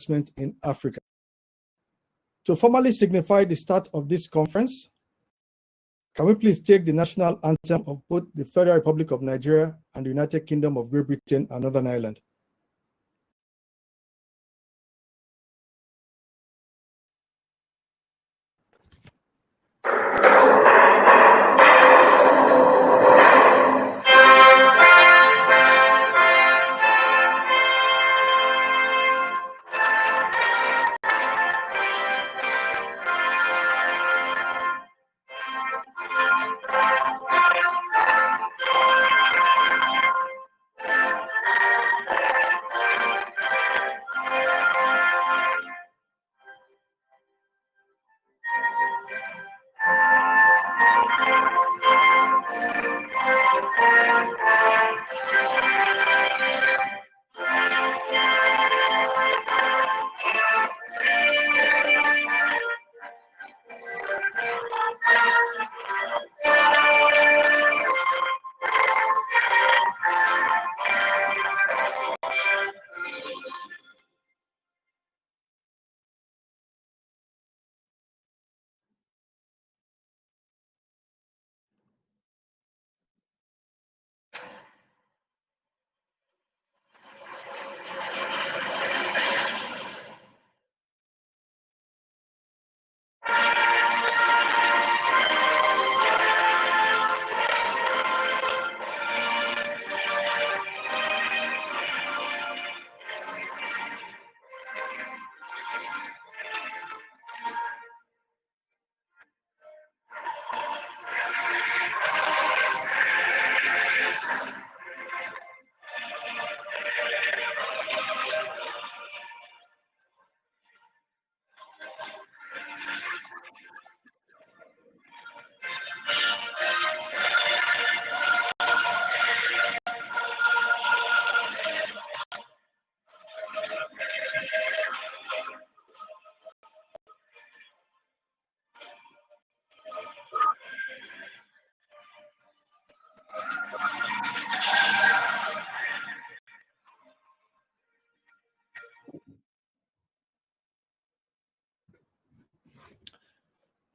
investment in Africa. To formally signify the start of this conference, can we please take the national anthem of both the Federal Republic of Nigeria and the United Kingdom of Great Britain and Northern Ireland?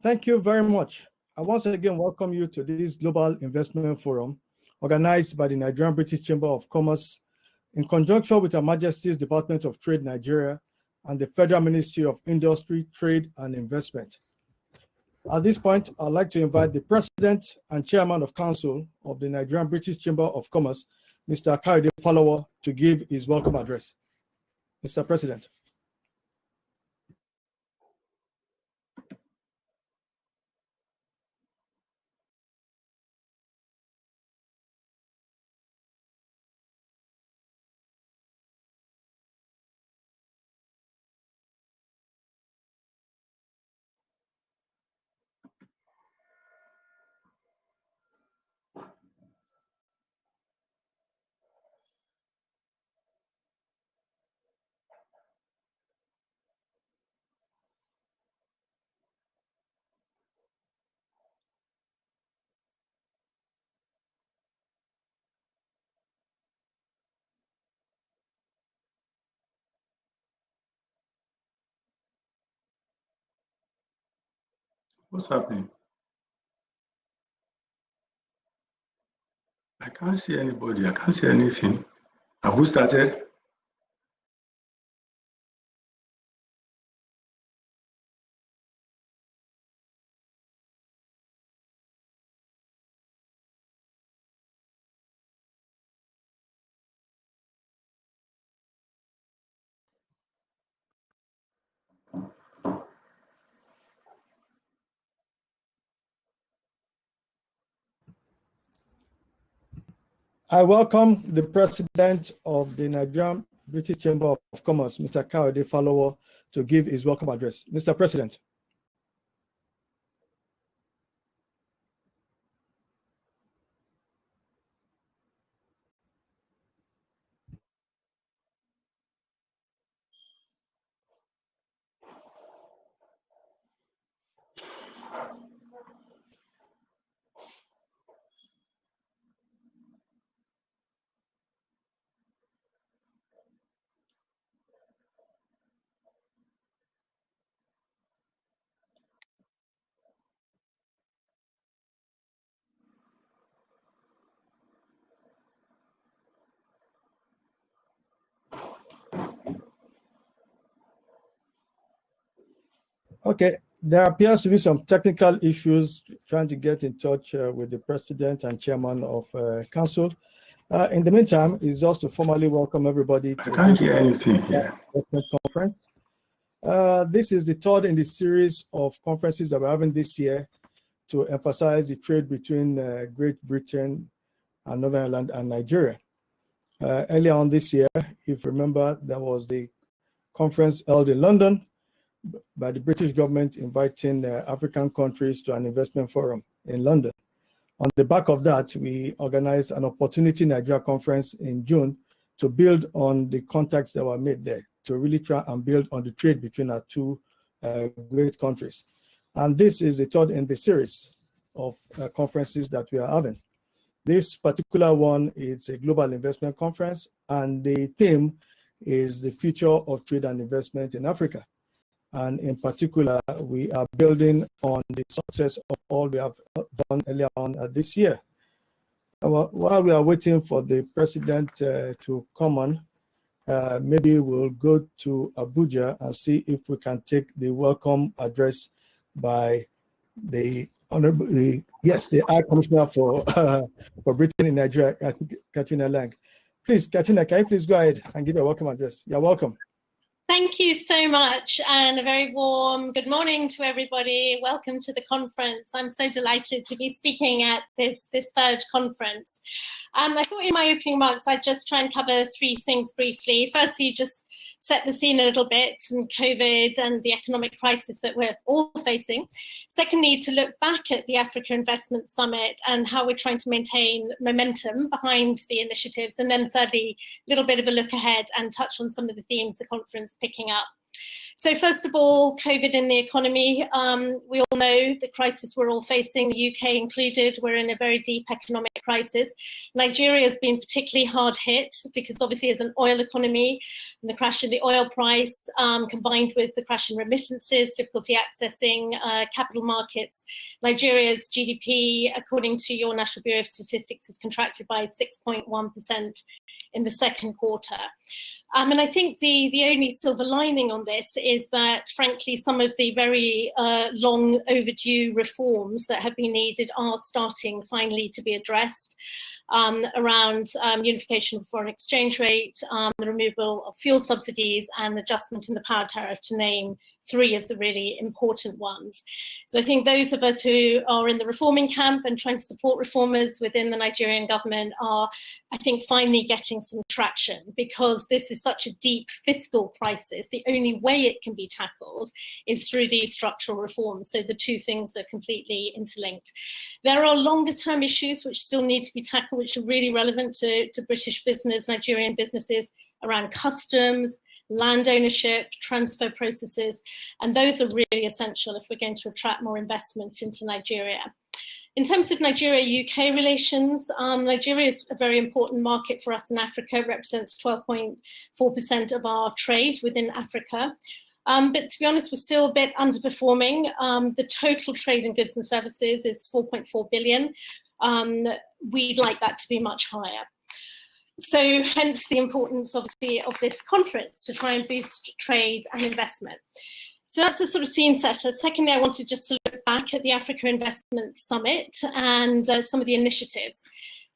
Thank you very much. I once again welcome you to this Global Investment Forum organized by the Nigerian-British Chamber of Commerce in conjunction with Her Majesty's Department of Trade, Nigeria, and the Federal Ministry of Industry, Trade and Investment. At this point, I'd like to invite the President and Chairman of Council of the Nigerian-British Chamber of Commerce, Mr. Kayode Falowo, to give his welcome address. Mr. President. What's happening? I can't see anybody. I can't see anything. Have we started? I welcome the President of the Nigerian-British Chamber of Commerce, Mr. Kayode Falowo, to give his welcome address. Mr. President. Okay, there appears to be some technical issues trying to get in touch with the president and chairman of council. In the meantime, it's just to formally welcome everybody to I can't hear anything here. Conference. This is the third in the series of conferences that we're having this year to emphasize the trade between Great Britain and Northern Ireland and Nigeria. Earlier on this year, if you remember, there was the conference held in London by the British government inviting African countries to an investment forum in London. On the back of that, we organized an Opportunity Nigeria conference in June to build on the contacts that were made there, to really try and build on the trade between our two great countries. And this is the third in the series of conferences that we are having. This particular one is a global investment conference, and the theme is the future of trade and investment in Africa. And in particular, we are building on the success of all we have done earlier on this year. While we are waiting for the president to come on, maybe we'll go to Abuja and see if we can take the welcome address by the Honorable, the High Commissioner for Britain in Nigeria, Katrina Lang. Please, Katrina, can you please go ahead and give a welcome address? You're welcome. Thank you so much, and a very warm good morning to everybody. Welcome to the conference. I'm so delighted to be speaking at this third conference. I thought in my opening remarks I'd just try and cover three things briefly. Firstly, just set the scene a little bit and COVID and the economic crisis that we're all facing. Secondly, to look back at the Africa Investment Summit and how we're trying to maintain momentum behind the initiatives. And then thirdly, a little bit of a look ahead and touch on some of the themes the conference picking up. So first of all, COVID in the economy. We all know the crisis we're all facing, the UK included. We're in a very deep economic crisis. Nigeria has been particularly hard hit because obviously as an oil economy, and the crash in the oil price combined with the crash in remittances, difficulty accessing capital markets, Nigeria's GDP, according to your National Bureau of Statistics, has contracted by 6.1% in the second quarter. And I think the only silver lining on this is that, frankly, some of the very long overdue reforms that have been needed are starting finally to be addressed around unification of foreign exchange rate, the removal of fuel subsidies, and adjustment in the power tariff, to name three of the really important ones. So I think those of us who are in the reforming camp and trying to support reformers within the Nigerian government are, I think, finally getting some traction, because this is such a deep fiscal crisis. The only way it can be tackled is through these structural reforms. So the two things are completely interlinked. There are longer term issues which still need to be tackled, which are really relevant to British business, Nigerian businesses, around customs, land ownership, transfer processes, and those are really essential if we're going to attract more investment into Nigeria. In terms of Nigeria-UK relations, Nigeria is a very important market for us in Africa. It represents 12.4% of our trade within Africa. But to be honest, we're still a bit underperforming. The total trade in goods and services is 4.4 billion. We'd like that to be much higher. So hence the importance, obviously, of this conference to try and boost trade and investment. So that's the sort of scene setter. Secondly, I wanted just to look back at the Africa Investment Summit and some of the initiatives.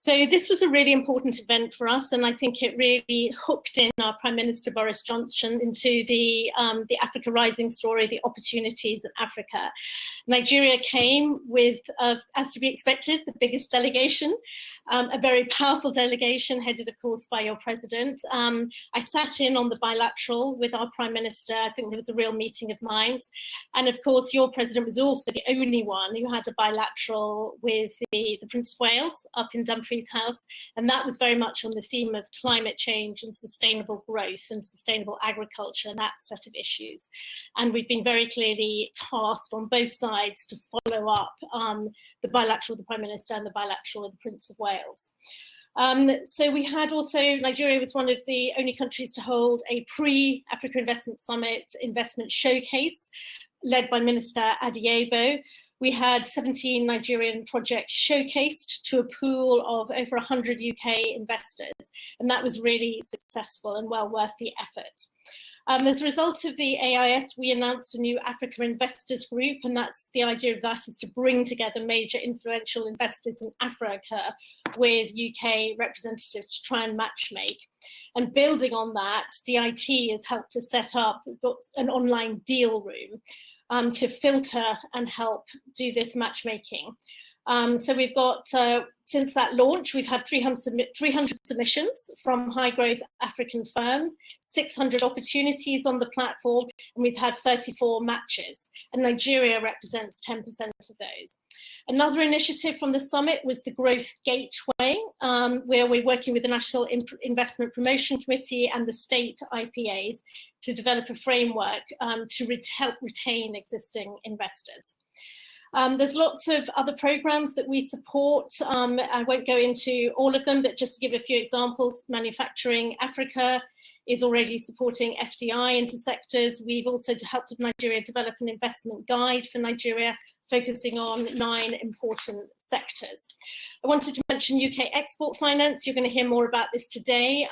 So this was a really important event for us, and I think it really hooked in our Prime Minister Boris Johnson into the Africa Rising story, the opportunities in Africa. Nigeria came with, as to be expected, the biggest delegation, a very powerful delegation headed, of course, by your president. I sat in on the bilateral with our Prime Minister. I think there was a real meeting of minds. And of course, your president was also the only one who had a bilateral with the Prince of Wales up in Dumfries House, and that was very much on the theme of climate change and sustainable growth and sustainable agriculture and that set of issues. And we've been very clearly tasked on both sides to follow up the bilateral with the Prime Minister and the bilateral with the Prince of Wales. So we had also, Nigeria was one of the only countries to hold a pre-Africa Investment Summit investment showcase led by Minister Adiebo. We had 17 Nigerian projects showcased to a pool of over 100 UK investors, and that was really successful and well worth the effort. As a result of the AIS, we announced a new Africa Investors Group, and that's the idea of that is to bring together major influential investors in Africa with UK representatives to try and matchmake. And building on that, DIT has helped to set up an online deal room to filter and help do this matchmaking. So we've got, since that launch, we've had 300 submissions from high growth African firms, 600 opportunities on the platform, and we've had 34 matches, and Nigeria represents 10% of those. Another initiative from the summit was the Growth Gateway, where we're working with the National Investment Promotion Committee and the state IPAs to develop a framework to help retain existing investors. There's lots of other programs that we support. I won't go into all of them, but just to give a few examples, Manufacturing Africa is already supporting FDI into sectors. We've also helped Nigeria develop an investment guide for Nigeria, focusing on 9 important sectors. I wanted to mention UK export finance. You're going to hear more about this today.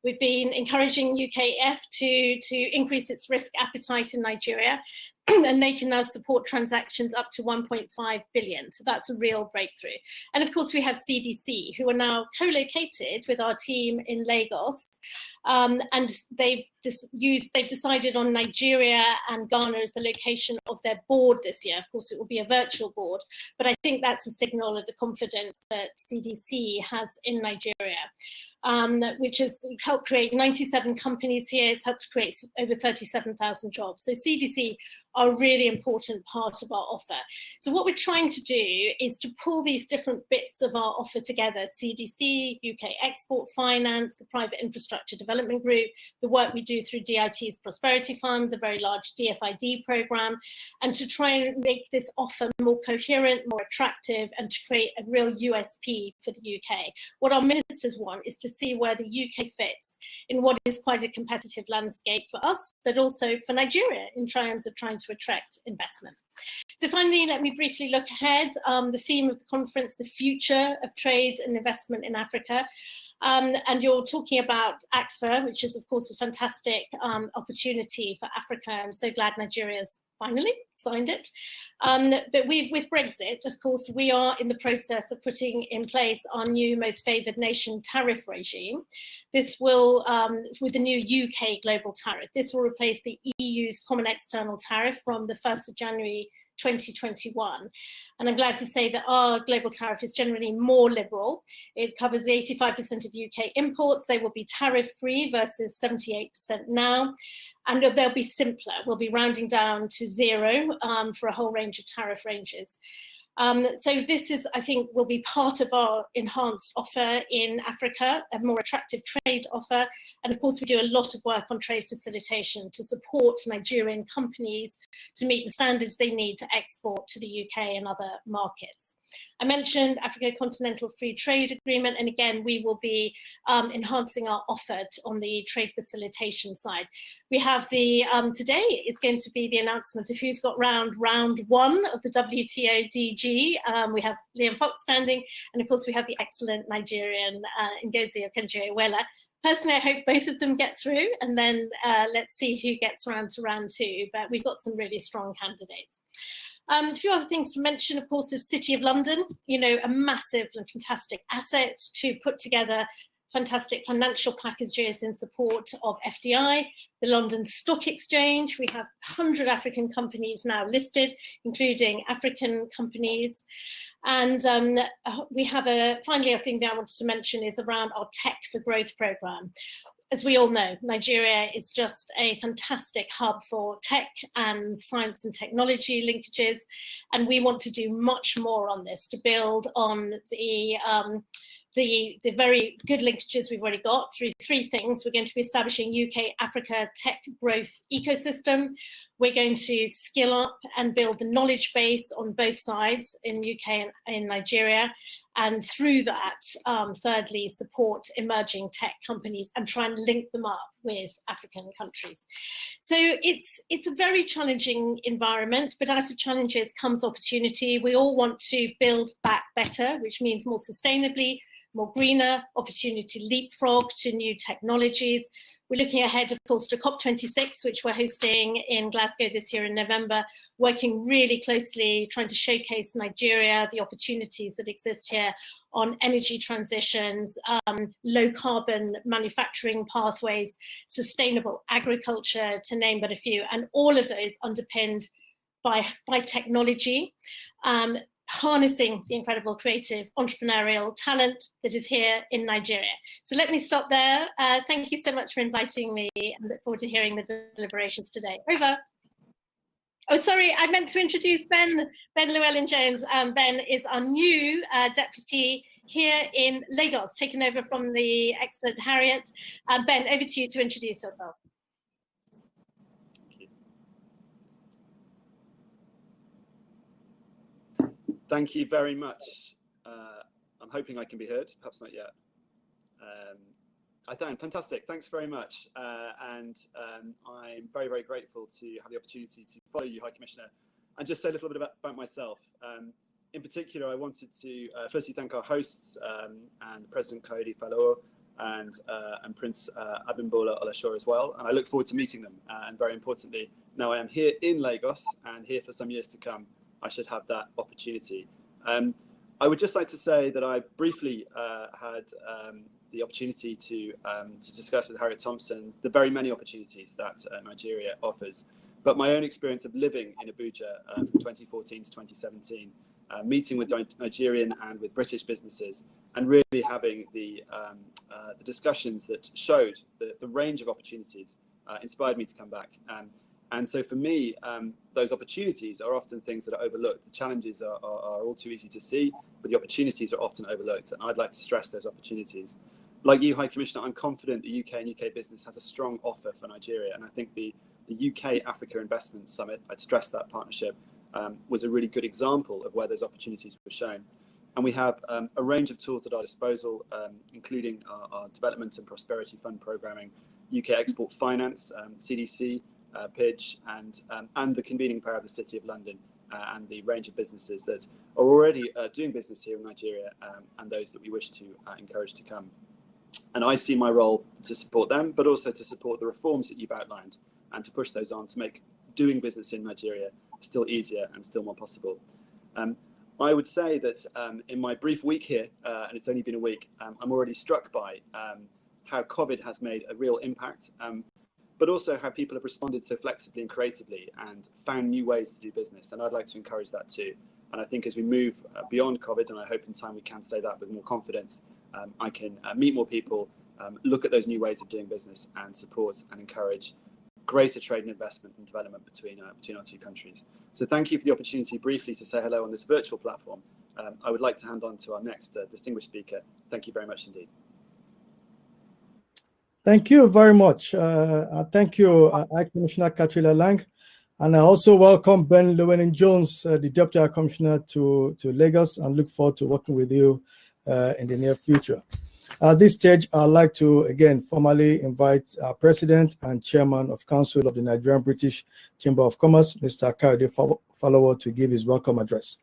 We've been encouraging UKF to increase its risk appetite in Nigeria, and they can now support transactions up to 1.5 billion. So that's a real breakthrough. And of course, we have CDC, who are now co-located with our team in Lagos. And they've decided on Nigeria and Ghana as the location of their board this year. Of course, it will be a virtual board, but I think that's a signal of the confidence that CDC has in Nigeria, which has helped create 97 companies here. It's helped create over 37,000 jobs. So CDC are a really important part of our offer. So what we're trying to do is to pull these different bits of our offer together: CDC, UK Export Finance, the Private Infrastructure Development Group, the work we do through DIT's Prosperity Fund, the very large DFID program, and to try and make this offer more coherent, more attractive, and to create a real USP for the UK. What our ministers want is to see where the UK fits in what is quite a competitive landscape for us, but also for Nigeria in terms of trying to attract investment. So finally, let me briefly look ahead. The theme of the conference, the future of trade and investment in Africa. And you're talking about ACFA, which is, of course, a fantastic opportunity for Africa. I'm so glad Nigeria's finally signed it. But with Brexit, of course, we are in the process of putting in place our new most favoured nation tariff regime. This will, with the new UK global tariff, this will replace the EU's common external tariff from the 1st of January 2021. And I'm glad to say that our global tariff is generally more liberal. It covers 85% of UK imports. They will be tariff-free versus 78% now. And they'll be simpler. We'll be rounding down to 0 for a whole range of tariff ranges. So this is, I think, will be part of our enhanced offer in Africa, a more attractive trade offer. And of course, we do a lot of work on trade facilitation to support Nigerian companies to meet the standards they need to export to the UK and other markets. I mentioned Africa Continental Free Trade Agreement, and again, we will be enhancing our offer on the trade facilitation side. We have the, today is going to be the announcement of who's got round 1 of the WTO DG. We have Liam Fox standing, and of course we have the excellent Nigerian Ngozi Okonjo-Iweala. Personally, I hope both of them get through, and then let's see who gets round to round 2, but we've got some really strong candidates. A few other things to mention, of course, is City of London, you know, a massive and fantastic asset to put together fantastic financial packages in support of FDI, the London Stock Exchange. We have 100 African companies now listed, including African companies. And we have finally, a thing that I wanted to mention is around our Tech for Growth program. As we all know, Nigeria is just a fantastic hub for tech and science and technology linkages, and we want to do much more on this to build on the very good linkages we've already got through 3 things. We're going to be establishing UK-Africa tech growth ecosystem. We're going to skill up and build the knowledge base on both sides in UK and in Nigeria. And through that, thirdly, support emerging tech companies and try and link them up with African countries. So it's a very challenging environment, but out of challenges comes opportunity. We all want to build back better, which means more sustainably, more greener, opportunity leapfrog to new technologies. We're looking ahead, of course, to COP26, which we're hosting in Glasgow this year in November, working really closely, trying to showcase Nigeria, the opportunities that exist here on energy transitions, low carbon manufacturing pathways, sustainable agriculture, to name but a few, and all of those underpinned by technology. Harnessing the incredible creative entrepreneurial talent that is here in Nigeria. So let me stop there. Thank you so much for inviting me, and look forward to hearing the deliberations today. Over. Oh, sorry, I meant to introduce Ben Llewellyn-Jones. Ben is our new deputy here in Lagos, taken over from the excellent Harriet. Ben, over to you to introduce yourself. Thank you very much. I'm hoping I can be heard, perhaps not yet. Fantastic, thanks very much. I'm very, very grateful to have the opportunity to follow you, High Commissioner, and just say a little bit about myself. In particular, I wanted to firstly thank our hosts and President Coyote Falowo and Prince Abimbola Olashore as well. And I look forward to meeting them. And very importantly, now I am here in Lagos and here for some years to come, I should have that opportunity. I would just like to say that I briefly had the opportunity to discuss with Harriet Thompson the very many opportunities that Nigeria offers, but my own experience of living in Abuja from 2014 to 2017, meeting with Nigerian and with British businesses, and really having the discussions that showed the range of opportunities inspired me to come back. And so for me, those opportunities are often things that are overlooked. The challenges are all too easy to see, but the opportunities are often overlooked. And I'd like to stress those opportunities. Like you, High Commissioner, I'm confident the UK and UK business has a strong offer for Nigeria. And I think the UK Africa Investment Summit, I'd stress that partnership, was a really good example of where those opportunities were shown. And we have a range of tools at our disposal, including our Development and Prosperity Fund programming, UK Export Finance, CDC, PIDGE, and the convening power of the City of London and the range of businesses that are already doing business here in Nigeria and those that we wish to encourage to come. And I see my role to support them, but also to support the reforms that you've outlined and to push those on to make doing business in Nigeria still easier and still more possible. I would say that in my brief week here, and it's only been a week, I'm already struck by how COVID has made a real impact, but also how people have responded so flexibly and creatively and found new ways to do business. And I'd like to encourage that too. And I think as we move beyond COVID, and I hope in time we can say that with more confidence, I can meet more people, look at those new ways of doing business and support and encourage greater trade and investment and development between our two countries. So thank you for the opportunity briefly to say hello on this virtual platform. I would like to hand on to our next distinguished speaker. Thank you very much indeed. Thank you very much. Thank you, High Commissioner Katrina Lang. And I also welcome Ben Llewellyn-Jones, the Deputy High Commissioner to Lagos, and look forward to working with you in the near future. At this stage, I'd like to, again, formally invite our President and Chairman of Council of the Nigerian-British Chamber of Commerce, Mr. Kayode Falowo, to give his welcome address.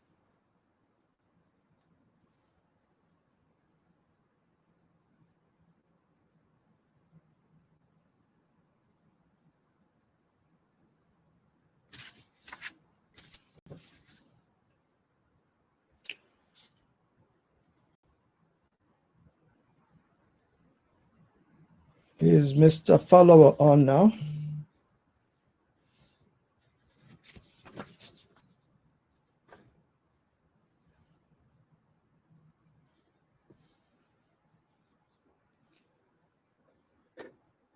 Is Mr. Falowo on now?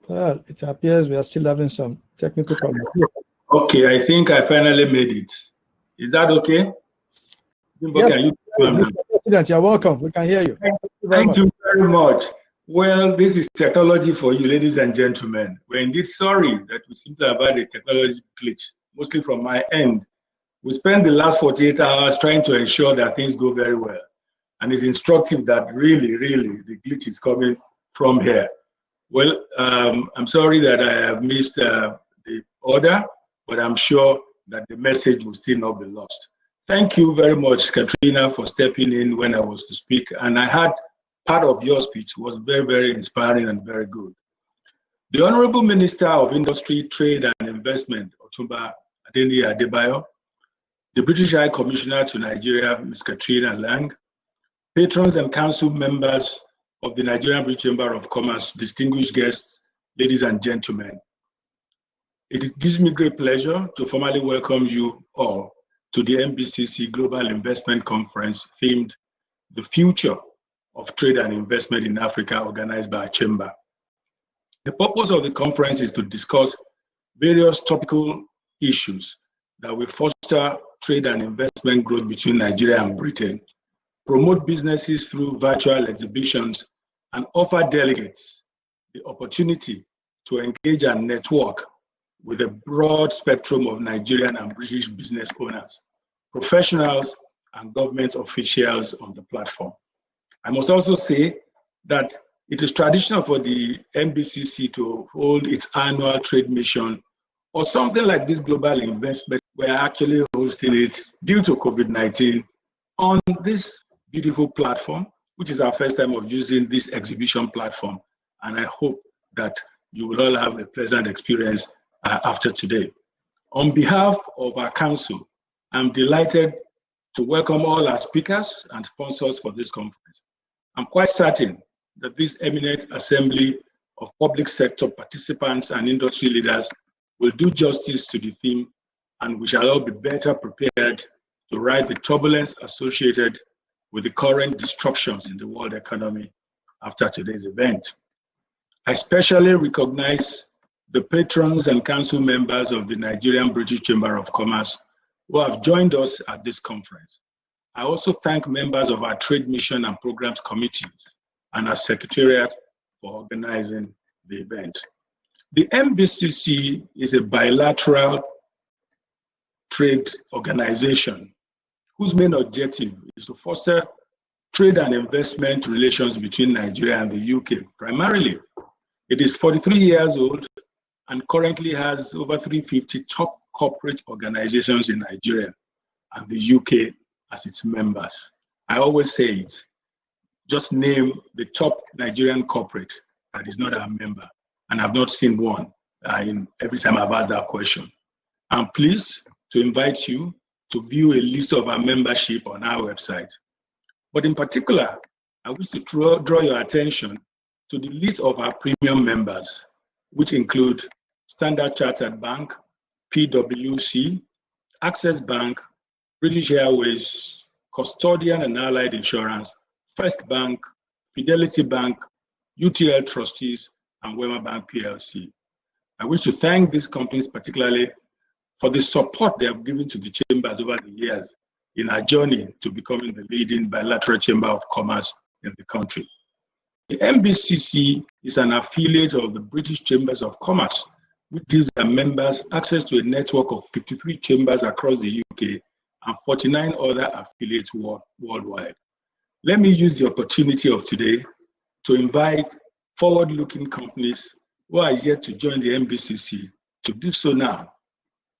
Well, it appears we are still having some technical problems. Okay, I think I finally made it. Is that okay? Yep. Mr. President, you're welcome. We can hear you. Thank you very much. Well, this is technology for you, ladies and gentlemen. We're indeed sorry that we simply have had a technology glitch, mostly from my end. We spent the last 48 hours trying to ensure that things go very well. And it's instructive that really, the glitch is coming from here. Well, I'm sorry that I have missed the order, but I'm sure that the message will still not be lost. Thank you very much, Katrina, for stepping in when I was to speak. And I had part of your speech was very, very inspiring and very good. The Honorable Minister of Industry, Trade and Investment, Otumba Adeniyi Adebayo, the British High Commissioner to Nigeria, Ms. Katrina Lang, patrons and council members of the Nigerian-British Chamber of Commerce, distinguished guests, ladies and gentlemen. It gives me great pleasure to formally welcome you all to the NBCC Global Investment Conference themed The Future of Trade and Investment in Africa, organized by our chamber. The purpose of the conference is to discuss various topical issues that will foster trade and investment growth between Nigeria and Britain, promote businesses through virtual exhibitions, and offer delegates the opportunity to engage and network with a broad spectrum of Nigerian and British business owners, professionals, and government officials on the platform. I must also say that it is traditional for the NBCC to hold its annual trade mission or something like this global investment. We're actually hosting it due to COVID-19 on this beautiful platform, which is our first time of using this exhibition platform. And I hope that you will all have a pleasant experience after today. On behalf of our council, I'm delighted to welcome all our speakers and sponsors for this conference. I'm quite certain that this eminent assembly of public sector participants and industry leaders will do justice to the theme, and we shall all be better prepared to ride the turbulence associated with the current disruptions in the world economy after today's event. I especially recognize the patrons and council members of the Nigerian-British Chamber of Commerce who have joined us at this conference. I also thank members of our Trade Mission and Programs Committees and our Secretariat for organizing the event. The NBCC is a bilateral trade organization whose main objective is to foster trade and investment relations between Nigeria and the UK, primarily. It is 43 years old and currently has over 350 top corporate organizations in Nigeria and the UK as its members. I always say it, just name the top Nigerian corporate that is not a member, and I've not seen one in every time I've asked that question. I'm pleased to invite you to view a list of our membership on our website. But in particular, I wish to draw your attention to the list of our premium members, which include Standard Chartered Bank, PwC, Access Bank, British Airways, Custodian and Allied Insurance, First Bank, Fidelity Bank, UTL Trustees, and Wema Bank PLC. I wish to thank these companies particularly for the support they have given to the chambers over the years in our journey to becoming the leading bilateral chamber of commerce in the country. The NBCC is an affiliate of the British Chambers of Commerce, which gives their members access to a network of 53 chambers across the UK and 49 other affiliates worldwide. Let me use the opportunity of today to invite forward-looking companies who are yet to join the NBCC to do so now.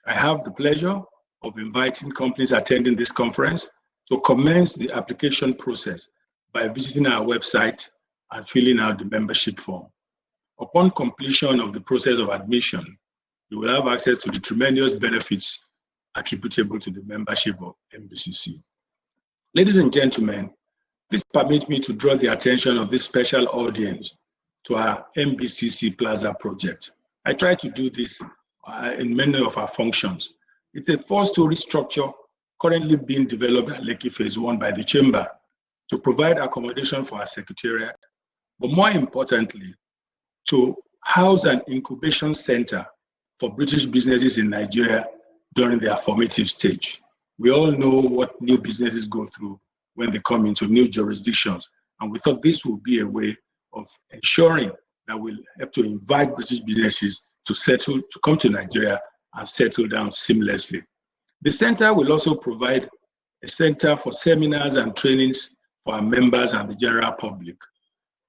I have the pleasure of inviting companies attending this conference to commence the application process by visiting our website and filling out the membership form. Upon completion of the process of admission, you will have access to the tremendous benefits attributable to the membership of NBCC. Ladies and gentlemen, please permit me to draw the attention of this special audience to our NBCC Plaza project. I try to do this in many of our functions. It's a four-story structure currently being developed at Lekki Phase 1 by the Chamber to provide accommodation for our Secretariat, but more importantly, to house an incubation center for British businesses in Nigeria during their formative stage. We all know what new businesses go through when they come into new jurisdictions, and we thought this would be a way of ensuring that we'll help to invite British businesses to come to Nigeria and settle down seamlessly. The center will also provide a center for seminars and trainings for our members and the general public.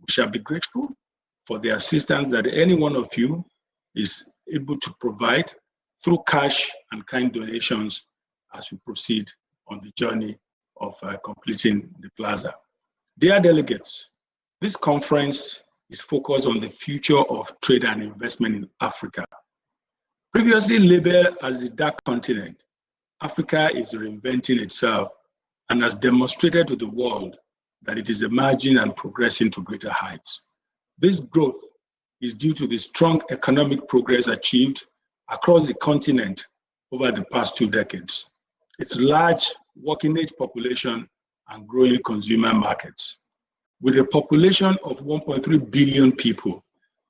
We shall be grateful for the assistance that any one of you is able to provide through cash and kind donations as we proceed on the journey of completing the plaza. Dear delegates, This conference is focused on the future of trade and investment in Africa. Previously labeled as the Dark Continent, Africa is reinventing itself and has demonstrated to the world that it is emerging and progressing to greater heights. This growth is due to the strong economic progress achieved across the continent over the past 2 decades, its large working-age population and growing consumer markets. With a population of 1.3 billion people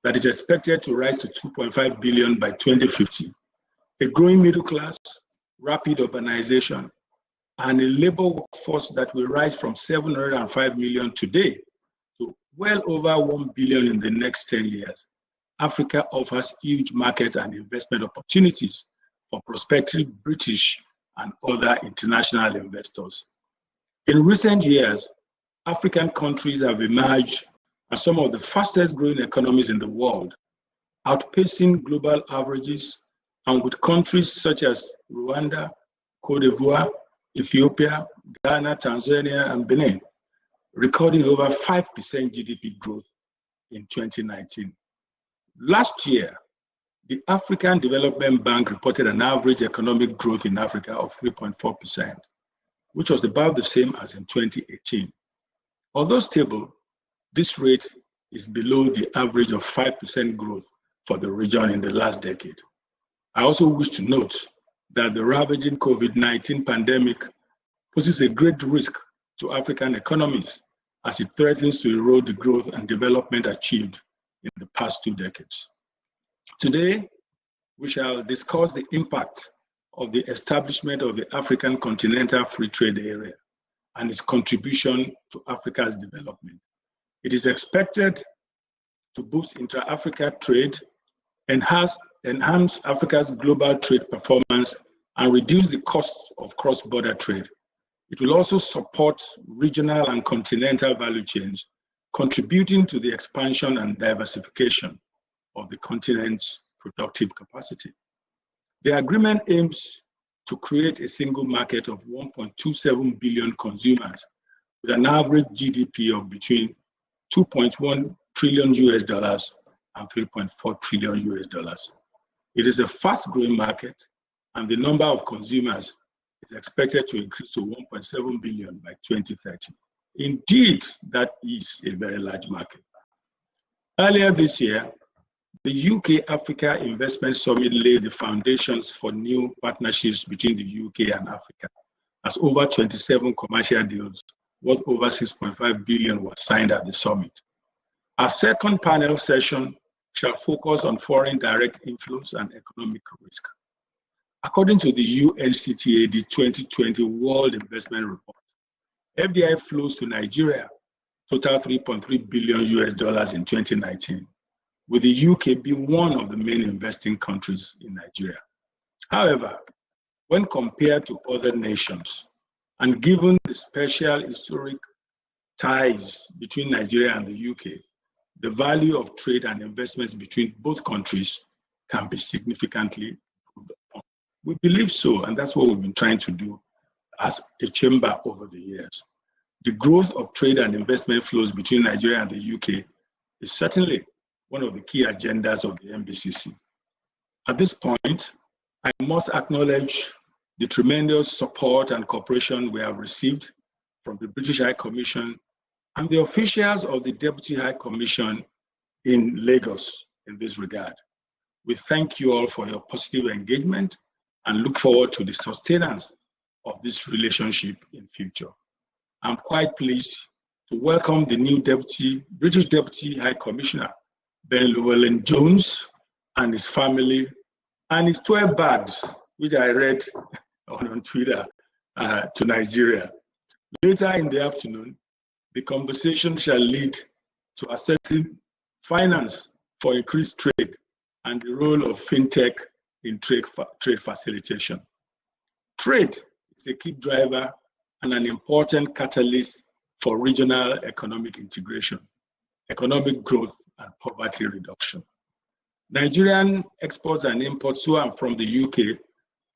that is expected to rise to 2.5 billion by 2050, a growing middle class, rapid urbanization, and a labor workforce that will rise from 705 million today to well over 1 billion in the next 10 years, Africa offers huge markets and investment opportunities for prospective British and other international investors. In recent years, African countries have emerged as some of the fastest growing economies in the world, outpacing global averages, and with countries such as Rwanda, Cote d'Ivoire, Ethiopia, Ghana, Tanzania, and Benin recording over 5% GDP growth in 2019. Last year, the African Development Bank reported an average economic growth in Africa of 3.4%, which was about the same as in 2018. Although stable, this rate is below the average of 5% growth for the region in the last decade. I also wish to note that the ravaging COVID-19 pandemic poses a great risk to African economies as it threatens to erode the growth and development achieved in the past 2 decades. Today, we shall discuss the impact of the establishment of the African Continental Free Trade Area and its contribution to Africa's development. It is expected to boost intra-Africa trade, enhance Africa's global trade performance, and reduce the costs of cross-border trade. It will also support regional and continental value chains, contributing to the expansion and diversification of the continent's productive capacity. The agreement aims to create a single market of 1.27 billion consumers with an average GDP of between 2.1 trillion US dollars and 3.4 trillion US dollars. It is a fast-growing market, and the number of consumers is expected to increase to 1.7 billion by 2030. Indeed, that is a very large market. Earlier this year, the UK-Africa Investment Summit laid the foundations for new partnerships between the UK and Africa, as over 27 commercial deals worth over 6.5 billion were signed at the summit. Our second panel session shall focus on foreign direct inflows and economic risk. According to the UNCTAD 2020 World Investment Report, FDI flows to Nigeria total 3.3 billion US dollars in 2019, with the UK being one of the main investing countries in Nigeria. However, when compared to other nations, and given the special historic ties between Nigeria and the UK, the value of trade and investments between both countries can be significantly improved upon. We believe so, and that's what we've been trying to do as a chamber over the years. The growth of trade and investment flows between Nigeria and the UK is certainly one of the key agendas of the NBCC. At this point, I must acknowledge the tremendous support and cooperation we have received from the British High Commission and the officials of the Deputy High Commission in Lagos in this regard. We thank you all for your positive engagement and look forward to the sustenance of this relationship in future. I'm quite pleased to welcome the new British Deputy High Commissioner, Ben Llewellyn-Jones, and his family, and his 12 bags, which I read on Twitter, to Nigeria. Later in the afternoon, the conversation shall lead to assessing finance for increased trade and the role of fintech in trade facilitation. Trade is a key driver and an important catalyst for regional economic integration, economic growth, and poverty reduction. Nigerian exports and imports to and from the UK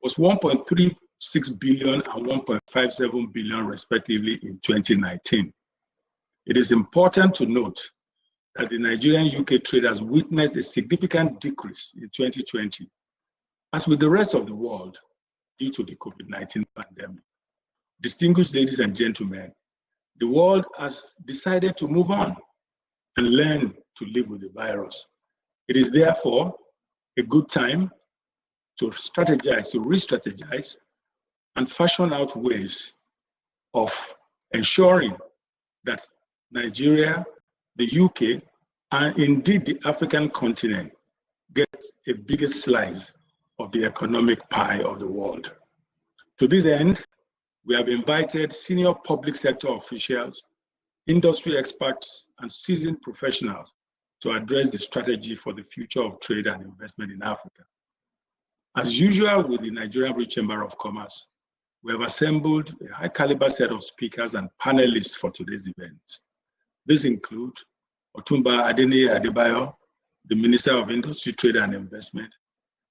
was 1.36 billion and 1.57 billion respectively in 2019. It is important to note that the Nigerian-UK trade has witnessed a significant decrease in 2020, as with the rest of the world, due to the COVID-19 pandemic. Distinguished ladies and gentlemen, the world has decided to move on and learn to live with the virus. It is therefore a good time to strategize, to re-strategize, and fashion out ways of ensuring that Nigeria, the UK, and indeed the African continent gets a bigger slice of the economic pie of the world. To this end, we have invited senior public sector officials, industry experts, and seasoned professionals to address the strategy for the future of trade and investment in Africa. As usual with the Nigerian-British Chamber of Commerce, we have assembled a high-caliber set of speakers and panelists for today's event. These include Otumba Adeniyi Adebayo, the Minister of Industry, Trade and Investment,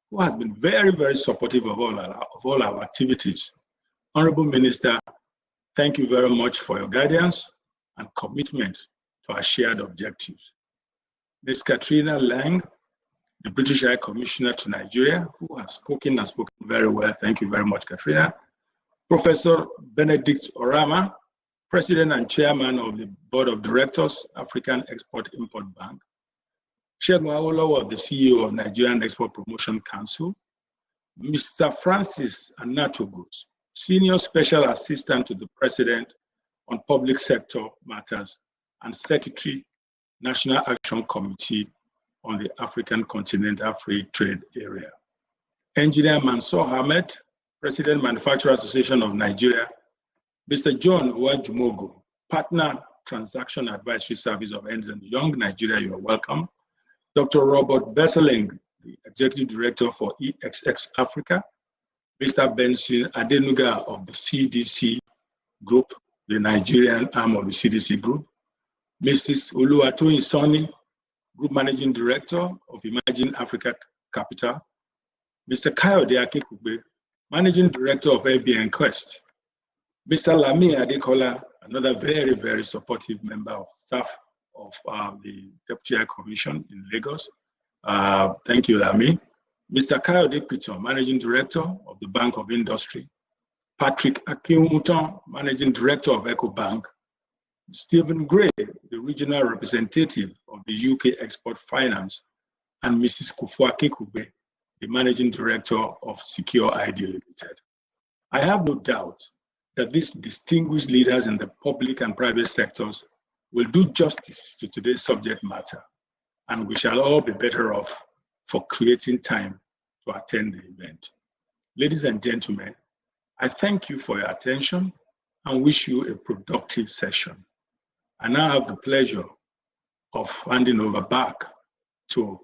who has been very, very supportive of all our activities. Honorable Minister, thank you very much for your guidance and commitment to our shared objectives. Ms. Katrina Lang, the British High Commissioner to Nigeria, who has spoken and spoken very well. Thank you very much, Katrina. Professor Benedict Orama, President and Chairman of the Board of Directors, African Export-Import Bank. Segun Awolowo, the CEO of Nigerian Export Promotion Council. Mr. Francis Anatogo, Senior Special Assistant to the President on Public Sector Matters and Secretary, National Action Committee on the African Continental Free Trade Area. Engineer Mansour Ahmed, President, Manufacturer Association of Nigeria. Mr. John Owajumogo, Partner, Transaction Advisory Service of Ernst & Young Nigeria, you are welcome. Dr. Robert Besseling, the Executive Director for EXX Africa. Mr. Benson Adenuga of the CDC Group, the Nigerian arm of the CDC Group. Mrs. Oluwatoyin Soni, Group Managing Director of Imagine Africa Capital. Mr. Kayode Akekugbe, Managing Director of ABN Quest. Mr. Lami Adekola, another very, very supportive member of staff of the Deputy High Commission in Lagos. Thank you, Lami. Mr. Kayode Piton, Managing Director of the Bank of Industry. Patrick Akinwuton, Managing Director of EcoBank. Stephen Gray, the Regional Representative of the UK Export Finance. And Mrs. Kufwa Kekube, the Managing Director of Secure ID Limited. I have no doubt that these distinguished leaders in the public and private sectors will do justice to today's subject matter, and we shall all be better off for creating time to attend the event. Ladies and gentlemen, I thank you for your attention and wish you a productive session. I now have the pleasure of handing over back to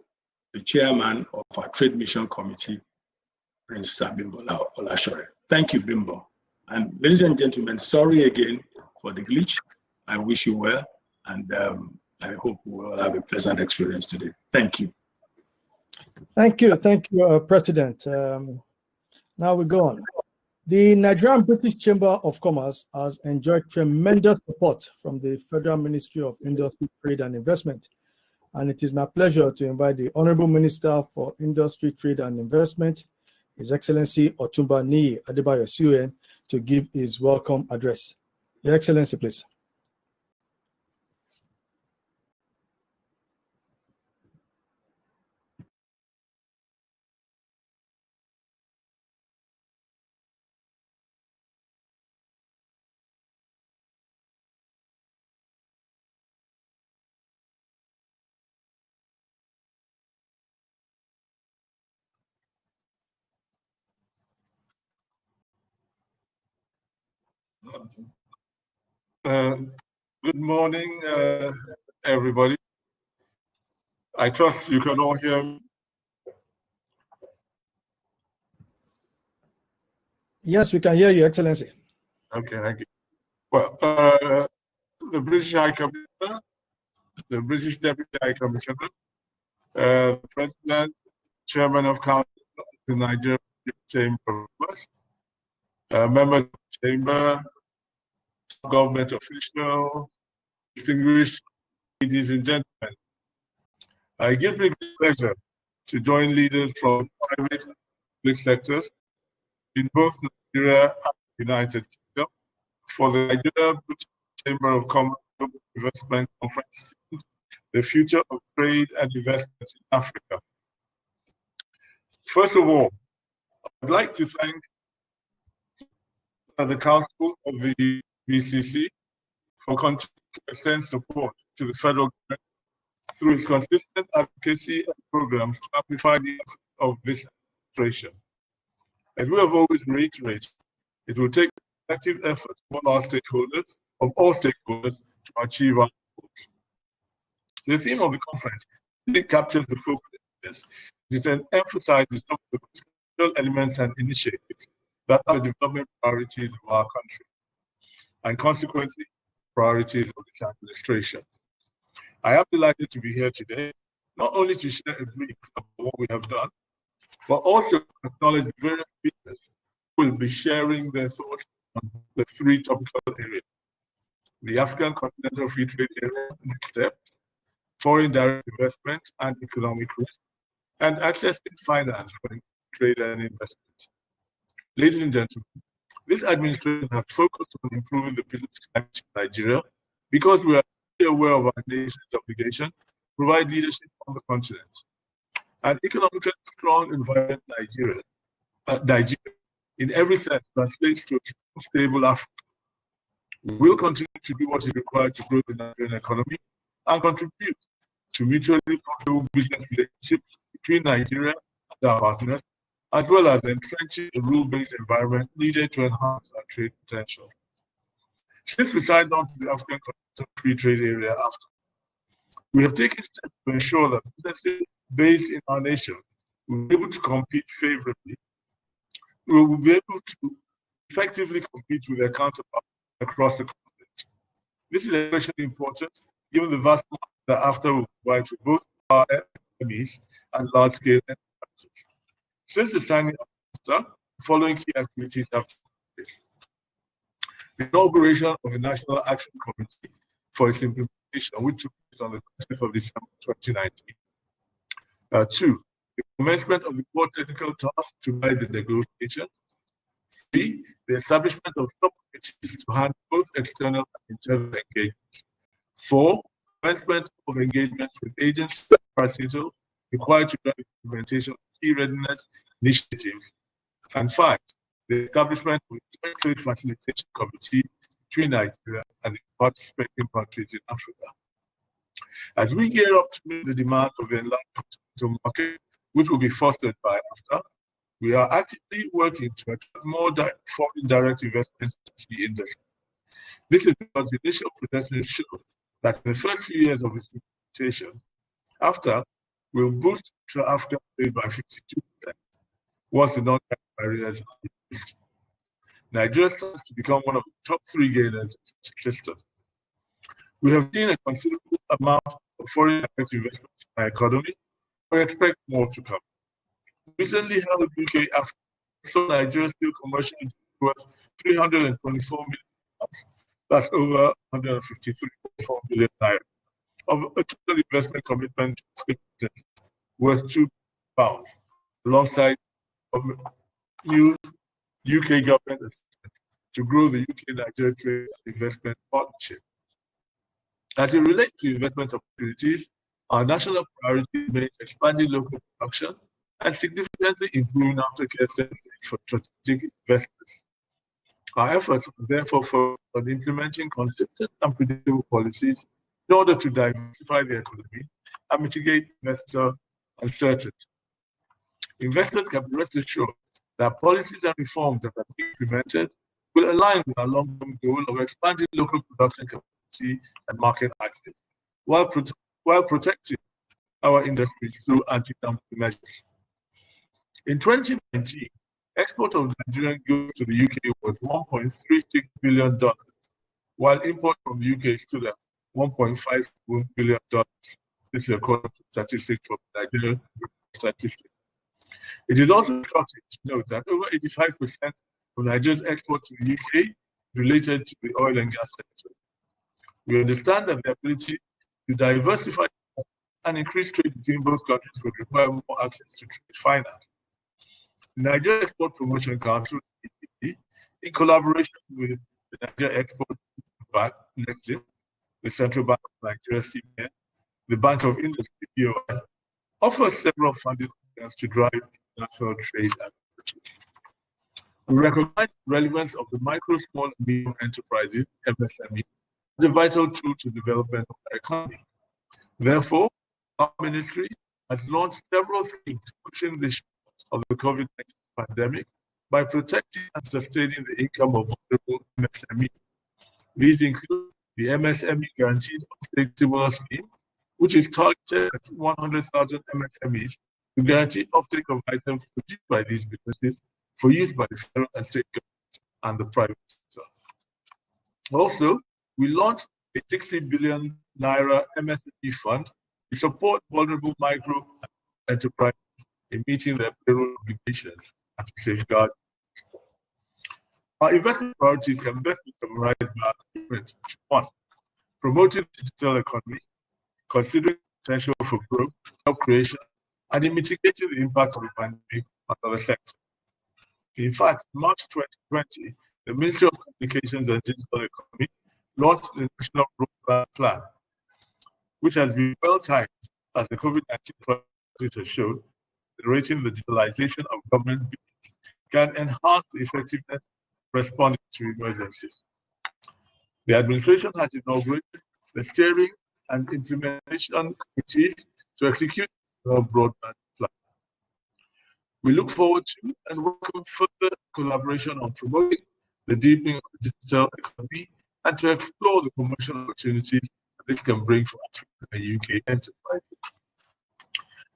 the chairman of our Trade Mission Committee, Prince Bimbo Olasore. Thank you, Bimbo. And ladies and gentlemen, sorry again for the glitch. I wish you well, and I hope we will have a pleasant experience today. Thank you. Thank you, President. Now we go on. The Nigerian-British Chamber of Commerce has enjoyed tremendous support from the Federal Ministry of Industry, Trade and Investment. And it is my pleasure to invite the Honorable Minister for Industry, Trade and Investment, His Excellency Otumba Adeniyi Adebayo CON, to give his welcome address. Your Excellency, please. Good morning, everybody. I trust you can all hear me. Yes, we can hear you, Excellency. Okay, thank you. Well, the British High Commissioner, the British Deputy High Commissioner, the President, Chairman of Council of the Nigerian Chamber of Commerce, members of the Chamber, government officials, distinguished ladies and gentlemen, it gives me great pleasure to join leaders from private and public sectors in both Nigeria and the United Kingdom for the Nigerian-British Chamber of Commerce Global Investment Conference, the future of trade and investment in Africa. First of all, I'd like to thank the Council of the NBCC for continuing to extend support to the federal government through its consistent advocacy and programs to amplify the efforts of this administration. As we have always reiterated, it will take active effort of all stakeholders to achieve our goals. The theme of the conference really captures the focus of this. It emphasizes some of the critical elements and initiatives that are the development priorities of our country, and consequently, priorities of this administration. I am delighted to be here today, not only to share a brief of what we have done, but also to acknowledge the various speakers who will be sharing their thoughts on the three topical areas: the African Continental Free Trade Area, next steps, foreign direct investment and economic risk, and accessing finance for trade and investment. Ladies and gentlemen, this administration has focused on improving the business climate in Nigeria because we are fully aware of our nation's obligation to provide leadership on the continent. An economically strong environment Nigeria in every sense translates to a stable Africa. We will continue to do what is required to grow the Nigerian economy and contribute to mutually profitable business relationships between Nigeria and our partners, as well as entrenching a rule-based environment needed to enhance our trade potential. Since we signed on to the African Continental Free Trade Area after, we have taken steps to ensure that businesses based in our nation will be able to compete favorably. We will be able to effectively compete with their counterparts across the continent. This is especially important given the vast market that AFTA will provide for both our SMEs and large-scale enterprises. Since the signing of AFTA, the following key activities have taken place: the inauguration of the National Action Committee for its implementation, which took place on the 20th of December 2019. 2, the commencement of the core technical task to guide the negotiations. 3, the establishment of subcommittees to handle both external and internal engagements. 4, commencement of engagements with agencies and participants required to drive the implementation of key readiness initiatives. And 5, the establishment of a trade facilitation committee between Nigeria and the participating countries in Africa. As we gear up to meet the demands of the enlarged continental market, which will be fostered by AFTA, we are actively working to attract more foreign direct investments into the industry. This is because the initial projections show that in the first few years of its implementation, AFTA will boost Intra-African trade by 52% once the non-tariff barriers are removed. Nigeria stands to become one of the top 3 gainers in the system. We have seen a considerable amount of foreign direct investments in our economy. We expect more to come. Recently held UK Africa saw Nigeria's steel commercial worth $324 million. That's over 153.4 billion naira of a total investment commitment worth £2 billion, alongside new UK government assistance to grow the UK-Nigeria trade and investment partnership. As it relates to investment opportunities, our national priority remains expanding local production and significantly improving aftercare services for strategic investments. Our efforts are therefore focused on implementing consistent and predictable policies in order to diversify the economy and mitigate investor uncertainty. Investors can be rest assured that policies and reforms that are being implemented will align with our long-term goal of expanding local production capacity and market access, while protecting our industries through anti-dumping measures. In 2019, export of Nigerian goods to the UK was $1.36 billion, while import from the UK stood at $1.51 billion. This is according to statistics from Nigerian statistics. It is also shocking to note that over 85% of Nigeria's export to the UK is related to the oil and gas sector. We understand that the ability to diversify and increase trade between both countries would require more access to trade finance. The Nigeria Export Promotion Council, in collaboration with the Nigeria Export Bank, NEXIM, the Central Bank of Nigeria, CBN, the Bank of Industry, BOI, offers several funding programs to drive international trade and purchase. We recognize the relevance of the micro, small, and medium enterprises, MSME, as a vital tool to development of the economy. Therefore, our ministry has launched several schemes pushing the issue of the COVID-19 pandemic by protecting and sustaining the income of vulnerable MSMEs. These include the MSME Guaranteed Offtake Stimulus Scheme, which is targeted at 100,000 MSMEs to guarantee offtake of items produced by these businesses for use by the federal and state governments and the private sector. Also, we launched a 60 billion naira MSME fund to support vulnerable micro enterprises in meeting their payroll obligations and to safeguard. Our investment priorities can best be summarized by our commitment to 1. Promoting the digital economy, considering the potential for growth, job creation, and in mitigating the impact of the pandemic on other sectors. In fact, in March 2020, the Ministry of Communications and Digital Economy launched the National Broadband Plan, which has been well timed as the COVID-19 crisis has shown, accelerating the digitalization of government business can enhance the effectiveness of responding to emergencies. The administration has inaugurated the steering and implementation committees to execute the broadband plan. We look forward to and welcome further collaboration on promoting the deepening of the digital economy and to explore the commercial opportunities that this can bring for African and UK enterprises.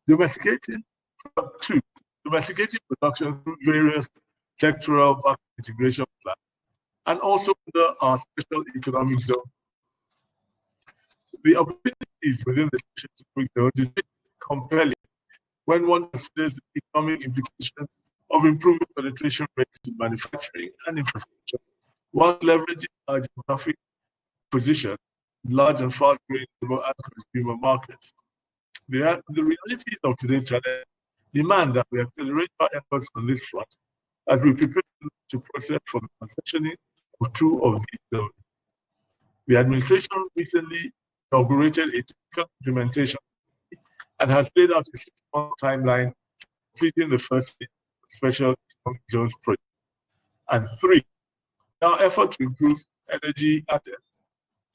Domesticating production through various sectoral back integration plans and also under our special economic zone. The opportunities within the special zone is compelling when one considers the economic implications of improving penetration rates in manufacturing and infrastructure, while leveraging our geographic position in large and fast-growing global and consumer markets. The realities of today's challenge demand that we accelerate our efforts on this front as we prepare to process for the concessioning of 2 of these zones. The administration recently inaugurated a technical implementation and has laid out a 6-month timeline for completing the first special economic zones project. And 3, in our effort to improve energy access,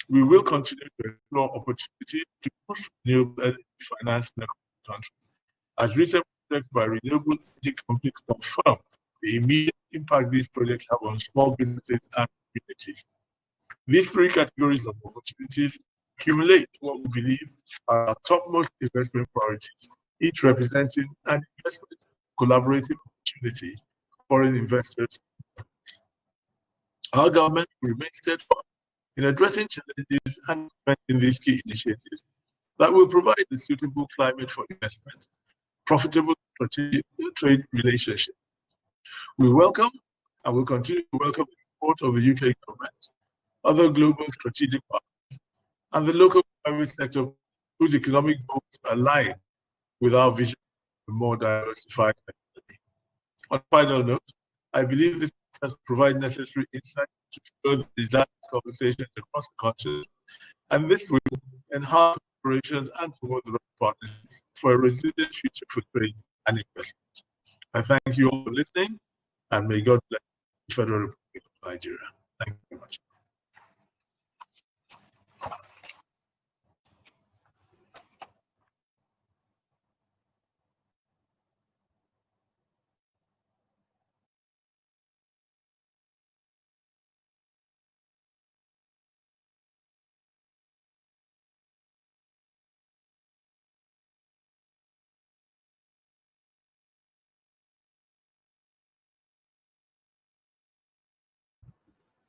we will continue to explore opportunities to push renewable energy finance in the country. As recent projects by renewable energy companies confirm the immediate impact these projects have on small businesses and communities. These 3 categories of opportunities accumulate what we believe are our topmost investment priorities, each representing an investment collaborative opportunity for foreign investors. Our government will remain steadfast in addressing challenges and implementing these key initiatives that will provide the suitable climate for investment, profitable strategic trade relationships. We welcome and will continue to welcome the support of the UK government, other global strategic partners, and the local private sector whose economic goals align with our vision for a more diversified economy. On a final note, I believe this can provide necessary insight to further desired conversations across the continent, and this will enhance operations and promote the right partnerships for a resilient future for trade and investment. I thank you all for listening, and may God bless the Federal Republic of Nigeria. Thank you very much.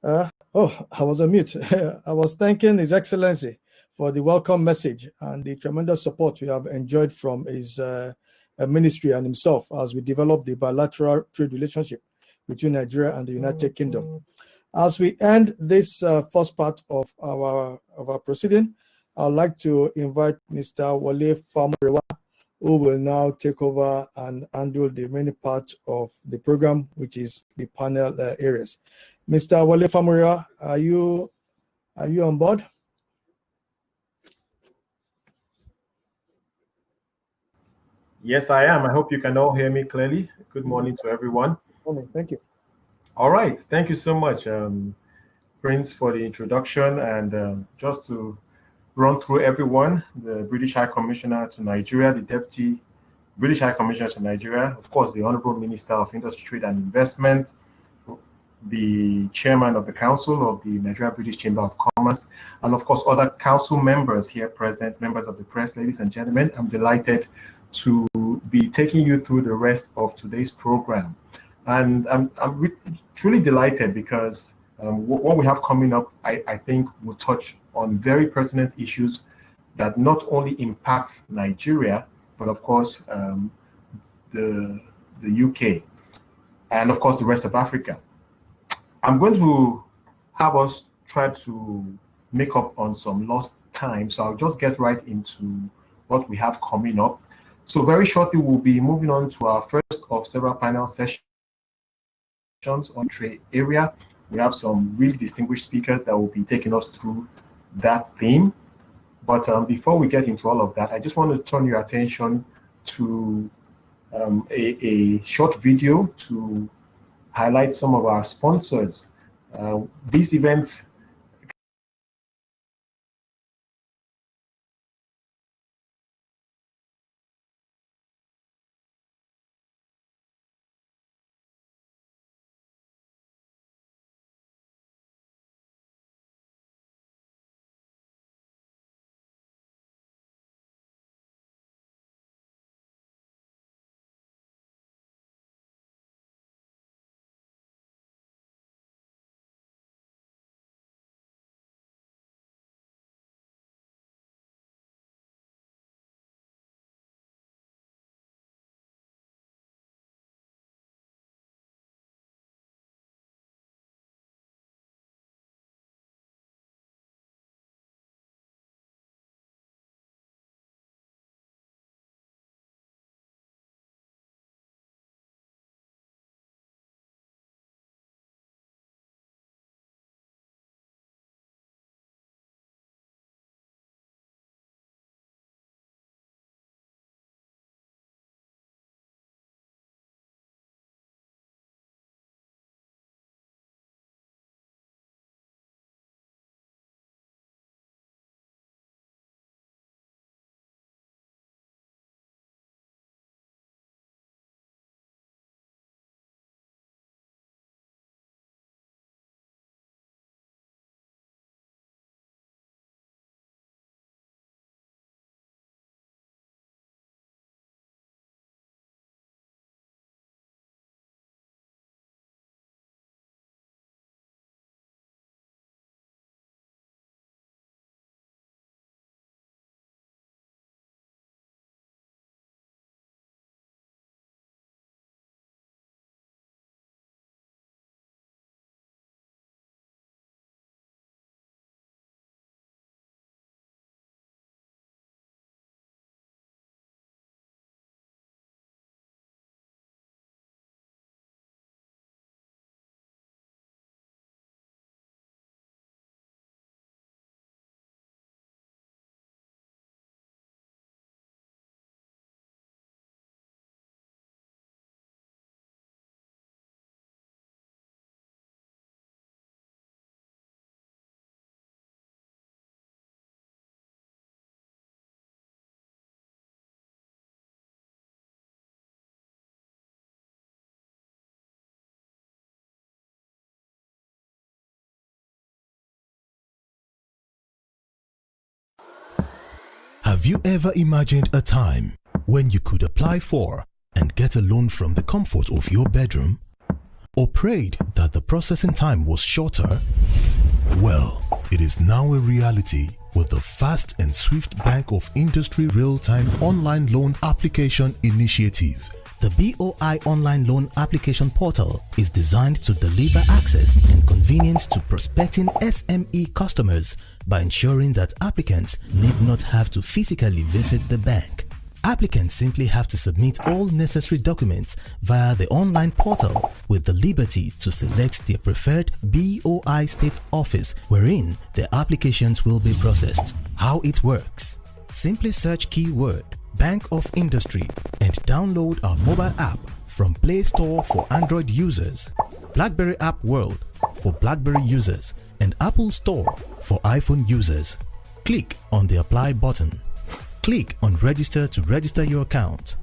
I was on mute. I was thanking His Excellency for the welcome message and the tremendous support we have enjoyed from his ministry and himself as we develop the bilateral trade relationship between Nigeria and the United Kingdom. As we end this first part of our proceeding, I'd like to invite Mr. Wale Famurewa, who will now take over and handle the remaining part of the program, which is the panel areas. Mr. Wale Famurewa, are you on board? Yes, I am. I hope you can all hear me clearly. Good morning to everyone. Good morning. Thank you. All right. Thank you so much, Prince, for the introduction. And just to run through everyone, the British High Commissioner to Nigeria, the Deputy British High Commissioner to Nigeria, of course, the Honorable Minister of Industry, Trade and Investment, the Chairman of the Council of the Nigerian-British Chamber of Commerce, and of course, other council members here present, members of the press, ladies and gentlemen. I'm delighted to be taking you through the rest of today's program. And I'm truly delighted because what we have coming up, I think, will touch on very pertinent issues that not only impact Nigeria, but of course, the UK, and of course, the rest of Africa. I'm going to have us try to make up on some lost time, so I'll just get right into what we have coming up. So very shortly, we'll be moving on to our first of several panel sessions on trade area. We have some really distinguished speakers that will be taking us through that theme. But before we get into all of that, I just want to turn your attention to a short video to highlight some of our sponsors. These events Have you ever imagined a time when you could apply for and get a loan from the comfort of your bedroom? Or prayed that the processing time was shorter? Well, it is now a reality with the fast and swift Bank of Industry real-time online loan application initiative. The BOI Online Loan Application Portal is designed to deliver access and convenience to prospecting SME customers by ensuring that applicants need not have to physically visit the bank. Applicants simply have to submit all necessary documents via the online portal with the liberty to select their preferred BOI state office wherein their applications will be processed. How it works: simply search keyword Bank of Industry and download our mobile app from Play Store for Android users, BlackBerry App World for BlackBerry users, and Apple Store for iPhone users. Click on the Apply button. Click on Register to register your account.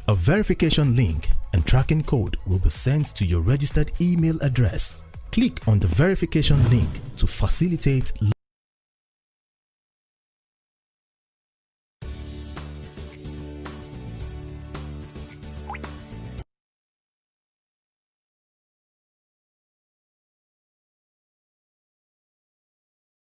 A verification link and tracking code will be sent to your registered email address. Click on the verification link to facilitate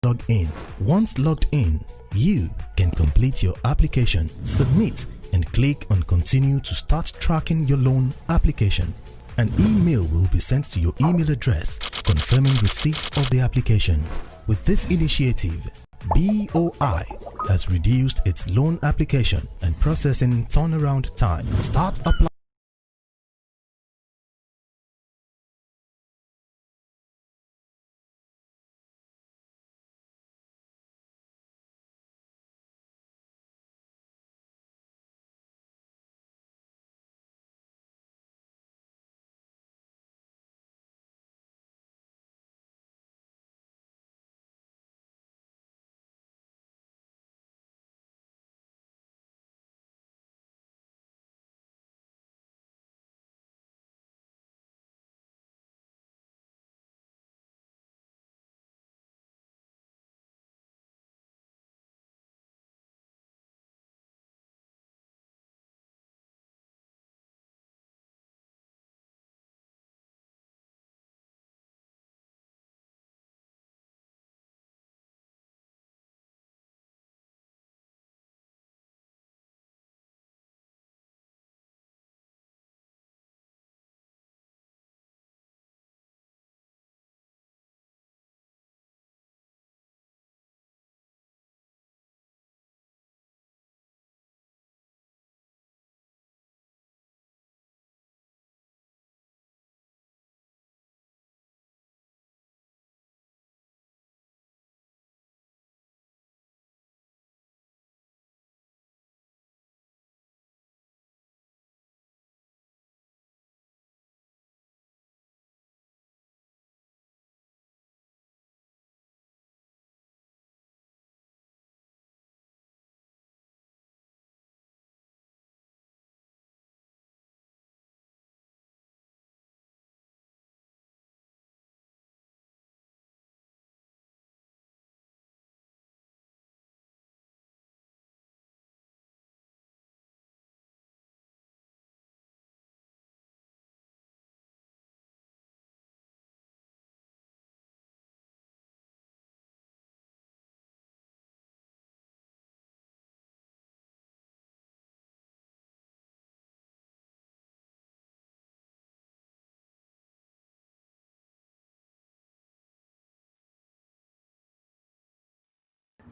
log in. Once logged in, you can complete your application, submit, and click on Continue to start tracking your loan application. An email will be sent to your email address confirming receipt of the application. With this initiative, BOI has reduced its loan application and processing turnaround time. Start applying.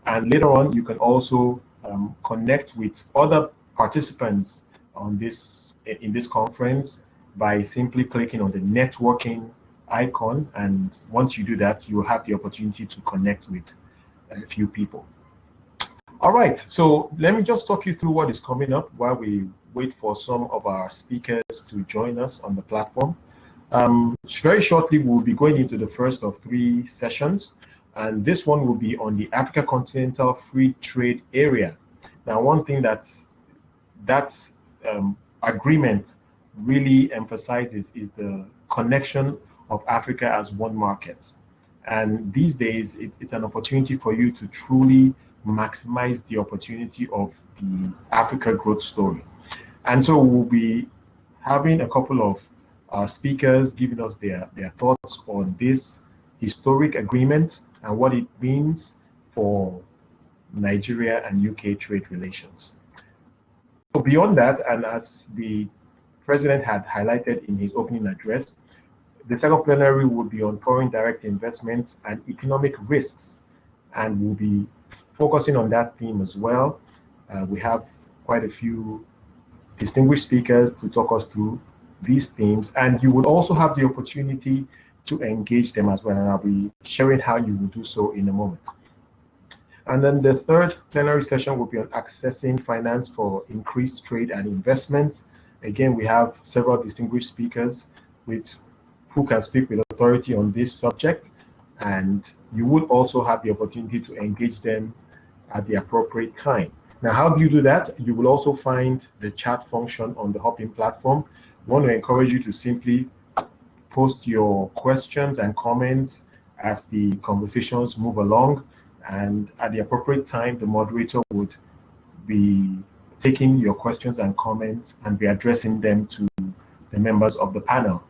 And later on, you can also connect with other participants on in this conference by simply clicking on the networking icon. And once you do that, you will have the opportunity to connect with a few people. All right, so let me just talk you through what is coming up while we wait for some of our speakers to join us on the platform. Very shortly, we'll be going into the first of 3 sessions. And this one will be on the Africa Continental Free Trade Area. Now, one thing that agreement really emphasizes is the connection of Africa as one market. And these days, it's an opportunity for you to truly maximize the opportunity of the Africa growth story. And so we'll be having a couple of speakers giving us their thoughts on this historic agreement and what it means for Nigeria and UK trade relations. So beyond that, and as the President had highlighted in his opening address. The second plenary will be on foreign direct investments and economic risks, and we'll be focusing on that theme as well. We have quite a few distinguished speakers to talk us through these themes, and you will also have the opportunity to engage them as well, and I'll be sharing how you will do so in a moment. And then the third plenary session will be on accessing finance for increased trade and investments. Again, we have several distinguished speakers who can speak with authority on this subject, and you will also have the opportunity to engage them at the appropriate time. Now, how do you do that? You will also find the chat function on the Hopin platform. I want to encourage you to simply post your questions and comments as the conversations move along, and at the appropriate time, the moderator would be taking your questions and comments and be addressing them to the members of the panel.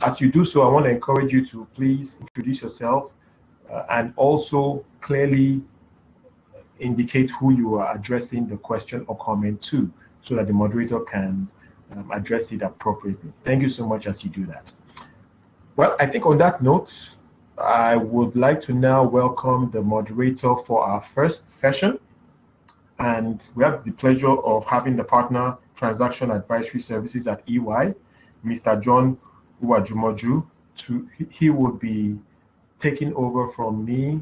As you do so, I want to encourage you to please introduce yourself and also clearly indicate who you are addressing the question or comment to, so that the moderator can address it appropriately. Thank you so much as you do that. Well, I think on that note, I would like to now welcome the moderator for our first session. And we have the pleasure of having the partner transaction advisory services at EY, Mr. John Uwajumoju. He will be taking over from me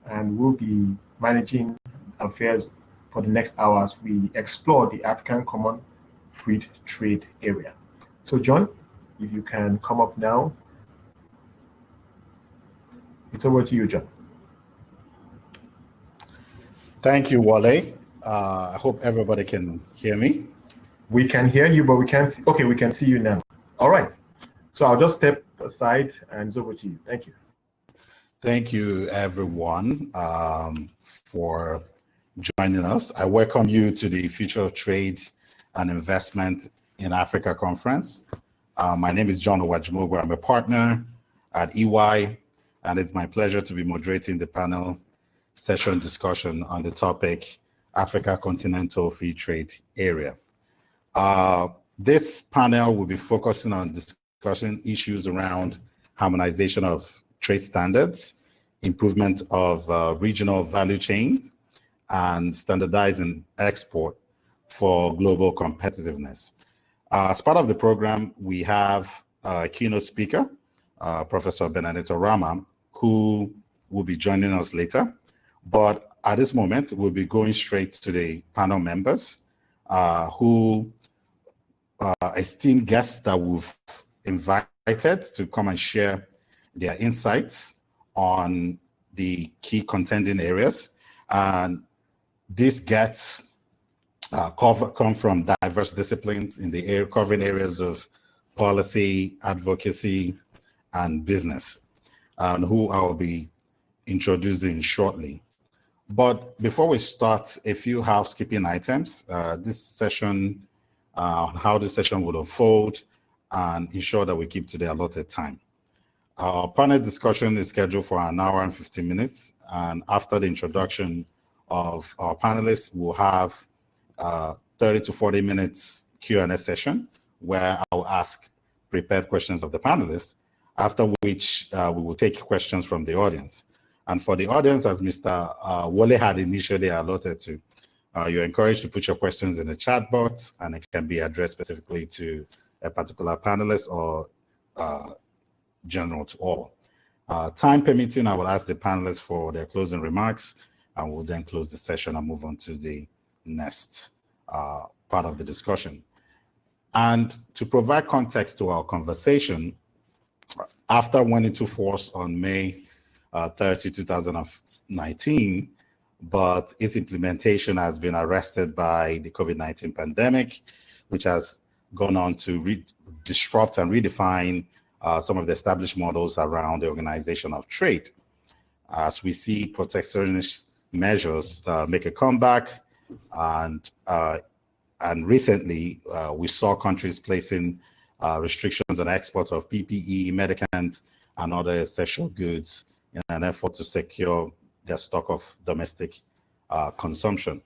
and will be managing affairs for the next hour as we explore the African Common Free Trade Area. So John, if you can come up now. It's over to you, John. Thank you, Wale. I hope everybody can hear me. We can hear you, but we can't see. Okay, we can see you now. All right. So I'll just step aside and it's over to you. Thank you. Thank you, everyone, for joining us. I welcome you to the Future of Trade and Investment in Africa conference. My name is John Uwajumoju. I'm a partner at EY, and it's my pleasure to be moderating the panel session discussion on the topic Africa Continental Free Trade Area. This panel will be focusing on discussing issues around harmonization of trade standards, improvement of regional value chains, and standardizing export for global competitiveness. As part of the program, we have a keynote speaker, Professor Benedetto Rama, who will be joining us later. But at this moment, we'll be going straight to the panel members who esteemed guests that we've invited to come and share their insights on the key contending areas. And these guests come from diverse disciplines in the area, covering areas of policy, advocacy, and business, who I will be introducing shortly. But before we start, a few housekeeping items. This session, how this session will unfold, and ensure that we keep to the allotted time. Our panel discussion is scheduled for an hour and 15 minutes. And after the introduction of our panelists, we'll have 30 to 40 minutes Q&A session where I will ask prepared questions of the panelists, after which we will take questions from the audience. And for the audience, as Mr. Wale had initially allotted to, you're encouraged to put your questions in the chat box, and it can be addressed specifically to a particular panelist or general to all. Time permitting, I will ask the panelists for their closing remarks, and we'll then close the session and move on to the next part of the discussion. And to provide context to our conversation, after went into force on May 30, 2019, but its implementation has been arrested by the COVID-19 pandemic, which has gone on to disrupt and redefine some of the established models around the organization of trade. As we see protectionist measures make a comeback, and recently we saw countries placing restrictions on exports of PPE, medicaments, and other essential goods in an effort to secure their stock of domestic consumption.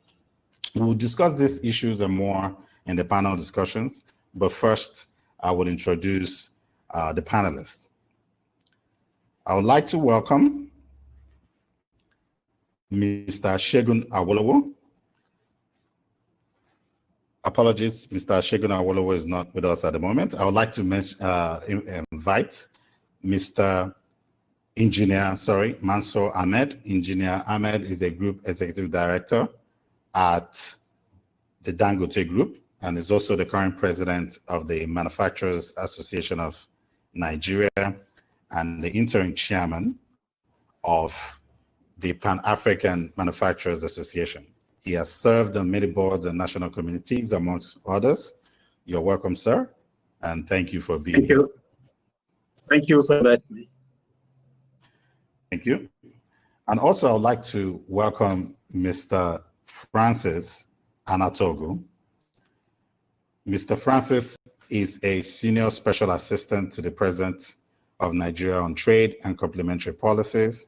We will discuss these issues and more in the panel discussions, but first, I will introduce the panelists. I would like to welcome Mr. Segun Awolowo. Apologies, Mr. Segun Awolowo is not with us at the moment. I would like to invite Mr. Mansour Ahmed. Engineer Ahmed is a Group Executive Director at the Dangote Group and is also the current President of the Manufacturers Association of Nigeria and the interim Chairman of the Pan-African Manufacturers Association. He has served on many boards and national committees, amongst others. You're welcome, sir, and thank you for being here. Thank you for inviting me. Thank you. And also, I would like to welcome Mr. Francis Anatogo. Mr. Francis is a Senior Special Assistant to the President of Nigeria on Trade and Complementary Policies.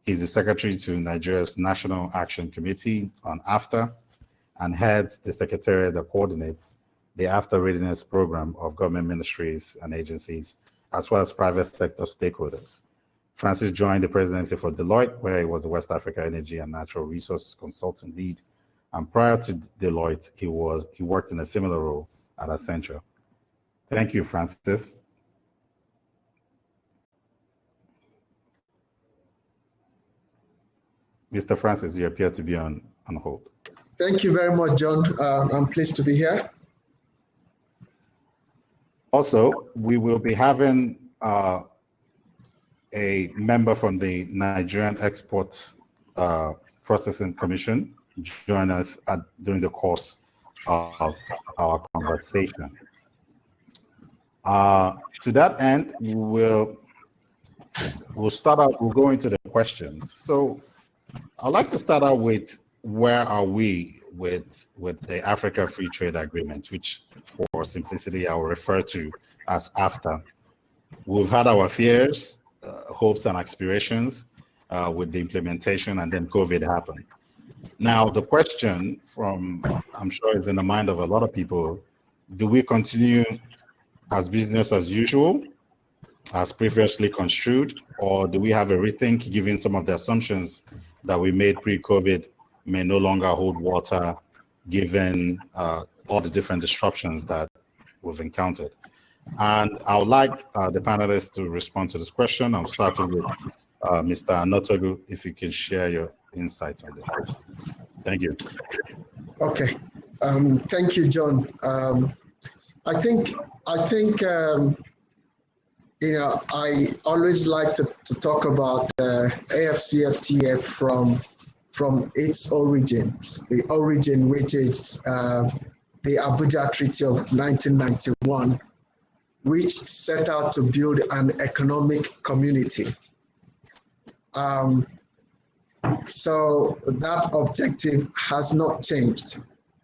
He's the Secretary to Nigeria's National Action Committee on AFTA and heads the secretariat that coordinates the AFTA Readiness Program of government ministries and agencies, as well as private sector stakeholders. Francis joined the presidency for Deloitte, where he was the West Africa Energy and Natural Resources Consultant Lead. And prior to Deloitte, he worked in a similar role at Accenture. Thank you, Francis. Mr. Francis, you appear to be on hold. Thank you very much, John. I'm pleased to be here. Also, we will be having a member from the Nigerian Export Processing Commission join us during the course of our conversation. To that end, we'll go into the questions. So I'd like to start out with where are we with the Africa Free Trade Agreement, which for simplicity I will refer to as AFTA. We've had our fears, hopes and aspirations with the implementation, and then COVID happened. Now the question I'm sure is in the mind of a lot of people, do we continue as business as usual, as previously construed, or do we have a rethink given some of the assumptions that we made pre-COVID may no longer hold water given all the different disruptions that we've encountered? And I would like the panelists to respond to this question. I'm starting with Mr. Anatogo, if you can share your insights on this. Thank you. Okay. Thank you, John. I think you know, I always like to talk about AFCFTA from its origins. The origin, which is the Abuja Treaty of 1991, which set out to build an economic community. So that objective has not changed.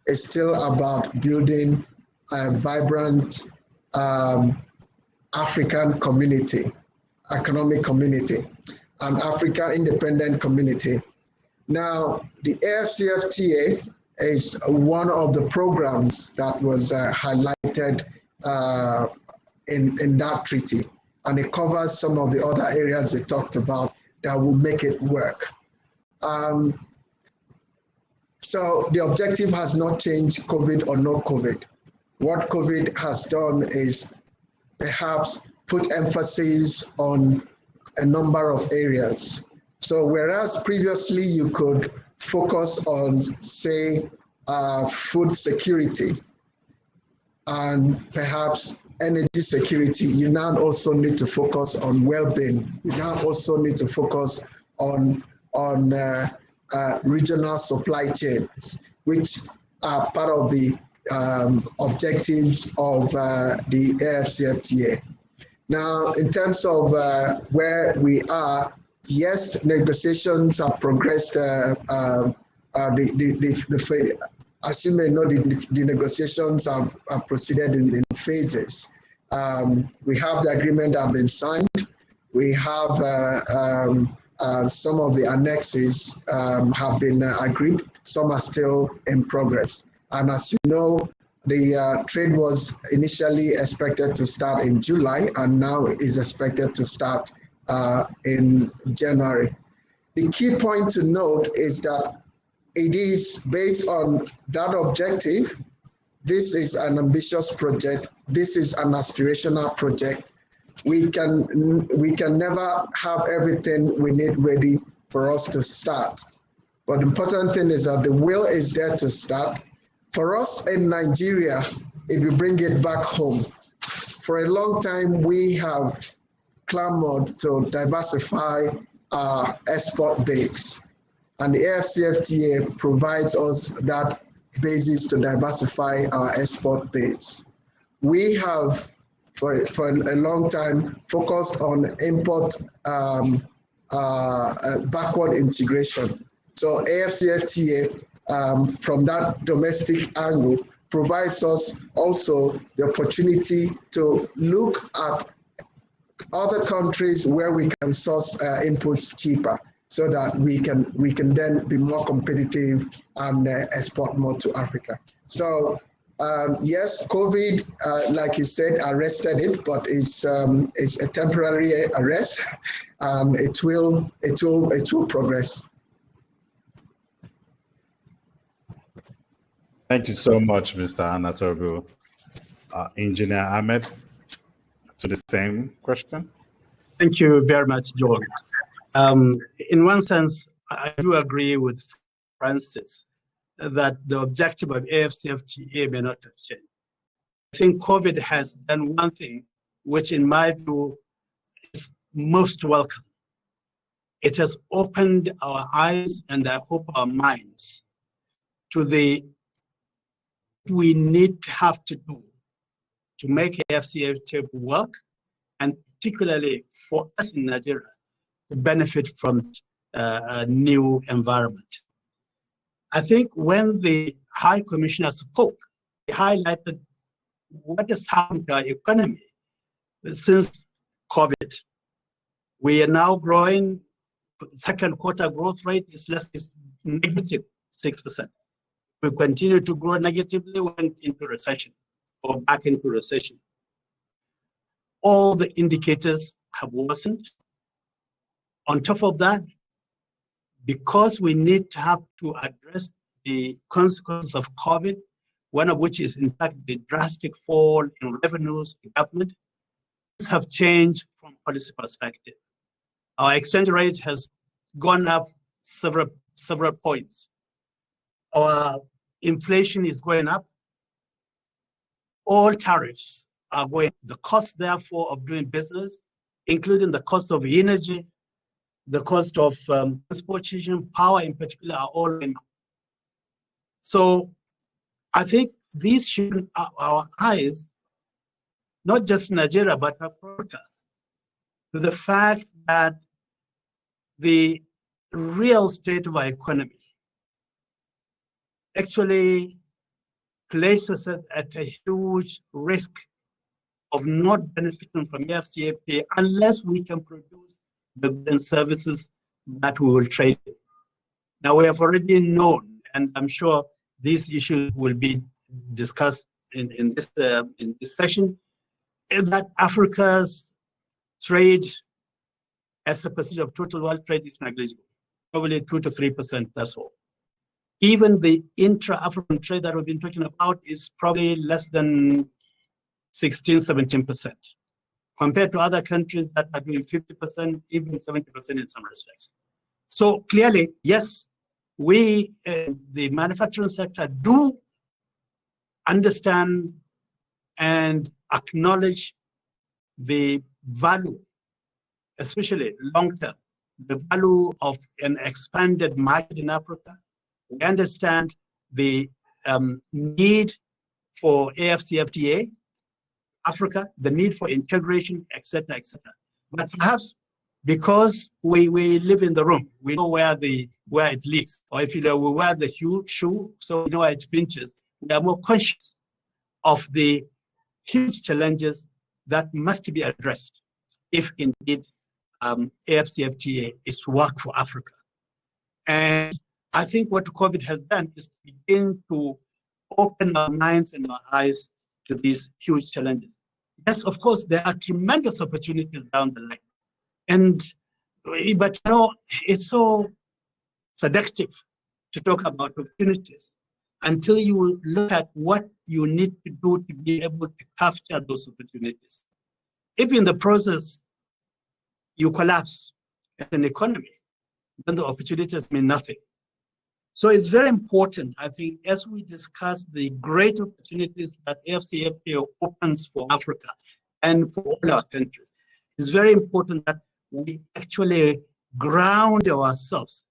It's still about building a vibrant African community, economic community, an African independent community. Now, the AFCFTA is one of the programs that was highlighted in that treaty, and it covers some of the other areas they talked about that will make it work. So the objective has not changed, COVID or no COVID. What COVID has done is perhaps put emphasis on a number of areas. So whereas previously you could focus on, say, food security and perhaps energy security, you now also need to focus on well-being. You now also need to focus on regional supply chains, which are part of the objectives of the AFCFTA. Now, in terms of where we are, yes, negotiations have progressed. As you may know, the negotiations have proceeded in phases. We have the agreement that have been signed. We have some of the annexes have been agreed. Some are still in progress. And as you know, The trade was initially expected to start in July and now is expected to start in January. The key point to note is that it is based on that objective. This is an ambitious project. This is an aspirational project. We can never have everything we need ready for us to start. But the important thing is that the will is there to start. For us in Nigeria, if you bring it back home, for a long time we have clamored to diversify our export base. And the AFCFTA provides us that basis to diversify our export base. We have, for a long time, focused on import backward integration. So AFCFTA, from that domestic angle, provides us also the opportunity to look at other countries where we can source inputs cheaper, so that we can then be more competitive and export more to Africa. So yes, COVID, like you said, arrested it, but it's a temporary arrest. It will progress. Thank you so much, Mr. Anatogo. Engineer Ahmed, to the same question. Thank you very much, John. In one sense, I do agree with Francis that the objective of AFCFTA may not have changed. I think COVID has done one thing, which in my view is most welcome. It has opened our eyes and I hope our minds to the we need to have to do to make AFCFTA work, and particularly for us in Nigeria to benefit from a new environment. I think when the High Commissioner spoke, he highlighted what has happened to our economy since COVID. We are now growing, second quarter growth rate is negative 6%. We continue to grow negatively, went into recession or back into recession. All the indicators have worsened. On top of that, because we need to have to address the consequences of COVID, one of which is in fact the drastic fall in revenues to government, things have changed from policy perspective. Our exchange rate has gone up several points. Our inflation is going up. All tariffs are going. The cost, therefore, of doing business, including the cost of energy, the cost of transportation, power in particular, are all in. So I think these should our eyes, not just Nigeria, but Africa, to the fact that the real state of our economy actually places it at a huge risk of not benefiting from AFCFTA unless we can produce the goods and services that we will trade in. Now, we have already known, and I'm sure these issues will be discussed in this session, that Africa's trade as a percentage of total world trade is negligible, probably 2 to 3%, that's all. Even the intra-African trade that we've been talking about is probably less than 16, 17%, compared to other countries that are doing 50%, even 70% in some respects. So clearly, yes, we, the manufacturing sector, do understand and acknowledge the value, especially long-term, the value of an expanded market in Africa. We understand the need for AFCFTA, Africa, the need for integration, etc., etc. But perhaps because we live in the room, we know where it leaks, or if we wear the huge shoe, so we know where it pinches. We are more conscious of the huge challenges that must be addressed if indeed AFCFTA is to work for Africa. And I think what COVID has done is to begin to open our minds and our eyes to these huge challenges. Yes, of course, there are tremendous opportunities down the line. But you know, it's so seductive to talk about opportunities until you look at what you need to do to be able to capture those opportunities. If in the process you collapse as an economy, then the opportunities mean nothing. So it's very important, I think, as we discuss the great opportunities that AFCFTA opens for Africa and for all our countries, it's very important that we actually ground ourselves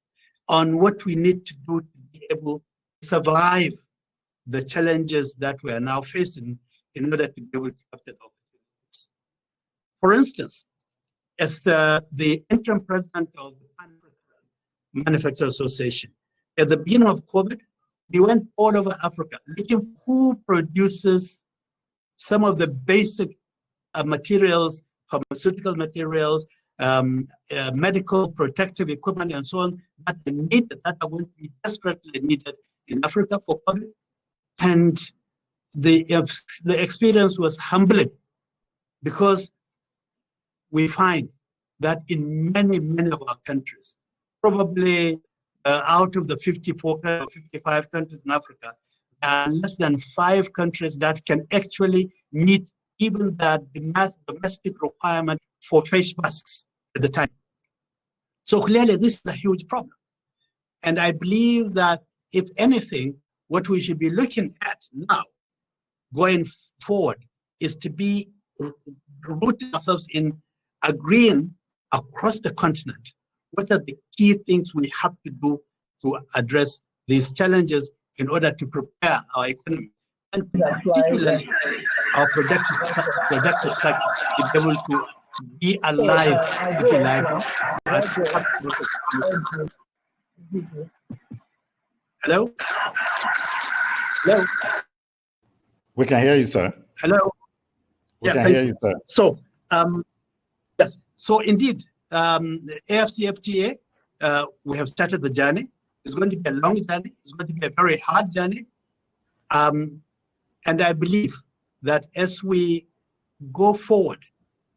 on what we need to do to be able to survive the challenges that we are now facing in order to be able to capture the opportunities. For instance, as the interim president of the Pan-African Manufacturers Association, at the beginning of COVID, we went all over Africa looking for who produces some of the basic materials, pharmaceutical materials, medical protective equipment, and so on, that are needed, that are going to be desperately needed in Africa for COVID. And the experience was humbling, because we find that in many of our countries, probably out of the 54 or 55 countries in Africa, there are less than 5 countries that can actually meet even the domestic requirement for face masks at the time. So clearly this is a huge problem. And I believe that if anything, what we should be looking at now going forward is to be rooting ourselves in agreeing across the continent what are the key things we have to do to address these challenges in order to prepare our economy, and particularly our productive sector to be able to be alive, if you like. Hello? Hello? We can hear you, sir. Hello? We can hear you, sir. So, yes, so indeed, the AFCFTA, we have started the journey. It's going to be a long journey. It's going to be a very hard journey. And I believe that as we go forward,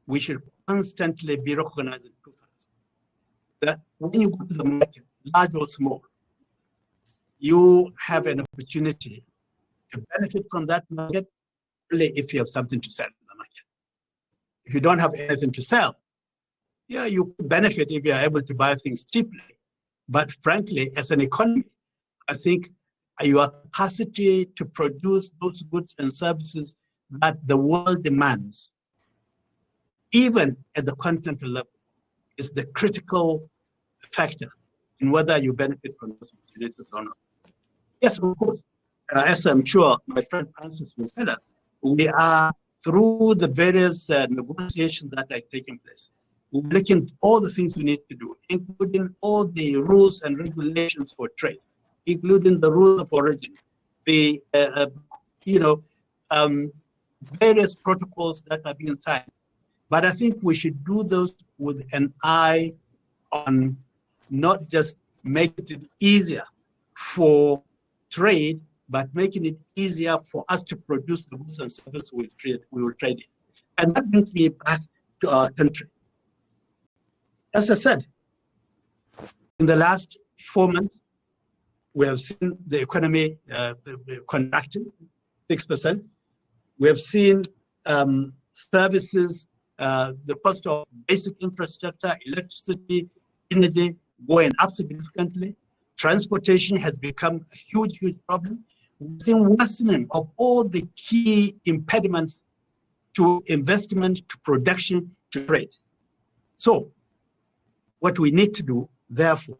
we should constantly be recognizing two facts. That when you go to the market, large or small, you have an opportunity to benefit from that market only if you have something to sell in the market. If you don't have anything to sell, yeah, you benefit if you are able to buy things cheaply. But frankly, as an economy, I think your capacity to produce those goods and services that the world demands, even at the continental level, is the critical factor in whether you benefit from those opportunities or not. Yes, of course, as I'm sure my friend Francis will tell us, we are through the various negotiations that are taking place. We're looking at all the things we need to do, including all the rules and regulations for trade, including the rules of origin, the various protocols that are being signed. But I think we should do those with an eye on not just making it easier for trade, but making it easier for us to produce the goods and services we will trade in. And that brings me back to our country. As I said, in the last 4 months, we have seen the economy contracting 6%. We have seen services, the cost of basic infrastructure, electricity, energy going up significantly. Transportation has become a huge problem. We've seen worsening of all the key impediments to investment, to production, to trade. So what we need to do, therefore,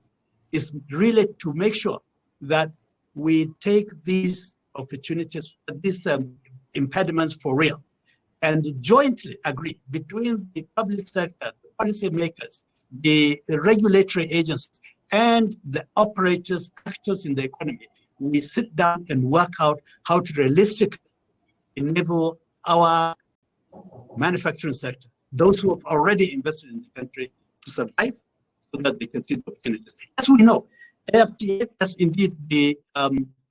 is really to make sure that we take these opportunities, these impediments for real, and jointly agree between the public sector, the policy makers, the regulatory agencies, and the operators, actors in the economy. We sit down and work out how to realistically enable our manufacturing sector, those who have already invested in the country, to survive so that they can see the opportunities. As we know, AFTA has indeed the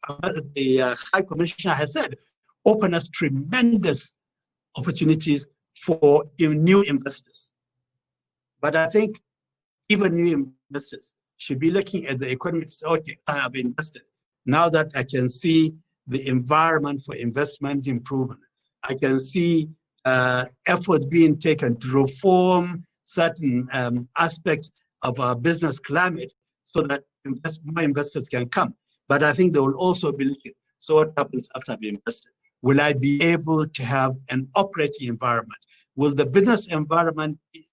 the High Commissioner has said, open us tremendous opportunities for new investors. But I think even new investors should be looking at the economy to say, okay, I have invested. Now that I can see the environment for investment improvement, I can see effort being taken to reform certain aspects of our business climate so that more investors can come. But I think they will also be looking, so what happens after I've invested? Will I be able to have an operating environment? Will the business environment be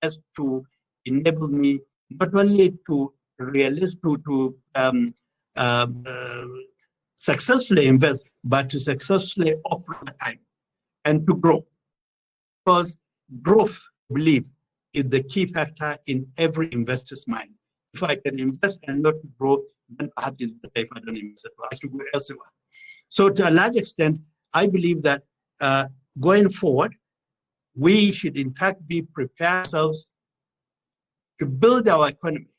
as to enable me not only to successfully invest, but to successfully operate time and to grow? Because growth, I believe, is the key factor in every investor's mind. If I can invest and not grow, then perhaps it's better if I don't invest at all. I should go elsewhere. So to a large extent, I believe that going forward, we should in fact be prepared ourselves to build our economy,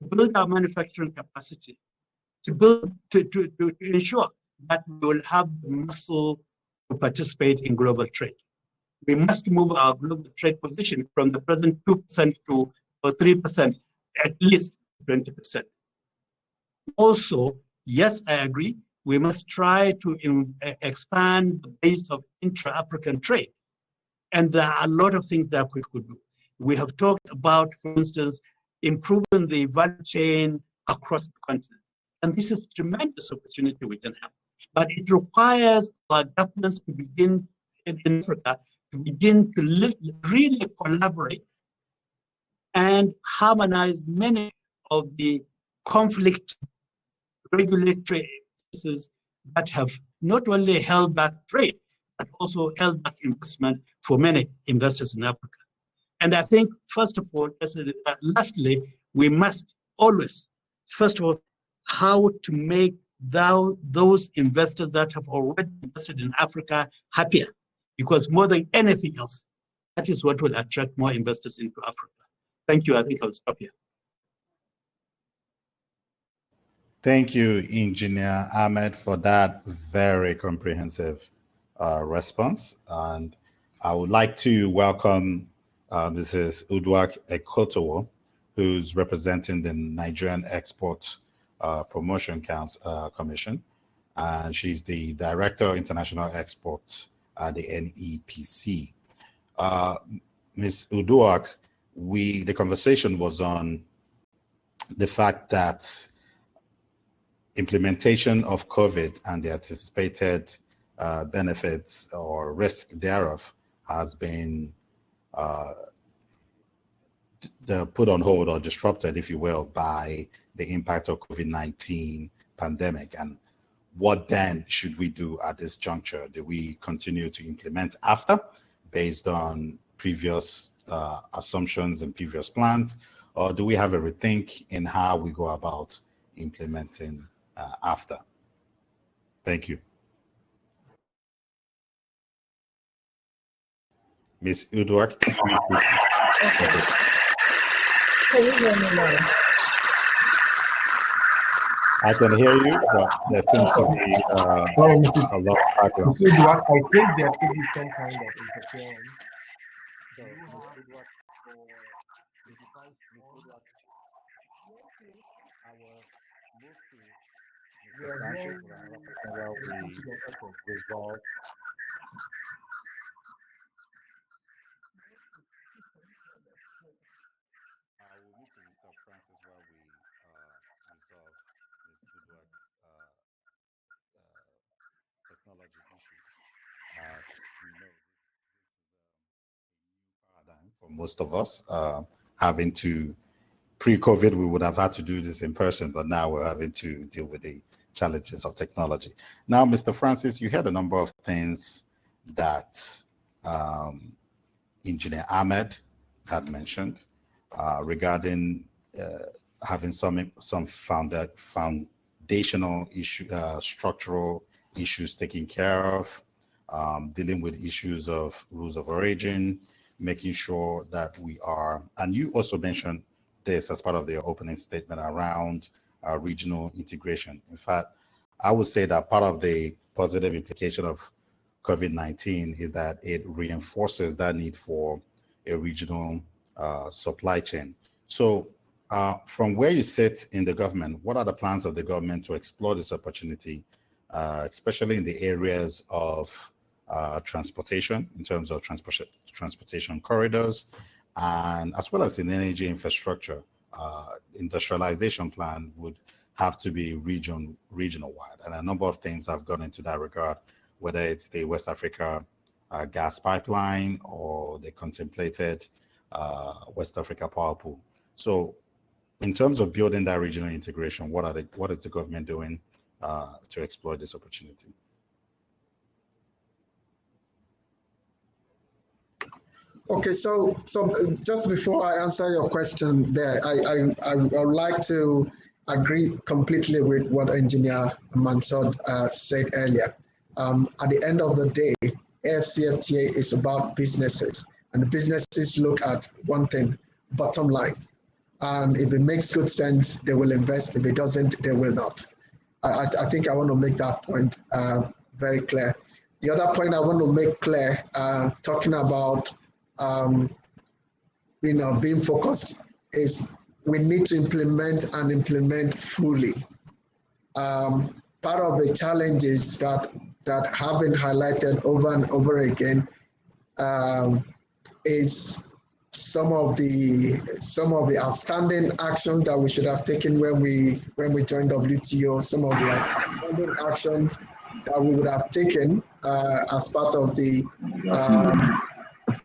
to build our manufacturing capacity, to ensure that we will have the muscle to participate in global trade. We must move our global trade position from the present 2% to 3%, at least 20%. Also, yes, I agree, we must try to expand the base of intra-African trade. And there are a lot of things that we could do. We have talked about, for instance, improving the value chain across the continent. And this is a tremendous opportunity we can have. But it requires our governments to begin in Africa to begin to really collaborate and harmonize many of the conflict regulatory cases that have not only held back trade, but also held back investment for many investors in Africa. And I think, first of all, lastly, we must always, first of all, how to make those investors that have already invested in Africa happier. Because more than anything else, that is what will attract more investors into Africa. Thank you. I think I'll stop here. Thank you, Engineer Ahmed, for that very comprehensive response. And I would like to welcome Mrs. Uduak Ekotowo, who's representing the Nigerian Export Promotion Commission. And she's the Director of International Exports at the NEPC. Ms. Uduak, the conversation was on the fact that implementation of COVID and the anticipated benefits or risk thereof has been put on hold or disrupted, if you will, by the impact of COVID-19 pandemic. And what then should we do at this juncture? Do we continue to implement after based on previous assumptions and previous plans, or do we have a rethink in how we go about implementing after? Thank you. Ms. Uduak. Can you hear me now? I can hear you, but there seems to be a lot of background. Mr. Uduak, I think there could be some kind of interference. So, Ms. Uduak, technology issues. As we know, this is a new paradigm for most of us. Having to, pre-COVID, we would have had to do this in person, but now we're having to deal with the challenges of technology. Now, Mr. Francis, you had a number of things that Engineer Ahmed had mentioned regarding having some foundational issue, structural issues taken care of, dealing with issues of rules of origin, making sure that we are, and you also mentioned this as part of the opening statement around regional integration. In fact, I would say that part of the positive implication of COVID-19 is that it reinforces that need for a regional supply chain. So from where you sit in the government, what are the plans of the government to explore this opportunity, especially in the areas of transportation, in terms of transportation corridors, and as well as in energy infrastructure? Industrialization plan would have to be regional-wide, and a number of things have gone into that regard, whether it's the West Africa gas pipeline or the contemplated West Africa power pool. So in terms of building that regional integration, what is the government doing to explore this opportunity? Okay, so just before I answer your question there, I would like to agree completely with what Engineer Mansod said earlier. At the end of the day, AFCFTA is about businesses, and the businesses look at one thing: bottom line. And if it makes good sense, they will invest. If it doesn't, they will not. I think I want to make that point very clear. The other point I want to make clear, talking about being focused, is we need to implement fully. Part of the challenges that have been highlighted over and over again is some of the outstanding actions that we should have taken when we joined WTO, some of the outstanding actions that we would have taken as part of the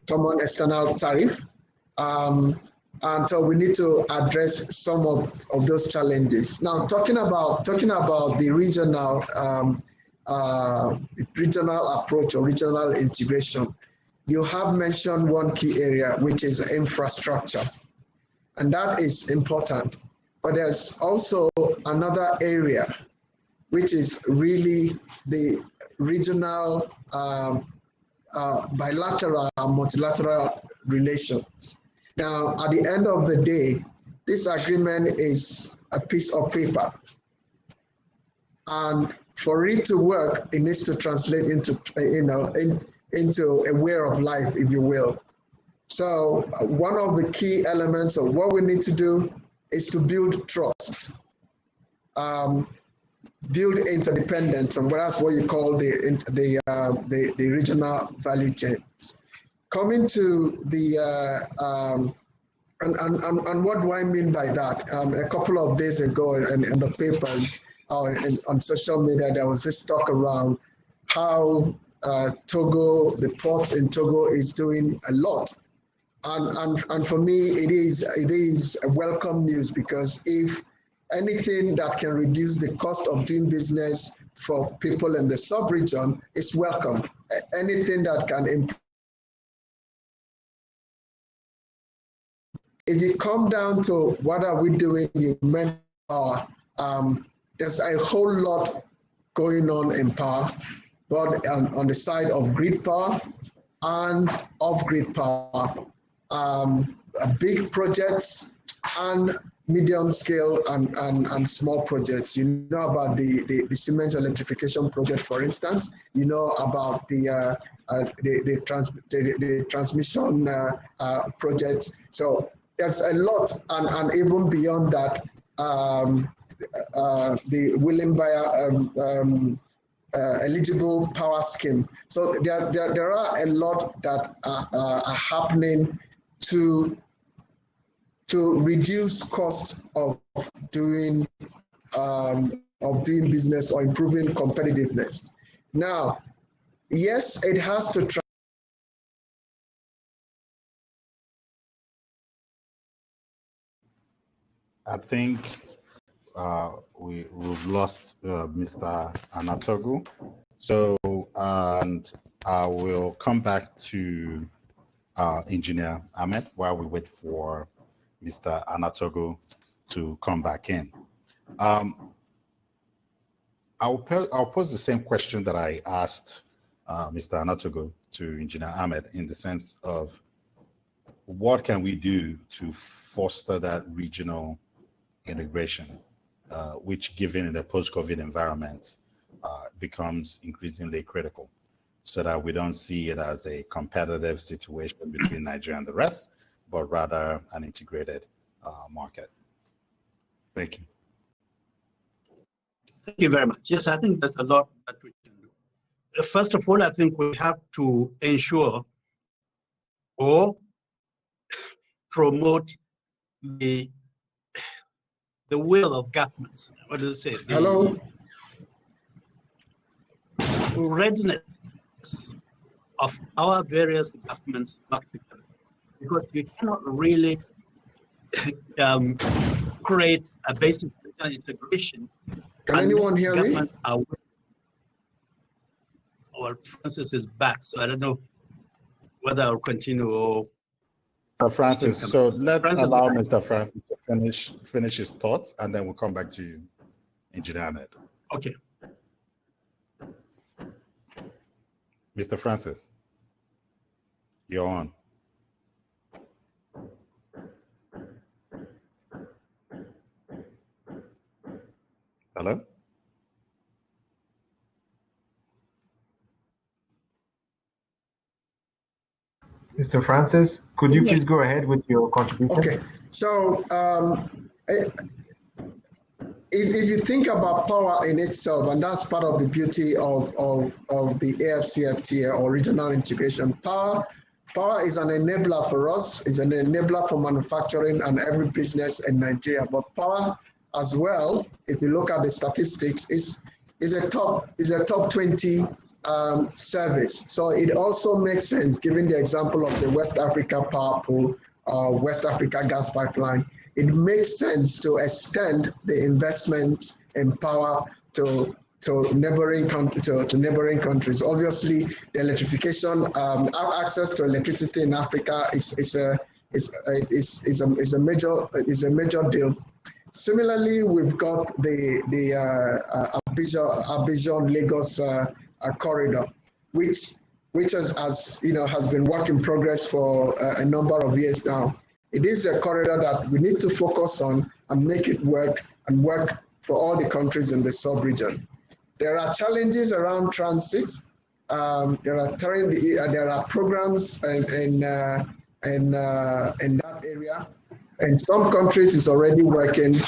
common external tariff. And so we need to address some of those challenges. Now, talking about the regional approach or regional integration, you have mentioned one key area, which is infrastructure, and that is important. But there's also another area, which is really the regional bilateral and multilateral relations. Now, at the end of the day, this agreement is a piece of paper, and for it to work, it needs to translate into into a way of life, if you will. So one of the key elements of what we need to do is to build trust, build interdependence, and that's what you call the regional value chains. Coming to the and what do I mean by that? A couple of days ago, in the papers, on social media, there was this talk around how Togo, the port in Togo, is doing a lot, and for me, it is a welcome news, because if anything that can reduce the cost of doing business for people in the sub-region is welcome. Anything that can improve. If you come down to what are we doing, you mentioned power. There's a whole lot going on in power, but on the side of grid power and off-grid power, big projects and medium scale and small projects. You know about the Siemens electrification project, for instance. You know about the transmission projects. So there's a lot, and even beyond that, the willing buyer eligible power scheme. So there are a lot that are happening to reduce cost of doing business or improving competitiveness. Now, yes, it has to try. I think we've lost Mr. Anatogo. So, and I will come back to Engineer Ahmed while we wait for Mr. Anatogo to come back in. I'll pose the same question that I asked Mr. Anatogo to Engineer Ahmed, in the sense of what can we do to foster that regional integration, which, given in the post-COVID environment, becomes increasingly critical, so that we don't see it as a competitive situation between Nigeria and the rest, but rather an integrated market. Thank you. Thank you very much. Yes, I think there's a lot that we can do. First of all, I think we have to ensure or promote the will of governments. What do you say? Hello? Readiness of our various governments not together, because you cannot really create a basic integration. Can anyone hear me? Well, Francis is back, so I don't know whether I'll continue or. Francis, so let's allow Mr. Francis to finish his thoughts, and then we'll come back to you, Engineer Ahmed. Okay. Mr. Francis, you're on. Hello? Mr. Francis, could you please go ahead with your contribution? Okay, so if you think about power in itself, and that's part of the beauty of the AFCFTA or regional integration, power is an enabler for us, is an enabler for manufacturing and every business in Nigeria. But power as well, if you look at the statistics, is a top 20 service. So it also makes sense, given the example of the West Africa power pool, West Africa gas pipeline, it makes sense to extend the investment in power to neighboring countries. Obviously, the electrification, access to electricity in Africa is a major deal. Similarly, we've got the Abidjan Lagos corridor, which has been work in progress for a number of years now. It is a corridor that we need to focus on and make it work for all the countries in the sub-region. There are challenges around transit. There are programs in that area. In some countries, it's already working.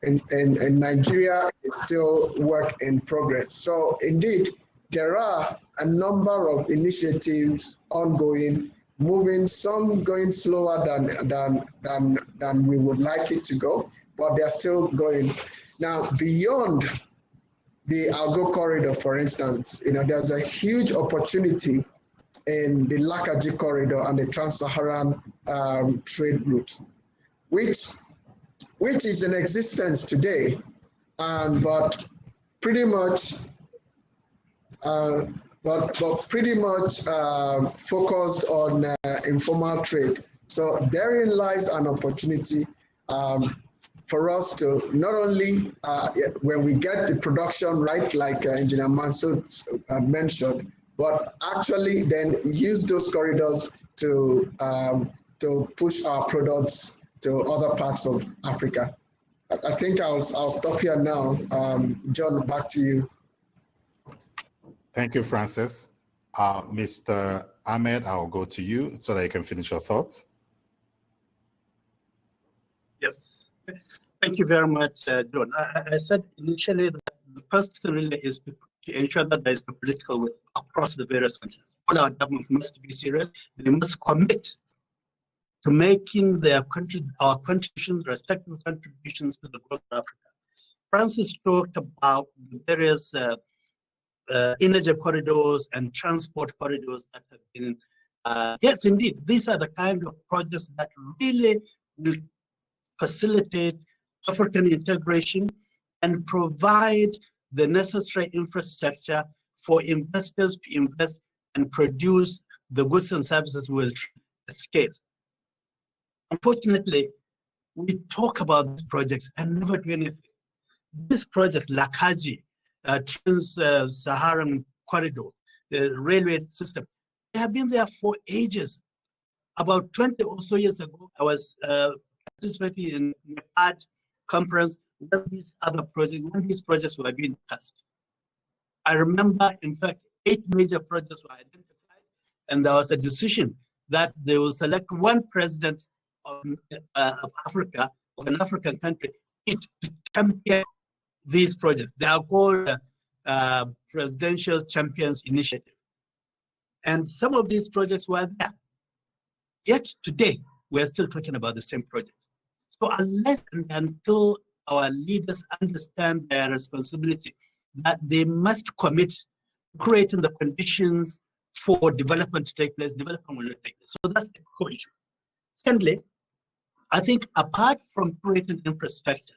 In Nigeria, it's still work in progress. So indeed, there are a number of initiatives ongoing, moving, some going slower than we would like it to go, but they're still going. Now, beyond the Algo corridor, for instance, there's a huge opportunity in the Lakaji corridor and the Trans-Saharan trade route, which is in existence today, but pretty much focused on informal trade. So therein lies an opportunity for us to not only, when we get the production right, like Engineer Mansur mentioned, but actually then use those corridors to push our products to other parts of Africa. I think I'll stop here now. John, back to you. Thank you, Francis. Mr. Ahmed, I'll go to you so that you can finish your thoughts. Yes, thank you very much, John. I said initially that the first thing really is to ensure that there is a political will across the various countries. All our governments must be serious. They must commit to making our contributions, respective contributions to the growth of Africa. Francis talked about the various energy corridors and transport corridors that have been, yes, indeed, these are the kind of projects that really will facilitate African integration and provide the necessary infrastructure for investors to invest and produce the goods and services we will at scale. Unfortunately, we talk about these projects and never do anything. This project, Lakaji, Trans-Saharan corridor, the railway system, they have been there for ages. About 20 or so years ago, I was participating in the NEPAD conference when these projects were being discussed. I remember, in fact, 8 major projects were identified, and there was a decision that they will select one president of Africa, of an African country, each to champion these projects. They are called Presidential Champions Initiative. And some of these projects were there. Yet today, we're still talking about the same projects. So unless and until our leaders understand their responsibility, that they must commit to creating the conditions for development to take place, development will not take place. So that's the core issue. Secondly, I think apart from creating infrastructure,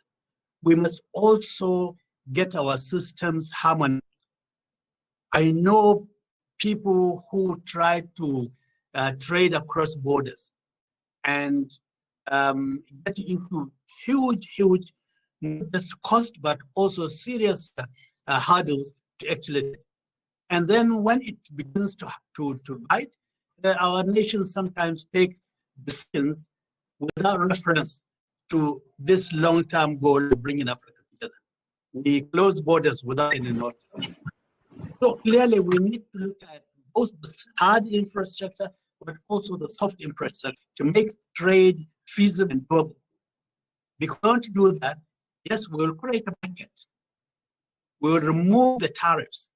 we must also get our systems harmonized. I know people who try to trade across borders and get into huge, not just cost, but also serious hurdles to actually. And then when it begins to bite, our nations sometimes take decisions without reference to this long-term goal of bringing Africa together. We close borders without any notice. So clearly we need to look at both the hard infrastructure, but also the soft infrastructure to make trade feasible and doable. Because to do that, yes, we'll create a market. We will remove the tariffs,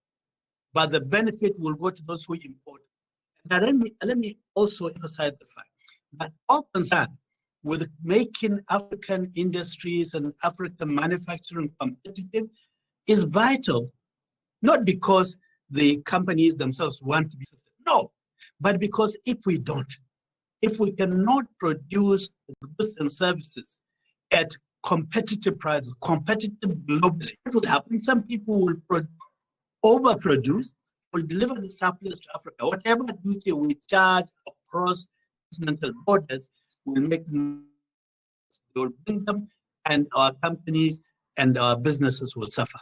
but the benefit will go to those who import. And let me also emphasize the fact that our concern with making African industries and African manufacturing competitive is vital, not because the companies themselves want to be system, no, but because if we cannot produce goods and services at competitive prices, competitive globally, what will happen? Some people will overproduce, will deliver the surplus to Africa. Whatever duty we charge across continental borders will make them, will bring them, and our companies and our businesses will suffer.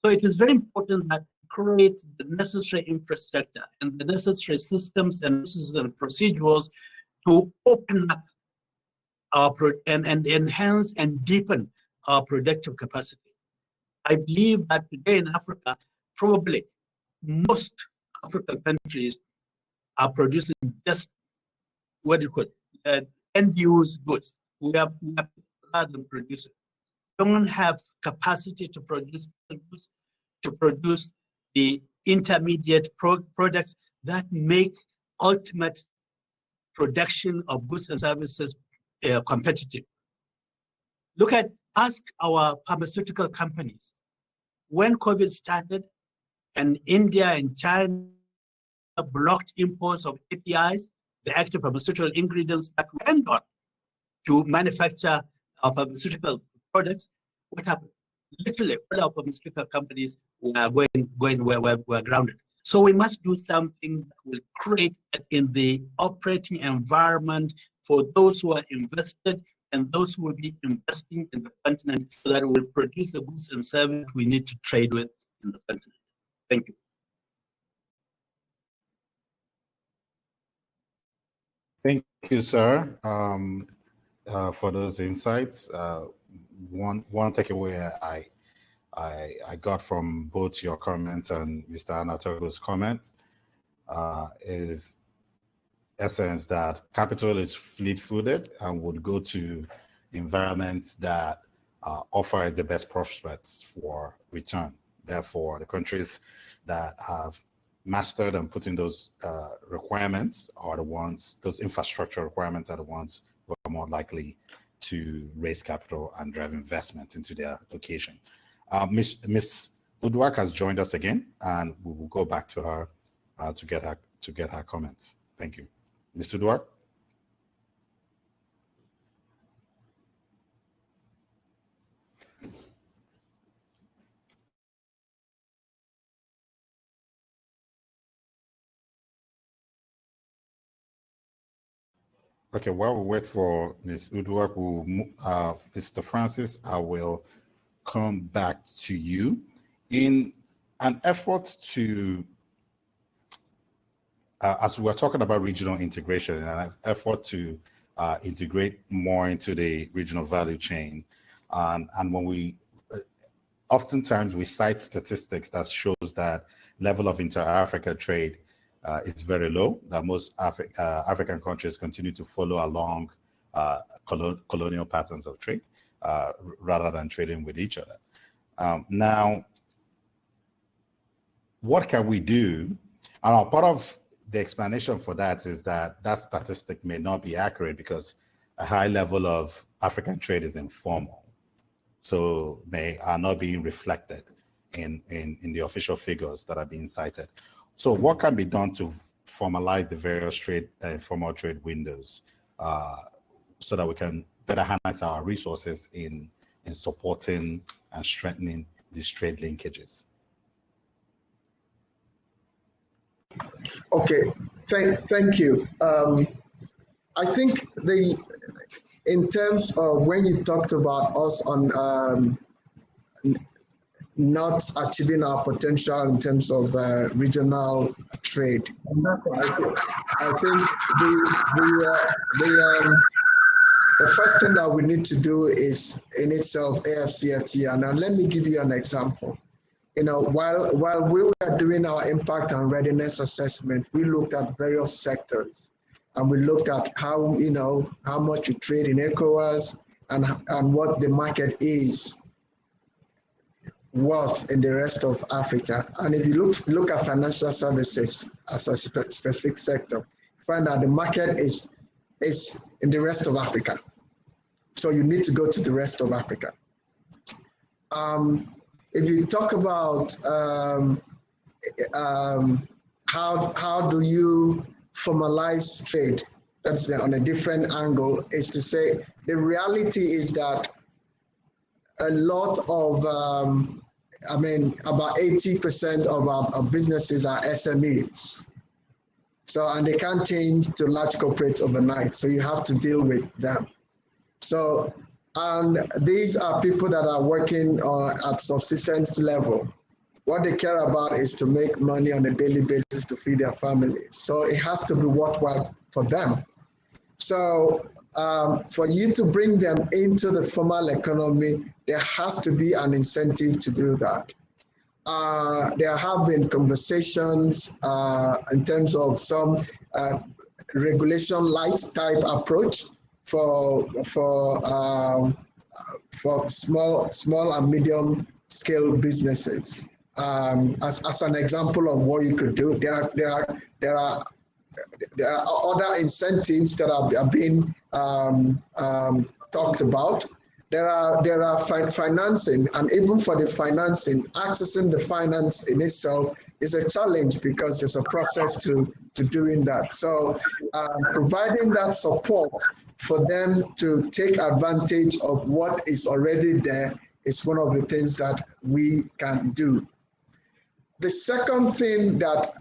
So it is very important that we create the necessary infrastructure and the necessary systems and procedures to open up our and enhance and deepen our productive capacity. I believe that today in Africa, probably most African countries are producing just what you call end-use goods. We have rather than producing. Don't have capacity to produce goods, to produce the intermediate products that make ultimate production of goods and services competitive. Ask our pharmaceutical companies. When COVID started and India and China blocked imports of APIs, the active pharmaceutical ingredients that went on to manufacture our pharmaceutical products, what happened? Literally, all our pharmaceutical companies were grounded. So we must do something that will create in the operating environment for those who are invested and those who will be investing in the continent, so that we will produce the goods and services we need to trade with in the continent. Thank you. Thank you, sir, for those insights. One takeaway I got from both your comments and Mr. Anatogo's comment is essence that capital is fleet-footed and would go to environments that offer the best prospects for return. Therefore, the countries that have mastered and put in those requirements are the ones, those infrastructure requirements are the ones who are more likely to raise capital and drive investment into their location. Ms. Uduak has joined us again, and we will go back to her to get her comments. Thank you. Ms. Uduak? Okay, while we wait for Ms. Uduak, Mr. Francis, I will come back to you. In an effort to, as we're talking about regional integration, in an effort to integrate more into the regional value chain, and when we oftentimes we cite statistics that shows that level of inter-Africa trade is very low, that most African countries continue to follow along colonial patterns of trade rather than trading with each other. Now, what can we do? And part of the explanation for that is that that statistic may not be accurate because a high level of African trade is informal, so are not being reflected in the official figures that are being cited. So what can be done to formalize the various trade informal trade windows so that we can better harness our resources in supporting and strengthening these trade linkages? Okay, thank you. I think in terms of when you talked about us on not achieving our potential in terms of regional trade, I think the first thing that we need to do is in itself AFCFTA. And now let me give you an example. You know, while we were doing our impact and readiness assessment, we looked at various sectors, and we looked at how, you know, how much you trade in ECOWAS and what the market is worth in the rest of Africa. And if you look at financial services as a specific sector, you find that the market is in the rest of Africa. So you need to go to the rest of Africa. If you talk about how do you formalize trade, that's on a different angle, is to say the reality is that a lot of, about 80% of our businesses are SMEs. So, and they can't change to large corporates overnight. So you have to deal with them. So, and these are people that are working at subsistence level. What they care about is to make money on a daily basis to feed their families. So it has to be worthwhile for them. So for you to bring them into the formal economy, there has to be an incentive to do that. There have been conversations in terms of some regulation light type approach for small and medium scale businesses. As an example of what you could do, there are other incentives that are being talked about. There are financing, and even for the financing, accessing the finance in itself is a challenge because there's a process to doing that. So providing that support for them to take advantage of what is already there is one of the things that we can do. The second thing that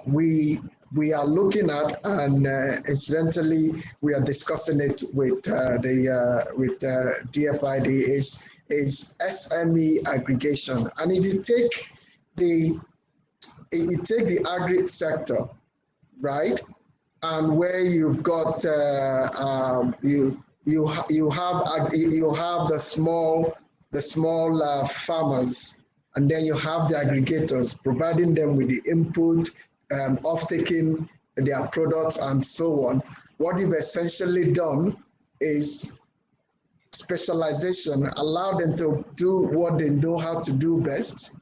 we are looking at, and incidentally, we are discussing it with DFID, is SME aggregation. And if you take the agri sector, right, and where you've got you have the small farmers, and then you have the aggregators providing them with the input, off-taking their products and so on. What you've essentially done is specialization, allow them to do what they know how to do best,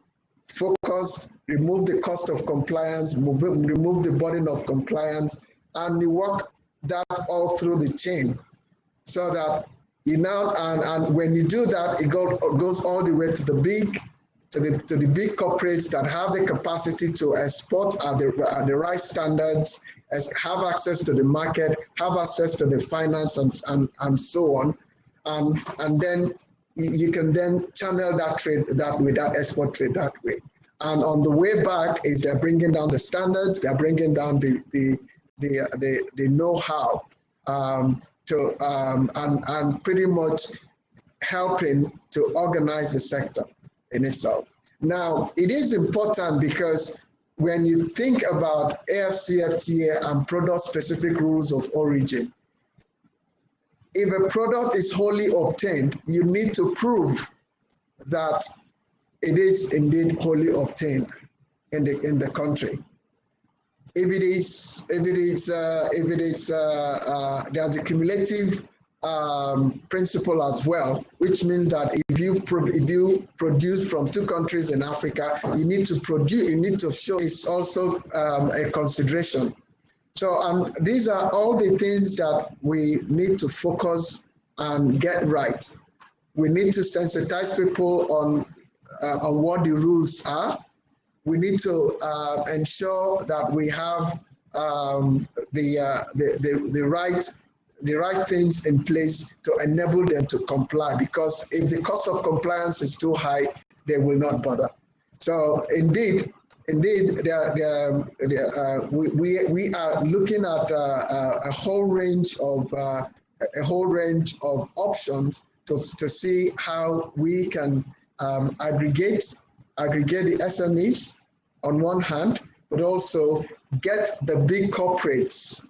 focus, remove the cost of compliance, remove the burden of compliance, and you work that all through the chain so that you now, and when you do that, it goes all the way to the big corporates that have the capacity to export at the right standards, have access to the market, have access to the finance and so on. And then you can then channel that trade that way, that export trade that way. And on the way back is they're bringing down the standards, they're bringing down the know-how and pretty much helping to organize the sector in itself. Now, it is important because when you think about AFCFTA and product-specific rules of origin, if a product is wholly obtained, you need to prove that it is indeed wholly obtained in the country. There's a cumulative principle as well, which means that if you produce from two countries in Africa, you need to show it's also a consideration. So these are all the things that we need to focus and get right. We need to sensitize people on what the rules are. We need to ensure that we have the right things in place to enable them to comply, because if the cost of compliance is too high, they will not bother. So indeed, we are looking at a whole range of options to see how we can aggregate the SMEs on one hand, but also get the big corporates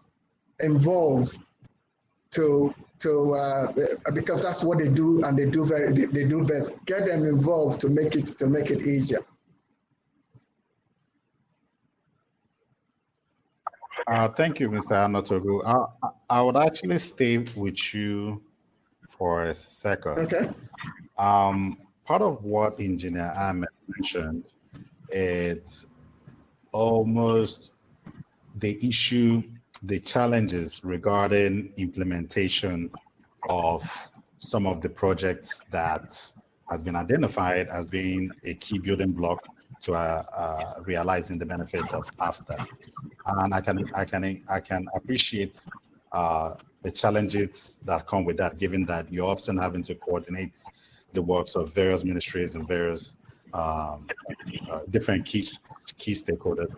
involved because that's what they do, and they do best. Get them involved to make it easier. Thank you, Mr. Anatogo. I would actually stay with you for a second. Okay. Part of what Engineer Ahmed mentioned, it's almost the challenges regarding implementation of some of the projects that has been identified as being a key building block to realizing the benefits of AFTA. And I can appreciate the challenges that come with that, given that you're often having to coordinate the works of various ministries and various different key stakeholders,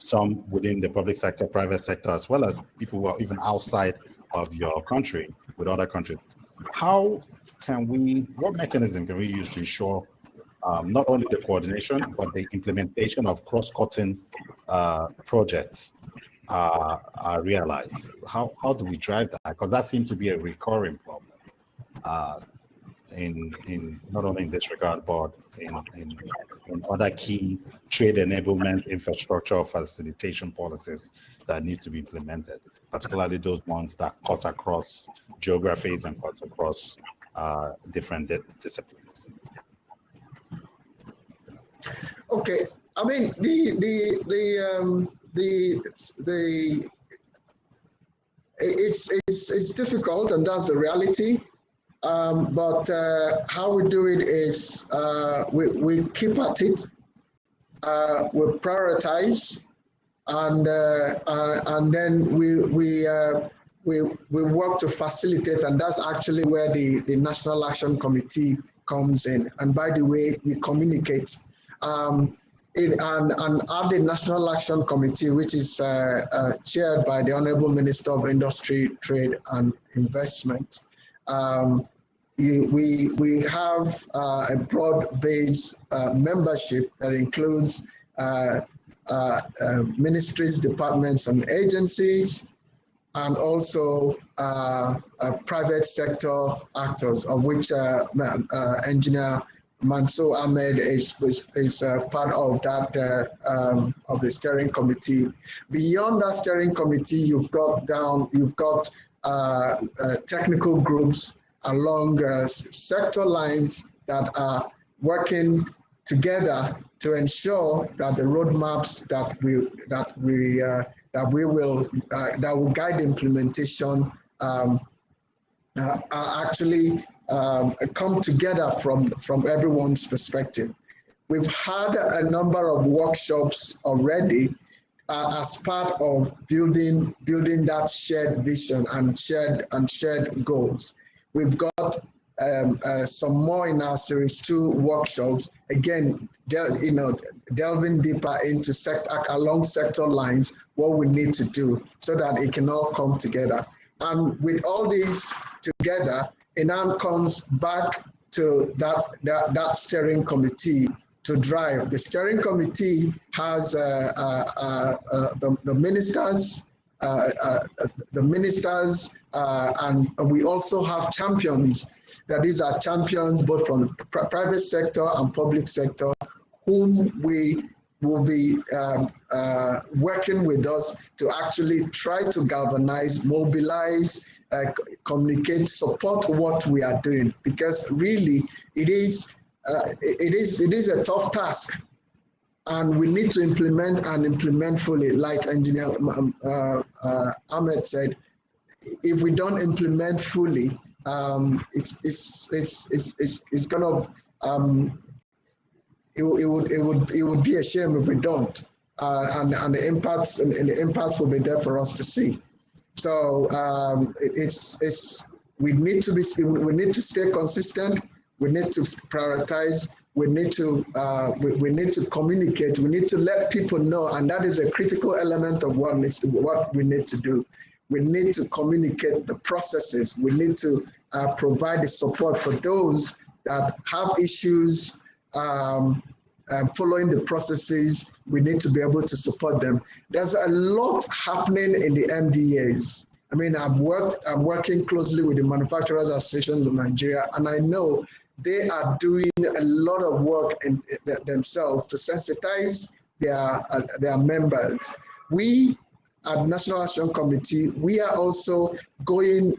some within the public sector, private sector, as well as people who are even outside of your country with other countries. What mechanism can we use to ensure not only the coordination, but the implementation of cross-cutting projects are realized? How do we drive that? Because that seems to be a recurring problem in not only in this regard, but in other key trade enablement infrastructure facilitation policies that needs to be implemented, particularly those ones that cut across geographies and cut across different disciplines. Okay, I mean it's difficult, and that's the reality. But how we do it is we keep at it, we prioritize, and then we work to facilitate, and that's actually where the National Action Committee comes in. And by the way, we communicate. And at the National Action Committee, which is chaired by the Honorable Minister of Industry, Trade and Investment, we have a broad-based membership that includes ministries, departments, and agencies, and also private sector actors, of which Engineer Mansour Ahmed is part of that of the steering committee. Beyond that steering committee, you've got technical groups along sector lines that are working together to ensure that the roadmaps that will guide implementation are actually come together from everyone's perspective. We've had a number of workshops already as part of building that shared vision and shared goals. We've got some more in our Series 2 workshops. Again, delving deeper into along sector lines, what we need to do so that it can all come together. And with all these together, it now comes back to that steering committee to drive. The steering committee has the ministers and we also have champions. That these are champions both from the private sector and public sector, whom we will be working with us to actually try to galvanize, mobilize, communicate, support what we are doing, because really it is a tough task, and we need to implement fully. Like Engineer Ahmed said, if we don't implement fully, it's gonna it would be a shame if we don't, and the impacts will be there for us to see. So we need to stay consistent. We need to prioritize. We need to communicate. We need to let people know, and that is a critical element of what we need to do. We need to communicate the processes. We need to provide the support for those that have issues following the processes. We need to be able to support them. There's a lot happening in the MDAs. I mean, I'm working closely with the Manufacturers Association of Nigeria, and I know they are doing a lot of work in themselves to sensitize their members. We at National Action Committee, we are also going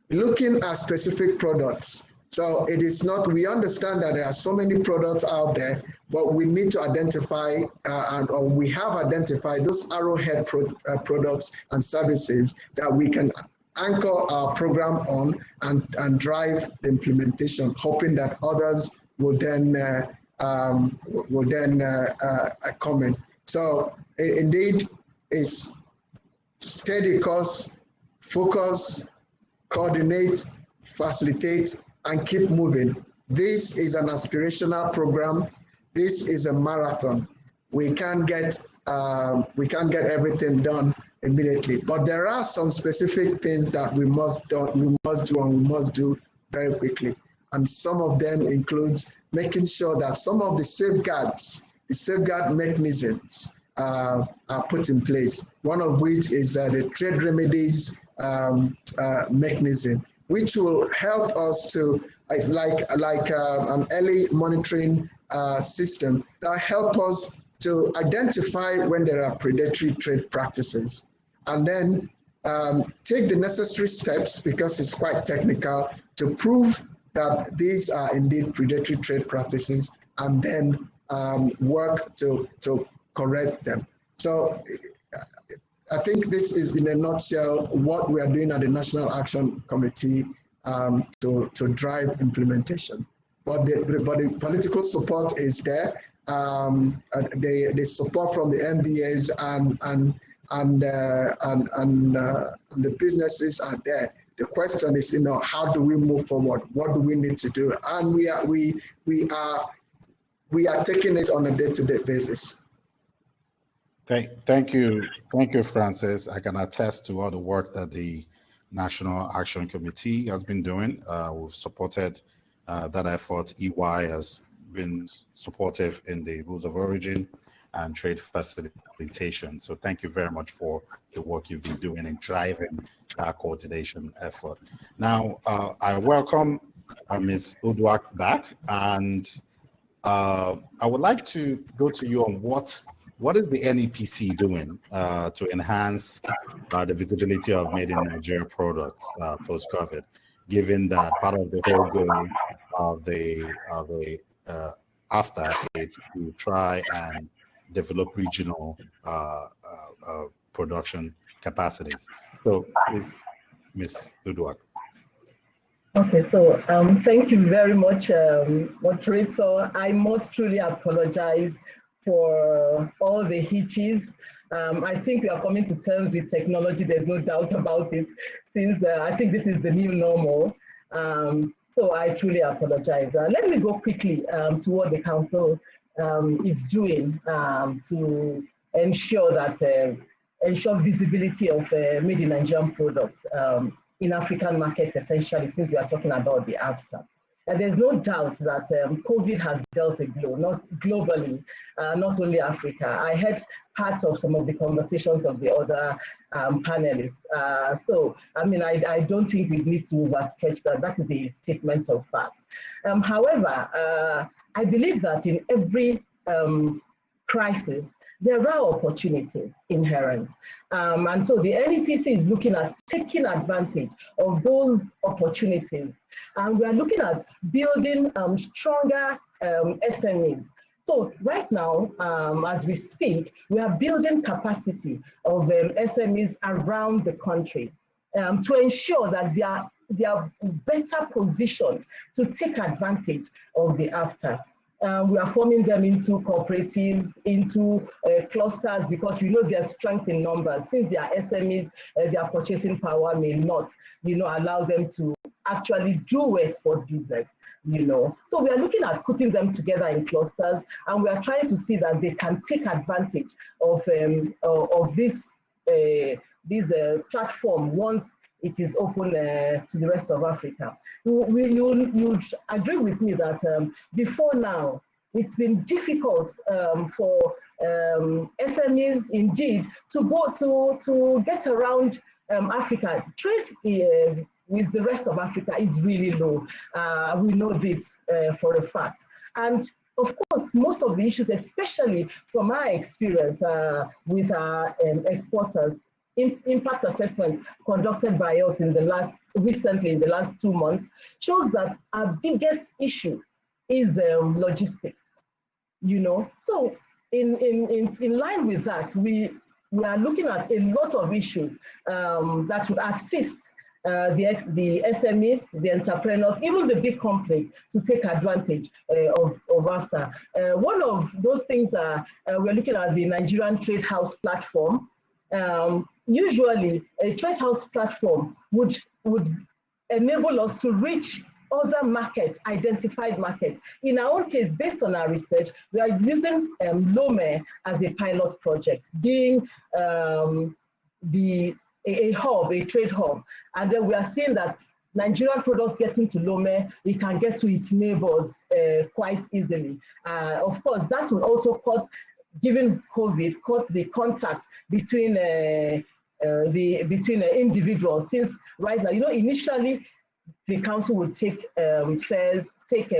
looking at specific products. So it is not, we understand that there are so many products out there, but we need to identify, or we have identified those arrowhead products and services that we can anchor our program on and drive the implementation, hoping that others will then come in. So indeed, it's steady course, focus, coordinate, facilitate, and keep moving. This is an aspirational program. This is a marathon. We can't get everything done immediately, but there are some specific things that we must do very quickly. And some of them includes making sure that some of the safeguard mechanisms are put in place. One of which is the trade remedies mechanism, which will help us to, it's like an early monitoring system that help us to identify when there are predatory trade practices, and then take the necessary steps, because it's quite technical, to prove that these are indeed predatory trade practices, and then work to correct them. So I think this is, in a nutshell, what we are doing at the National Action Committee to drive implementation. But the political support is there. The support from the MDAs and the businesses are there. The question is, how do we move forward? What do we need to do? And we are taking it on a day-to-day basis. Thank you, Francis. I can attest to all the work that the National Action Committee has been doing. We've supported that effort. EY has been supportive in the rules of origin and trade facilitation. So thank you very much for the work you've been doing in driving that coordination effort. Now, I welcome Ms. Uduak back, and I would like to go to you on what is the NEPC doing to enhance the visibility of made in Nigeria products post-COVID, given that part of the whole goal of the after is to try and develop regional production capacities. So please, Ms. Uduak. Okay, so thank you very much, moderator. I must truly apologize for all the hitches. I think we are coming to terms with technology. There's no doubt about it, since I think this is the new normal. So I truly apologize. Let me go quickly to what the council is doing to ensure that ensure visibility of made in Nigerian products in African markets, essentially, since we are talking about the after. there's no doubt that COVID has dealt a blow, not globally, not only Africa. I heard parts of some of the conversations of the other panelists. So, I mean, I don't think we need to overstretch that. That is a statement of fact. However, I believe that in every crisis, there are opportunities inherent. And so the NEPC is looking at taking advantage of those opportunities. And we are looking at building stronger SMEs. So right now, as we speak, we are building capacity of SMEs around the country to ensure that they are better positioned to take advantage of the after. We are forming them into cooperatives, into clusters, because we know their strength in numbers. Since they are SMEs, their purchasing power may not, allow them to actually do export business, So we are looking at putting them together in clusters, and we are trying to see that they can take advantage of this platform once it is open to the rest of Africa. You'd agree with me that before now, it's been difficult for SMEs indeed to get around Africa. Trade with the rest of Africa is really low. We know this for a fact. And of course, most of the issues, especially from my experience with our exporters, impact assessment conducted by us recently in the last 2 months shows that our biggest issue is logistics. So in line with that, we are looking at a lot of issues that would assist the SMEs, the entrepreneurs, even the big companies to take advantage of after. One of those things we're looking at the Nigerian Trade House platform. Usually, a trade house platform would enable us to reach other markets, identified markets. In our own case, based on our research, we are using Lome as a pilot project, being a trade hub. And then we are seeing that Nigerian products getting to Lome, it can get to its neighbors quite easily. Of course, that will also given COVID, cut the contact between individuals. Since right now, initially the council would take fairs, take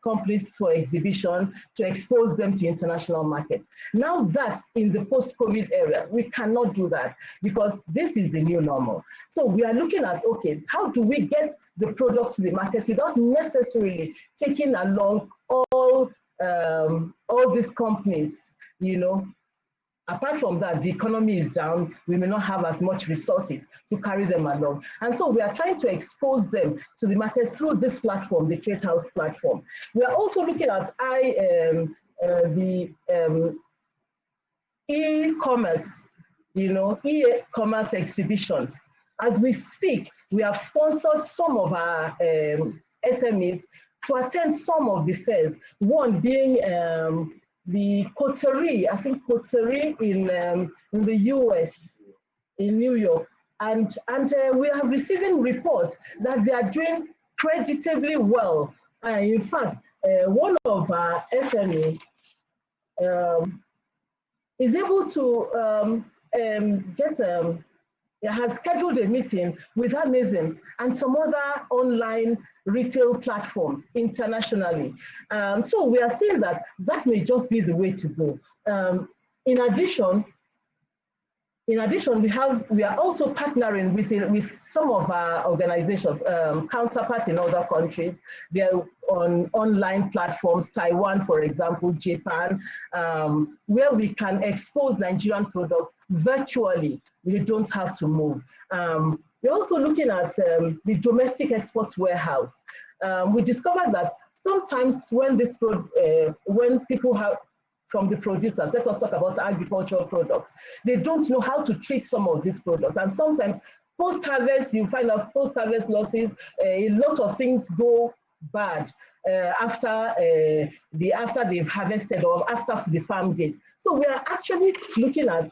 companies for exhibition to expose them to international markets. Now that in the post-COVID era, we cannot do that because this is the new normal. So we are looking at, okay, how do we get the products to the market without necessarily taking along all these companies? Apart from that, the economy is down. We may not have as much resources to carry them along. And so we are trying to expose them to the market through this platform, the Trade House platform. We are also looking at e-commerce, e-commerce exhibitions. As we speak, we have sponsored some of our SMEs to attend some of the fairs, one being the coterie, I think coterie in the US, in New York, and we are receiving reports that they are doing creditably well. In fact, one of our SME is able to has scheduled a meeting with Amazon and some other online retail platforms internationally. So we are seeing that may just be the way to go. In addition, we are also partnering with some of our organizations, counterparts in other countries. They're on online platforms, Taiwan, for example, Japan, where we can expose Nigerian products virtually. We don't have to move. We're also looking at the domestic export warehouse. We discovered that sometimes when people have, from the producers, let us talk about agricultural products, they don't know how to treat some of these products. And sometimes post-harvest, you find out post-harvest losses, a lot of things go bad after they've harvested or after the farm gate. So we are actually looking at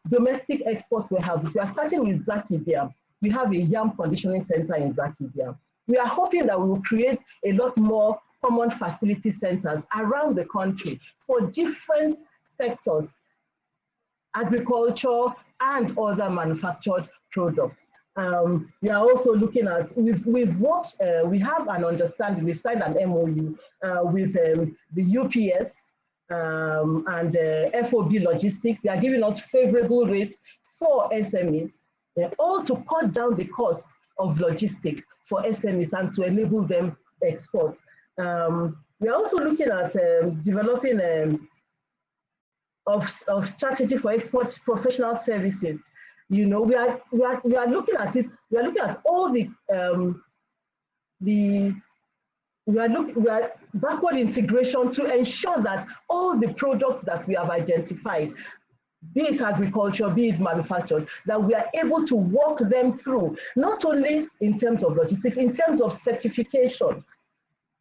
domestic export warehouses. We are starting with Zakibia. We have a yam conditioning center in Zakibia. we are hoping that we will create a lot more common facility centers around the country for different sectors, agriculture and other manufactured products. We are also looking at, we have an understanding, we've signed an MOU with the UPS and FOB Logistics. They are giving us favorable rates for SMEs, all to cut down the cost of logistics for SMEs and to enable them export. We are also looking at developing of strategy for export professional services. You know, we are looking at it. We are looking at all we are backward integration to ensure that all the products that we have identified, be it agriculture, be it manufactured, that we are able to walk them through, not only in terms of logistics, in terms of certification.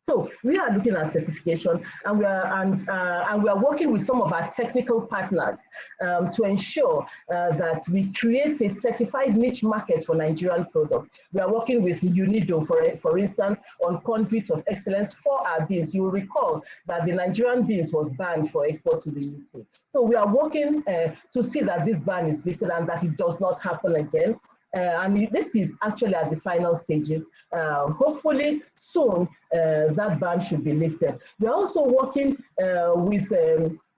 So we are looking at certification, and we are working with some of our technical partners to ensure that we create a certified niche market for Nigerian products. We are working with UNIDO, for instance, on conduits of excellence for our beans. You will recall that the Nigerian beans was banned for export to the UK. So we are working to see that this ban is lifted and that it does not happen again. And this is actually at the final stages. Hopefully soon that ban should be lifted. We are also working with,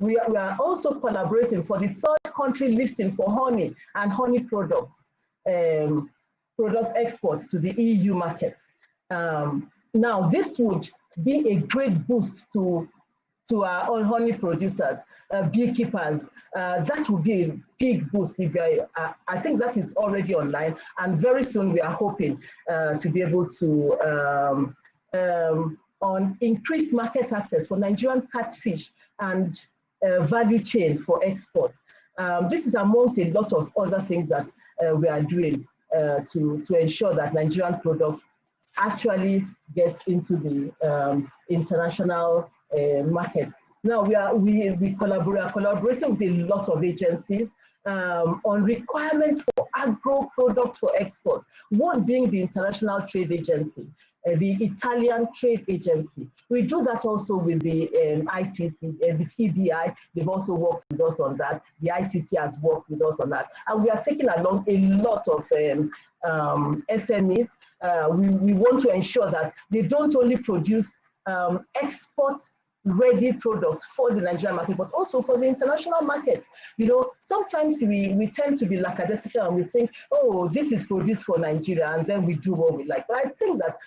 we are also collaborating for the third country listing for honey and honey products, product exports to the EU market. Now this would be a great boost to our own honey producers, beekeepers. That would be a big boost. If I think that is already online, and very soon we are hoping to be able to on increased market access for Nigerian catfish and value chain for export. This is amongst a lot of other things that we are doing to ensure that Nigerian products actually get into the international market. Now we are collaborating with a lot of agencies on requirements for agro products for export. One being the International Trade Agency, the Italian Trade Agency. We do that also with the ITC, the CBI. They've also worked with us on that. The ITC has worked with us on that, and we are taking along a lot of SMEs. We want to ensure that they don't only produce export-ready products for the Nigerian market, but also for the international market. You know, sometimes we tend to be lackadaisical and we think, oh, this is produced for Nigeria, and then we do what we like. But I think that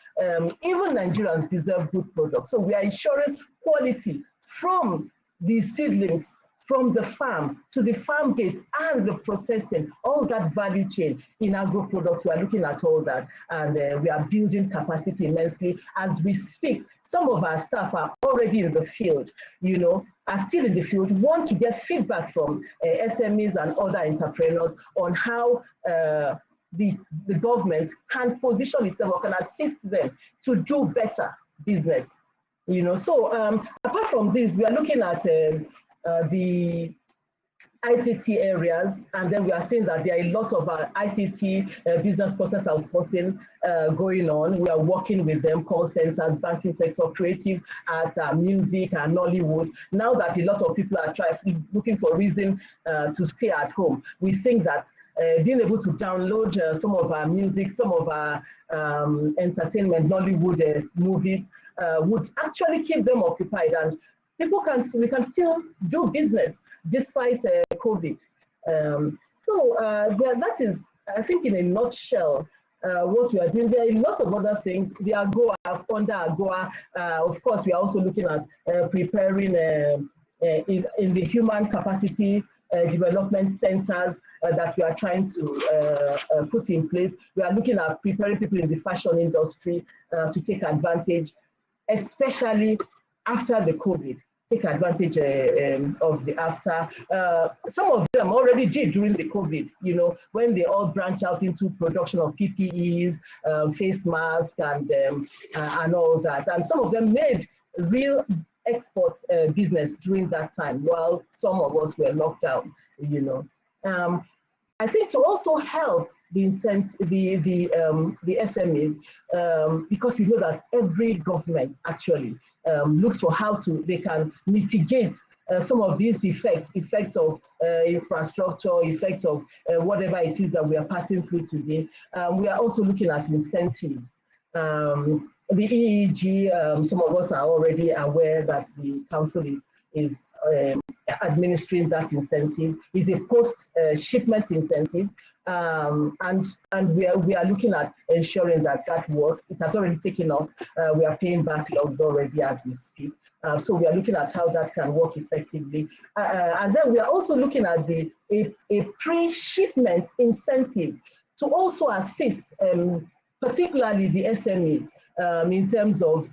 even Nigerians deserve good products. So we are ensuring quality from the seedlings, from the farm to the farm gate and the processing, all that value chain in agro products. We are looking at all that, and we are building capacity immensely as we speak. Some of our staff are already in the field, you know, are still in the field, want to get feedback from SMEs and other entrepreneurs on how the government can position itself or can assist them to do better business, you know. So apart from this, we are looking at the ICT areas, and then we are seeing that there are a lot of ICT business process outsourcing going on. We are working with them, call centers, banking sector, creative arts, music, and Nollywood. Now that a lot of people are looking for reason to stay at home, we think that being able to download some of our music, some of our entertainment, Nollywood movies would actually keep them occupied, and we can still do business despite COVID. That is, I think, in a nutshell, what we are doing. There are a lot of other things. The AGOA, under AGOA, of course, we are also looking at preparing in the human capacity development centers that we are trying to put in place. We are looking at preparing people in the fashion industry to take advantage, especially after the COVID, take advantage of the after. Some of them already did during the COVID, you know, when they all branch out into production of PPEs, face masks, and all that. And some of them made real export business during that time, while some of us were locked down, you know. I think to also help the SMEs, because we know that every government actually looks for how they can mitigate some of these effects of infrastructure, effects of whatever it is that we are passing through today. We are also looking at incentives. The EEG, some of us are already aware that the council is administering that incentive. Is a post-shipment incentive, and we are looking at ensuring that works. It has already taken off. We are paying backlogs already as we speak. So we are looking at how that can work effectively. And then we are also looking at a pre-shipment incentive to also assist, particularly the SMEs, in terms of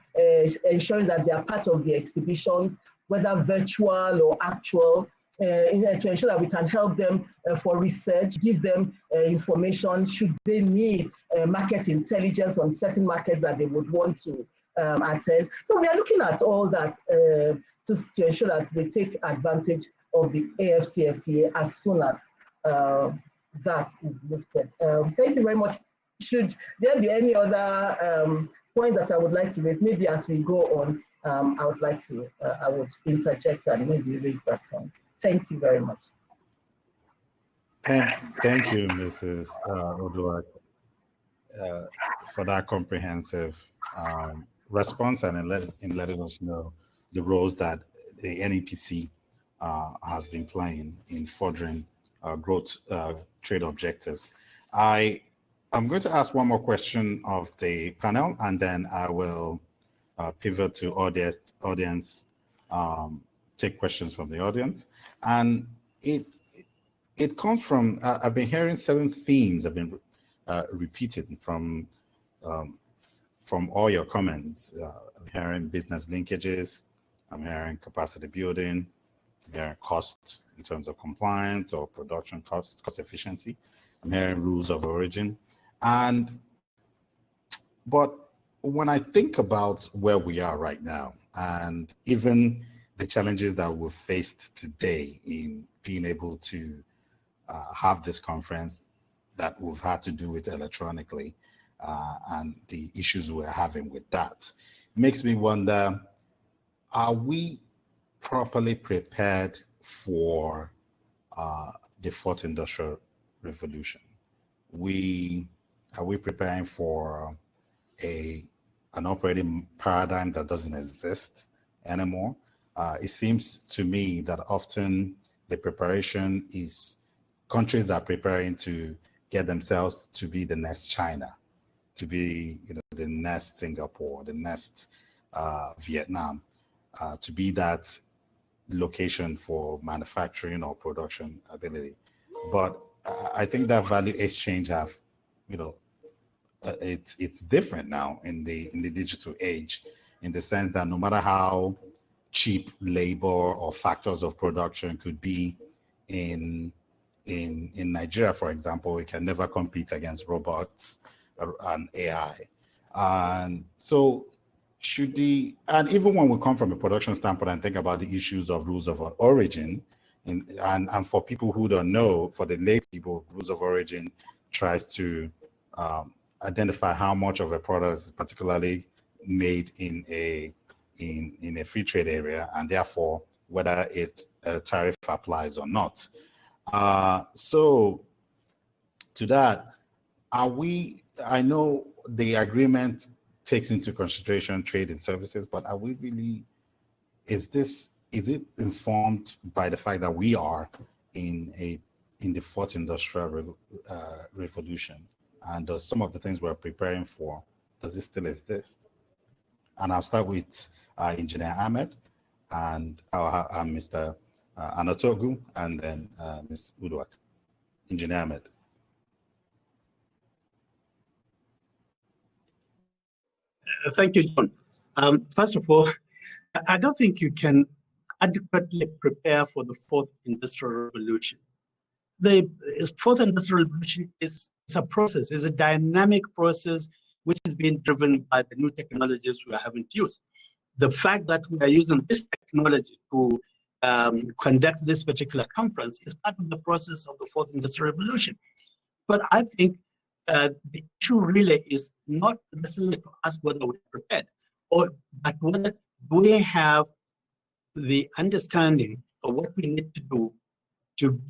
ensuring that they are part of the exhibitions, whether virtual or actual, to ensure that we can help them for research, give them information should they need market intelligence on certain markets that they would want to attend. So we are looking at all that to ensure that they take advantage of the AFCFTA as soon as that is lifted. Thank you very much. Should there be any other point that I would like to raise, maybe as we go on, I would like to, I would interject and maybe raise that point. Thank you very much. Thank you, Mrs. Oduak, for that comprehensive response and in letting us know the roles that the NEPC has been playing in furthering growth trade objectives. I'm going to ask one more question of the panel, and then I will pivot to audience, take questions from the audience. And it comes from, I've been hearing certain themes have been repeated from all your comments. I'm hearing business linkages, I'm hearing capacity building, I'm hearing cost in terms of compliance or production cost efficiency. I'm hearing rules of origin. But when I think about where we are right now, and even the challenges that we've faced today in being able to have this conference that we've had to do it electronically, and the issues we're having with that, makes me wonder, are we properly prepared for the fourth industrial revolution? Are we preparing for an operating paradigm that doesn't exist anymore? It seems to me that often the preparation is countries that are preparing to get themselves to be the next China, to be the next Singapore, the next Vietnam, to be that location for manufacturing or production ability. But I think that value exchange have, it's different now in the digital age, in the sense that no matter how cheap labor or factors of production could be in Nigeria, for example, it can never compete against robots and AI. And so and even when we come from a production standpoint and think about the issues of rules of origin, and for people who don't know, for the lay people, rules of origin tries to identify how much of a product is particularly made in a free trade area, and therefore whether a tariff applies or not. So to that, I know the agreement takes into consideration trade and services, but are we really, is it informed by the fact that we are in the fourth industrial revolution? And does some of the things we're preparing for, does it still exist? And I'll start with Engineer Ahmed, and I'll have Mr. Anatogo, and then Ms. Uduak. Engineer Ahmed. Thank you, John. First of all, I don't think you can adequately prepare for the fourth industrial revolution. The fourth industrial revolution is a process, is a dynamic process which is being driven by the new technologies we are having to use. The fact that we are using this technology to conduct this particular conference is part of the process of the fourth industrial revolution. But I think the issue really is not necessarily to ask whether we're prepared, but whether we have the understanding of what we need to do to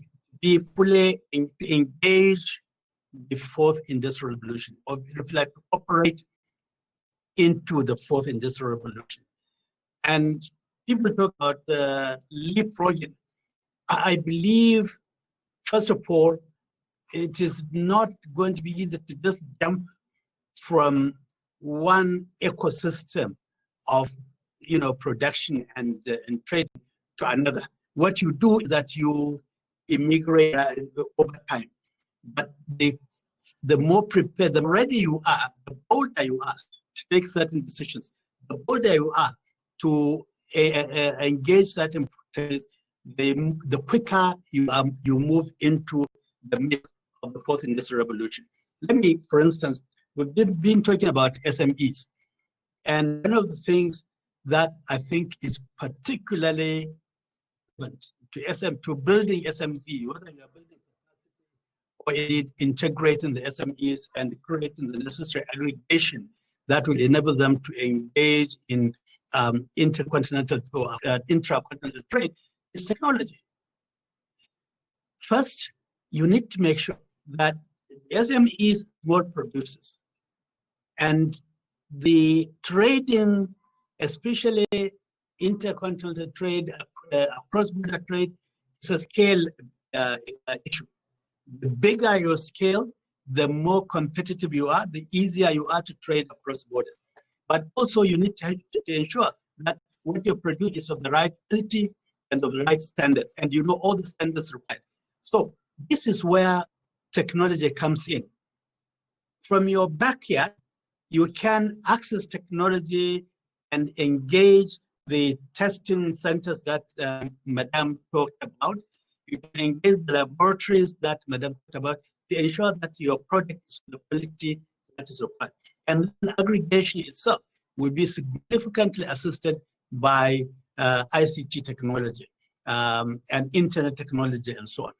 be fully engaged the fourth industrial revolution, or like to operate into the fourth industrial revolution. And people talk about leapfrogging. I believe, first of all, it is not going to be easy to just jump from one ecosystem of production and trade to another. What you do is that you immigrate over time. But the more prepared, the ready you are, the bolder you are to take certain decisions, the bolder you are to engage certain processes, the quicker you move into the midst of the fourth industrial revolution. Let me, for instance, we've been talking about SMEs, and one of the things that I think is particularly important to building SME, whether you're building or integrating the SMEs and creating the necessary aggregation that will enable them to engage in intercontinental or intra-continental trade, is technology. First, you need to make sure that SMEs small producers and the trading, especially intercontinental trade, cross-border trade, is a scale issue. The bigger your scale, the more competitive you are, the easier you are to trade across borders. But also you need to ensure that what you produce is of the right quality and of the right standards, and you know all the standards required. So this is where technology comes in. From your backyard, you can access technology and engage the testing centers that Madam talked about. You can engage the laboratories that Madam talked about to ensure that your product is of the quality that is required. And the aggregation itself will be significantly assisted by ICT technology and internet technology and so on.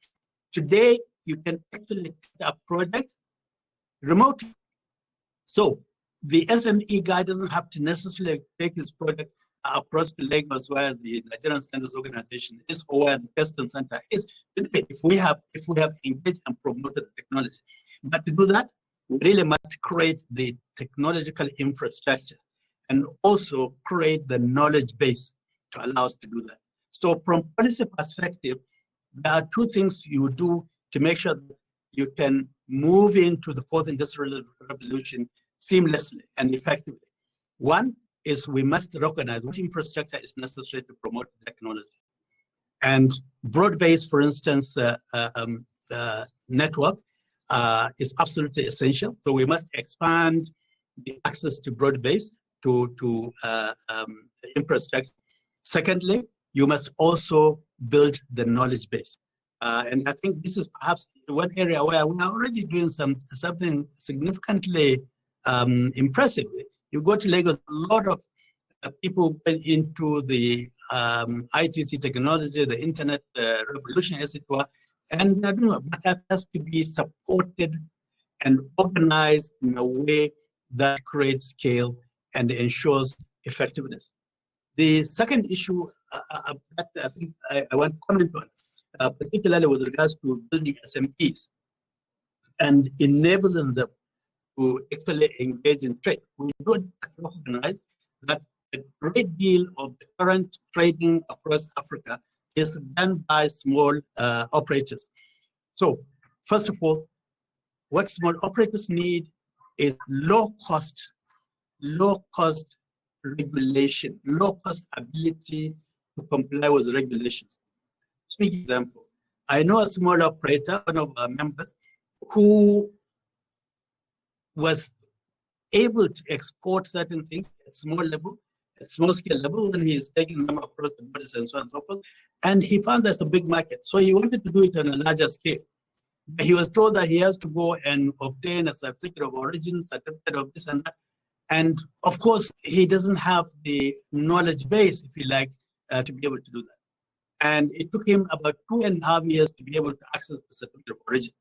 Today, you can actually take a product remotely. So the SME guy doesn't have to necessarily take his product across to Lagos, where the Nigerian Standards Organization is, or where the testing center is. If we have engaged and promoted the technology, but to do that, we really must create the technological infrastructure and also create the knowledge base to allow us to do that. So from policy perspective, there are two things you do to make sure that you can move into the fourth industrial revolution seamlessly and effectively. One is we must recognize what infrastructure is necessary to promote technology. And broad-based, for instance, network is absolutely essential. So we must expand the access to broad-based to infrastructure. Secondly, you must also build the knowledge base. And I think this is perhaps one area where we're already doing something significantly impressive. You go to Lagos, a lot of people went into the ITC technology, the internet revolution, as it were, and but that has to be supported and organized in a way that creates scale and ensures effectiveness. The second issue that I think I want to comment on, particularly with regards to building SMEs and enabling them to actually engage in trade. We don't recognize that a great deal of the current trading across Africa is done by small operators. So, first of all, what small operators need is low-cost regulation, low-cost ability to comply with regulations. For example, I know a small operator, one of our members, who was able to export certain things at small level, at small scale level, when he is taking them across the borders and so on and so forth. And he found there's a big market. So he wanted to do it on a larger scale. He was told that he has to go and obtain a certificate of origin, certificate of this and that. And of course, he doesn't have the knowledge base, if you like, to be able to do that. And it took him about 2.5 years to be able to access the certificate of origin.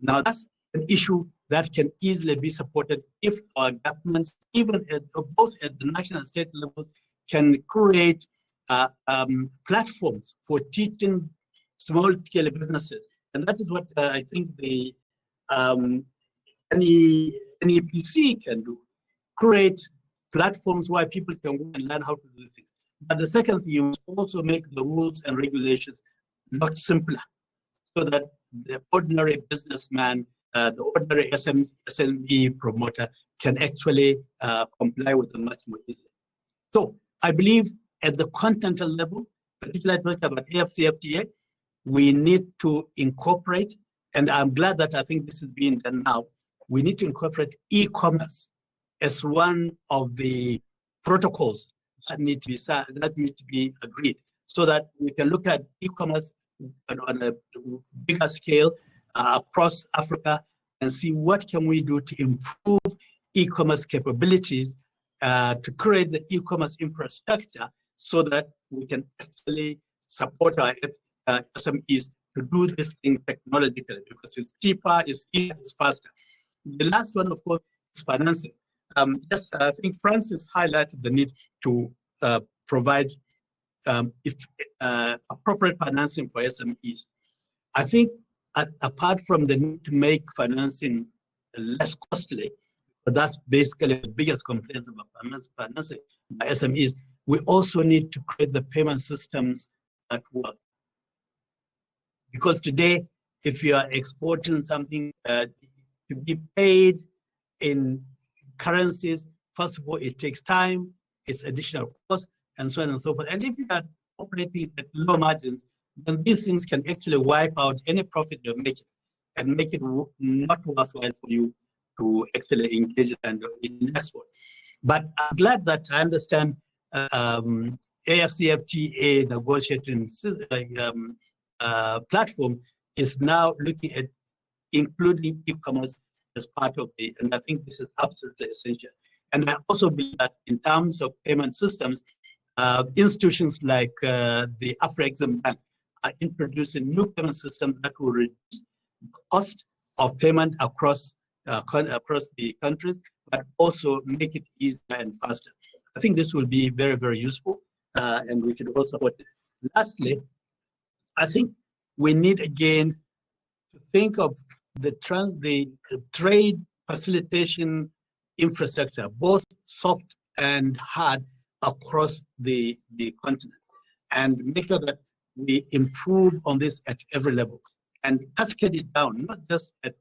Now, that's an issue that can easily be supported if our governments, even both at the national and state level, can create platforms for teaching small-scale businesses. And that is what I think the NEPC can do, create platforms where people can go and learn how to do things. But the second thing, you must also make the rules and regulations a lot simpler so that the ordinary businessman, the ordinary SME promoter can actually comply with them much more easily. So I believe at the continental level, particularly talking about AFCFTA, we need to incorporate, and I'm glad that I think this is being done now, we need to incorporate e-commerce as one of the protocols that need to be agreed, so that we can look at e-commerce on a bigger scale across Africa and see what can we do to improve e-commerce capabilities, to create the e-commerce infrastructure so that we can actually support our SMEs to do this thing technologically, because it's cheaper, it's easier, it's faster. The last one, of course, is financing. Yes, I think Francis highlighted the need to provide appropriate financing for SMEs. I think apart from the need to make financing less costly, but that's basically the biggest complaint about financing by SMEs, we also need to create the payment systems that work. Because today, if you are exporting something to be paid in currencies, first of all, it takes time, it's additional cost, and so on and so forth. And if you are operating at low margins, then these things can actually wipe out any profit you're making and make it not worthwhile for you to actually engage in export. But I'm glad that I understand AFCFTA negotiating platform is now looking at including e-commerce as part of it, and I think this is absolutely essential. And I also believe that in terms of payment systems, institutions like the Afro-Exim Bank are introducing new payment systems that will reduce the cost of payment across the countries, but also make it easier and faster. I think this will be very, very useful, and we should all support it. Lastly, I think we need again to think of the trade facilitation infrastructure, both soft and hard, across the continent, and make sure that we improve on this at every level and cascade it down, not just at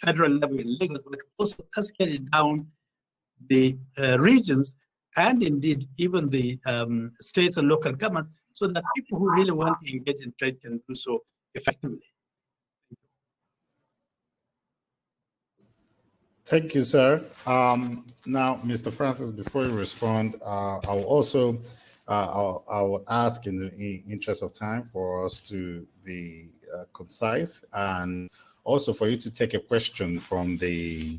federal level in Lagos, but also cascade it down the regions and indeed even the states and local government, so that people who really want to engage in trade can do so effectively. Thank you, sir. Now, Mr. Francis, before you respond, I would ask, in the interest of time, for us to be concise, and also for you to take a question from the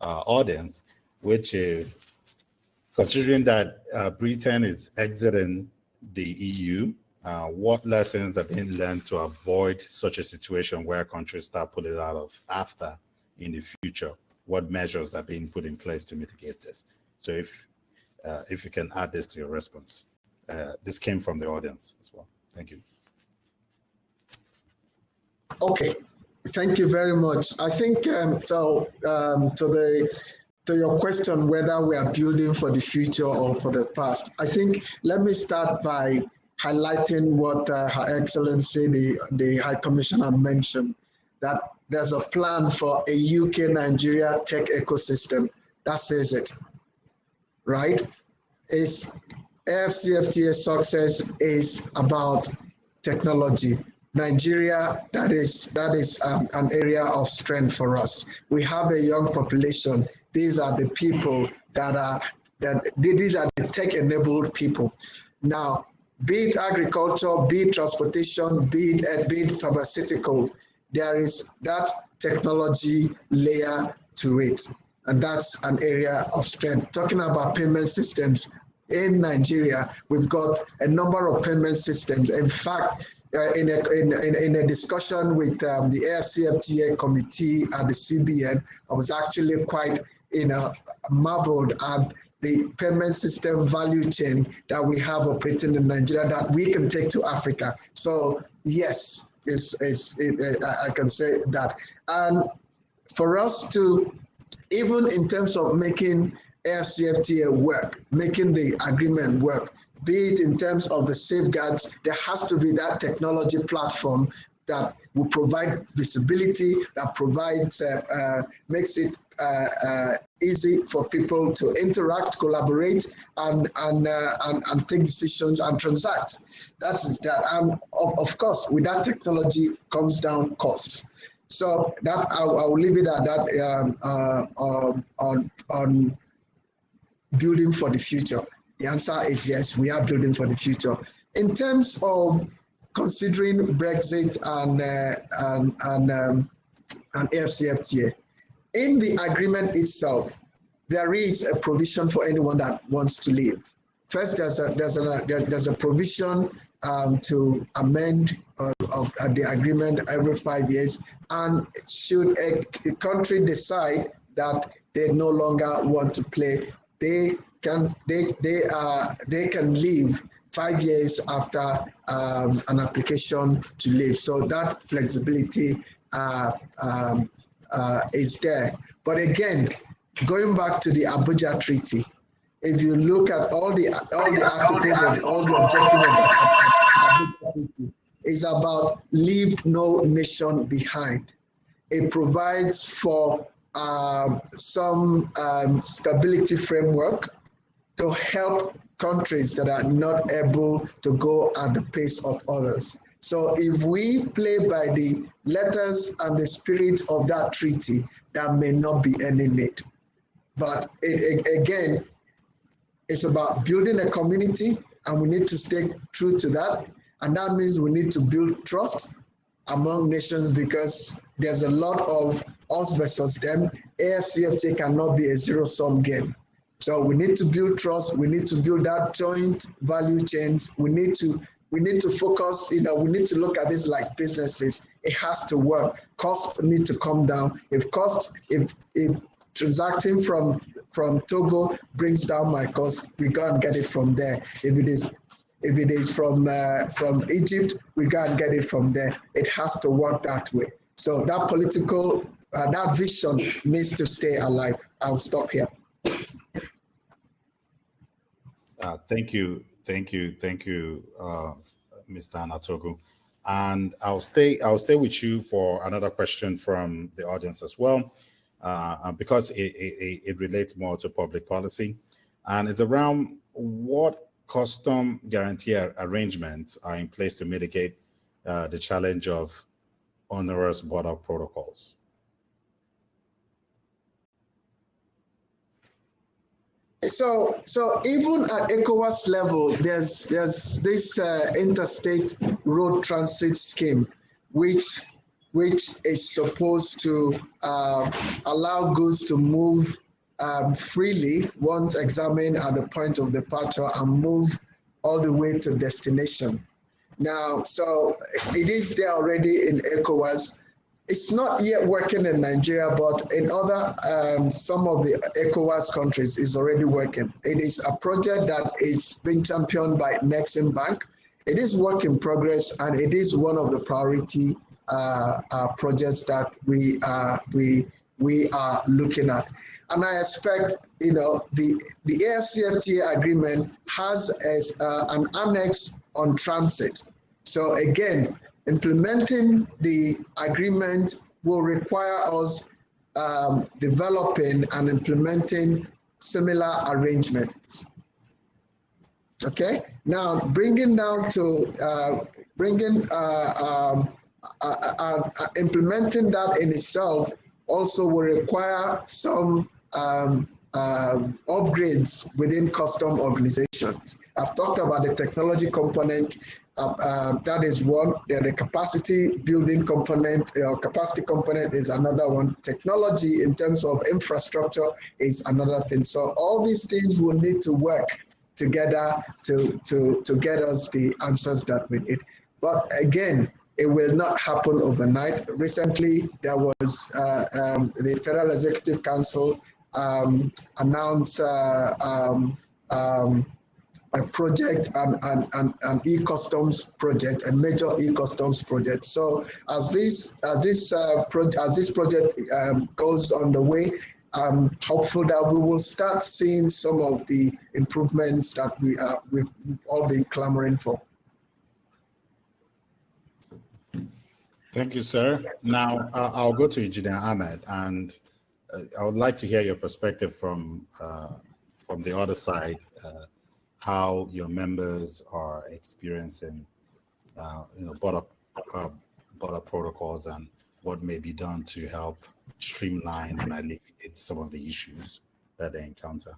audience, which is, considering that Britain is exiting the EU, what lessons have been learned to avoid such a situation where countries start pulling out of AFTA in the future? What measures are being put in place to mitigate this? So if you can add this to your response. This came from the audience as well. Thank you. Okay, thank you very much. I think to your question whether we are building for the future or for the past, I think let me start by highlighting what Her Excellency the High Commissioner mentioned, that there's a plan for a UK-Nigeria tech ecosystem. That says it, right? AFCFTA success is about technology. Nigeria, that is an area of strength for us. We have a young population. These are the people these are the tech-enabled people. Now, be it agriculture, be it transportation, be it pharmaceuticals, there is that technology layer to it, and that's an area of strength. Talking about payment systems, in Nigeria, we've got a number of payment systems. In fact, in a discussion with the AFCFTA committee at the CBN, I was actually quite marveled at the payment system value chain that we have operating in Nigeria that we can take to Africa. So yes, I can say that. And for us to, even in terms of making AFCFTA work, making the agreement work, be it in terms of the safeguards, there has to be that technology platform that will provide visibility, that provides, makes it easy for people to interact, collaborate, and take decisions and transact. That's that. And of course, with that technology comes down costs. So that I will leave it at that on building for the future. The answer is yes, we are building for the future. In terms of considering Brexit and AFCFTA, in the agreement itself, there is a provision for anyone that wants to leave. First, there's a provision to amend the agreement every 5 years, and should a country decide that they no longer want to play, they can leave 5 years after an application to leave. So that flexibility is there. But again, going back to the Abuja Treaty, if you look at all the articles of all the objectives of the Abuja Treaty, is about leave no nation behind. It provides for some stability framework to help countries that are not able to go at the pace of others. So if we play by the letters and the spirit of that treaty, there may not be any need. But again, it's about building a community, and we need to stay true to that. And that means we need to build trust among nations, because there's a lot of us versus them. AFCFTA cannot be a zero-sum game. So we need to build trust. We need to build that joint value chains. We need to focus, we need to look at this like businesses. It has to work. Costs need to come down. If transacting from Togo brings down my cost, we go and get it from there. If it is from Egypt, we go and get it from there. It has to work that way. So that political, that vision needs to stay alive. I'll stop here. Thank you, Mr. Anatogo. And I'll stay with you for another question from the audience as well, because it relates more to public policy, and it's around what custom guarantee arrangements are in place to mitigate the challenge of onerous border protocols. So even at ECOWAS level, there's this interstate road transit scheme, which is supposed to allow goods to move freely once examined at the point of departure and move all the way to destination. Now, so it is there already in ECOWAS. It's not yet working in Nigeria, but in other, some of the ECOWAS countries is already working. It is a project that is being championed by Nexim Bank. It is work in progress, and it is one of the priority projects that we are looking at. And I expect, the AFCFTA agreement has as an annex on transit. So again, implementing the agreement will require us developing and implementing similar arrangements. Okay. Now, bringing down to implementing that in itself also will require some upgrades within custom organizations. I've talked about the technology component. That is one. The capacity building component, capacity component is another one. Technology in terms of infrastructure is another thing. So all these things will need to work together to get us the answers that we need. But again, it will not happen overnight. Recently, there was the Federal Executive Council announced a project, an e-customs project, a major e-customs project. So as this project goes on the way, I'm hopeful that we will start seeing some of the improvements that we've all been clamoring for. Thank you, sir. Now I'll go to Engineer Ahmed, and I would like to hear your perspective from the other side. How your members are experiencing, border protocols, and what may be done to help streamline and alleviate some of the issues that they encounter.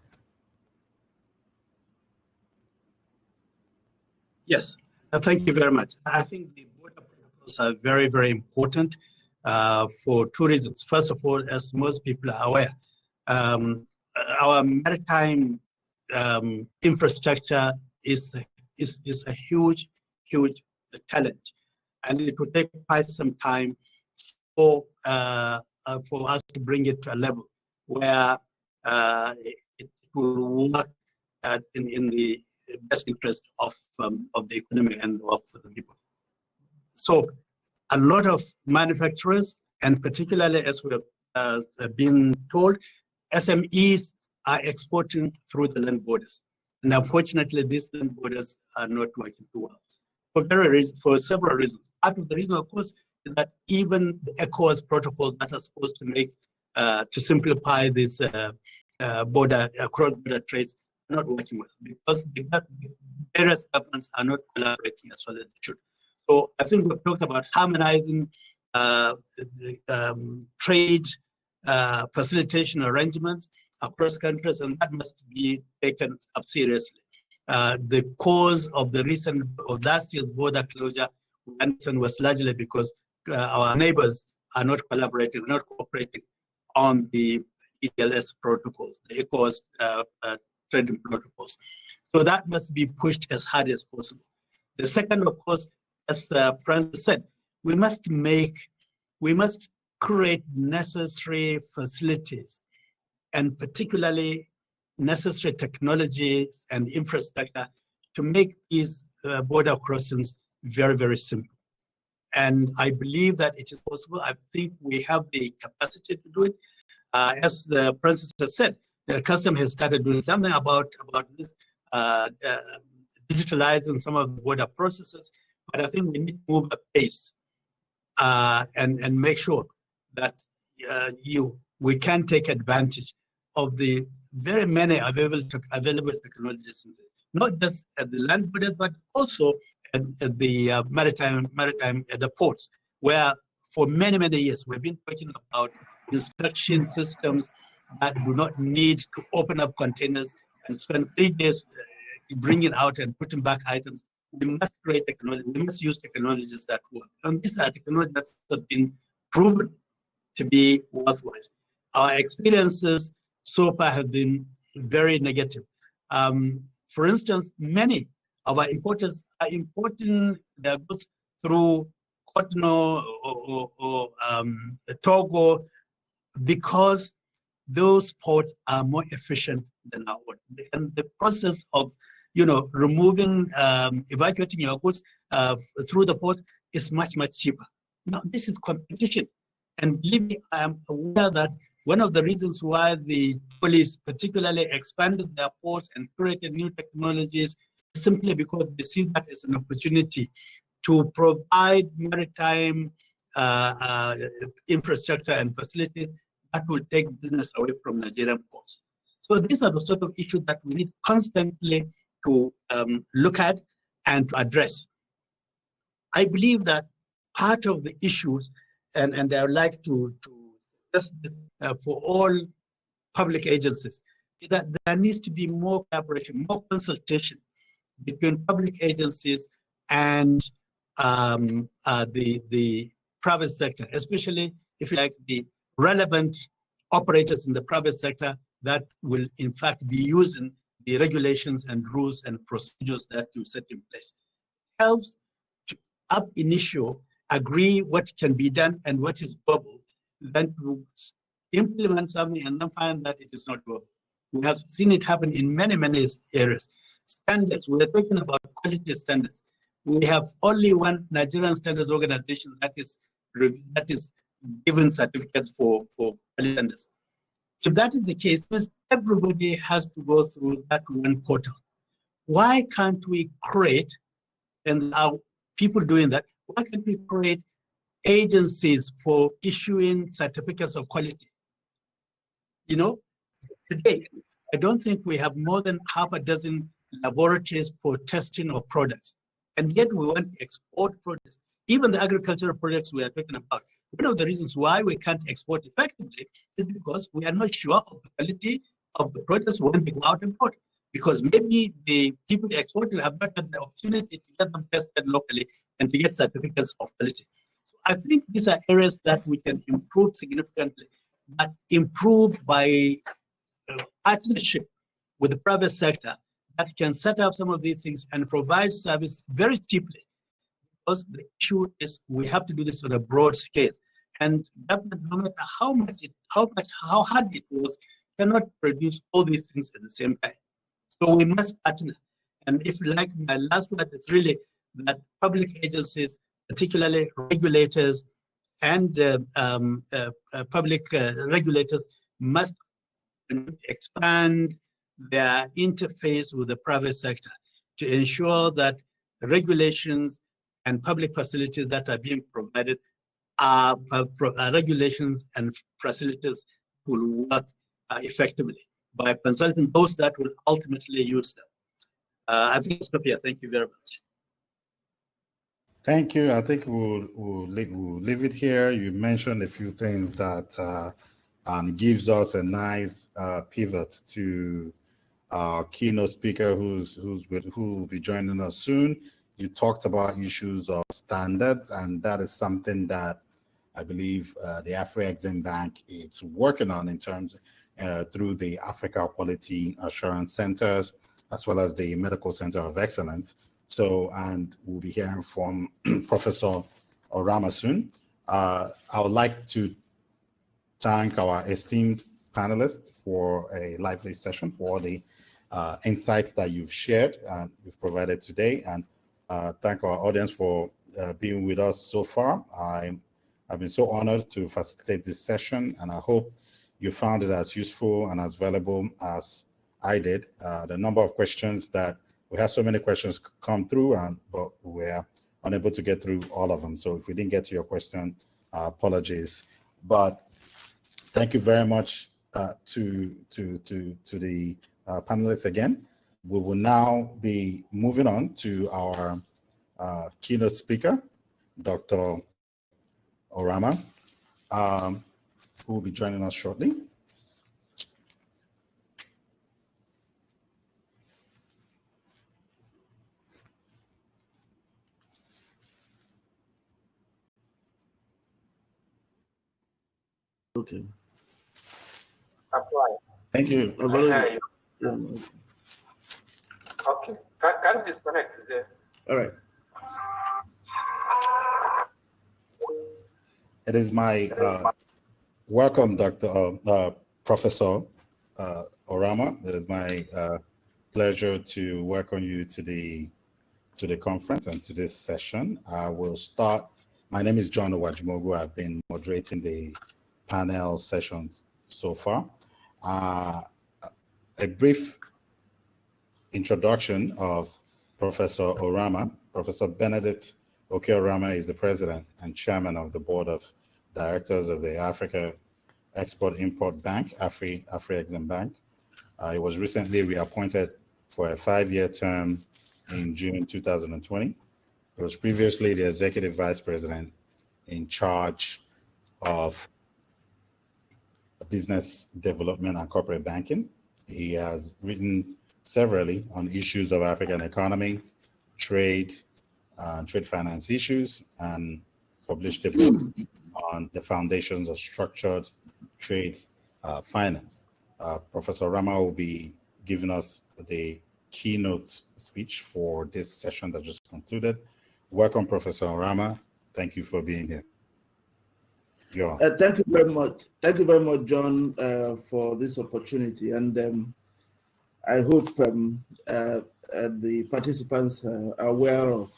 Yes, thank you very much. I think the border protocols are very, very important for two reasons. First of all, as most people are aware, our maritime infrastructure is a huge challenge, and it will take quite some time for us to bring it to a level where it will work in the best interest of the economy and of the people. So a lot of manufacturers, and particularly as we have been told, SMEs are exporting through the land borders. And unfortunately, these land borders are not working too well for several reasons. Part of the reason, of course, is that even the ECOWAS protocols that are supposed to make, to simplify this cross-border trades are not working well, because the various governments are not collaborating as well as they should. So I think we've talked about harmonizing trade facilitation arrangements across countries, and that must be taken up seriously. The cause of last year's border closure was largely because our neighbors are not collaborating, not cooperating on the ELS protocols, the ECOWAS trading protocols. So that must be pushed as hard as possible. The second, of course, as Francis said, we must create necessary facilities, and particularly necessary technologies and infrastructure to make these border crossings very, very simple. And I believe that it is possible. I think we have the capacity to do it. As the Francis has said, the custom has started doing something about this, digitalizing some of the border processes. But I think we need to move at pace and make sure that we can take advantage of the very many available technologies, not just at the land borders, but also at the maritime at the ports, where for many, many years we've been talking about inspection systems that do not need to open up containers and spend 3 days bringing out and putting back items. We must create technology. We must use technologies that work. And these are technologies that have been proven to be worthwhile. Our experiences so far have been very negative. For instance, many of our importers are importing their goods through Cotonou or Togo, because those ports are more efficient than our own. And the process of removing, evacuating your goods through the ports is much, much cheaper. Now, this is competition. And believe me, I am aware that one of the reasons why the police particularly expanded their ports and created new technologies is simply because they see that as an opportunity to provide maritime infrastructure and facilities that will take business away from Nigerian ports. So these are the sort of issues that we need constantly to look at and to address. I believe that part of the issues, and I would like to just for all public agencies, is that there needs to be more collaboration, more consultation between public agencies and the private sector, especially if you like the relevant operators in the private sector that will in fact be using the regulations and rules and procedures that you set in place. It helps to ab initio agree what can be done and what is doable, then to implement something and then find that it is not doable. We have seen it happen in many, many areas. Standards, we're talking about quality standards. We have only one Nigerian standards organization that is given certificates for quality standards. If that is the case, everybody has to go through that one portal. Why can't we create, and our people doing that, why can't we create agencies for issuing certificates of quality? You know, today, I don't think we have more than half a dozen laboratories for testing of products. And yet we want to export products. Even the agricultural products we are talking about. One of the reasons why we can't export effectively is because we are not sure of the quality of the products when they go out and import. Because maybe the people exporting have not had the opportunity to get them tested locally and to get certificates of quality. So I think these are areas that we can improve significantly, but improve by partnership with the private sector that can set up some of these things and provide service very cheaply. Because the issue is we have to do this on a broad scale. And government, no matter how hard it was, cannot produce all these things at the same time. So we must partner. And if you like, my last word is really that public agencies, particularly regulators and public regulators, must expand their interface with the private sector to ensure that regulations and public facilities that are being provided are regulations and facilities will work effectively by consulting those that will ultimately use them. I think I'll stop here. Thank you very much. Thank you. I think we'll leave it here. You mentioned a few things that gives us a nice pivot to our keynote speaker who will be joining us soon. You talked about issues of standards, and that is something that I believe the Afri-Exim Bank is working on in terms through the Africa Quality Assurance Centers, as well as the Medical Center of Excellence. So, and we'll be hearing from Professor Orama soon. I would like to thank our esteemed panelists for a lively session, for all the insights that you've shared and you've provided today, and thank our audience for being with us so far. I've been so honored to facilitate this session, and I hope you found it as useful and as valuable as I did. The number of questions that we had, so many questions come through, but we're unable to get through all of them. So if we didn't get to your question, apologies. But thank you very much to the panelists again. We will now be moving on to our keynote speaker, Dr. Orama, who will be joining us shortly. Okay. Apply. Thank you. Okay. Can disconnect? Is it? All right. It is my welcome, Professor Orama. It is my pleasure to welcome you to the conference and to this session. I will start. My name is John Owajimogu. I've been moderating the panel sessions so far. A brief introduction of Professor Orama. Professor Benedict Oke-Orama is the president and chairman of the board of directors of the Africa Export-Import Bank, Afri-Exim Bank. He was recently reappointed for a 5-year term in June 2020. He was previously the executive vice president in charge of business development and corporate banking. He has written severally on issues of African economy, trade, trade finance issues, and published a book on the foundations of structured trade finance. Professor Orama will be giving us the keynote speech for this session that just concluded. Welcome, Professor Rama. Thank you for being here. Thank you very much. Thank you very much, John, for this opportunity. And I hope the participants are aware of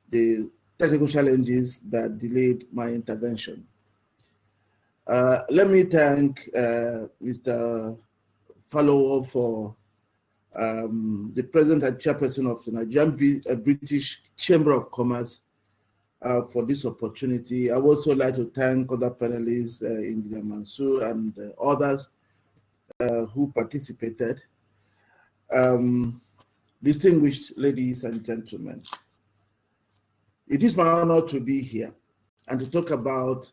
the technical challenges that delayed my intervention. Let me thank Mr. Follow for the President and Chairperson of the Nigerian-British Chamber of Commerce for this opportunity. I would also like to thank other panelists, Engineer Mansour and others who participated. Distinguished ladies and gentlemen, it is my honor to be here and to talk about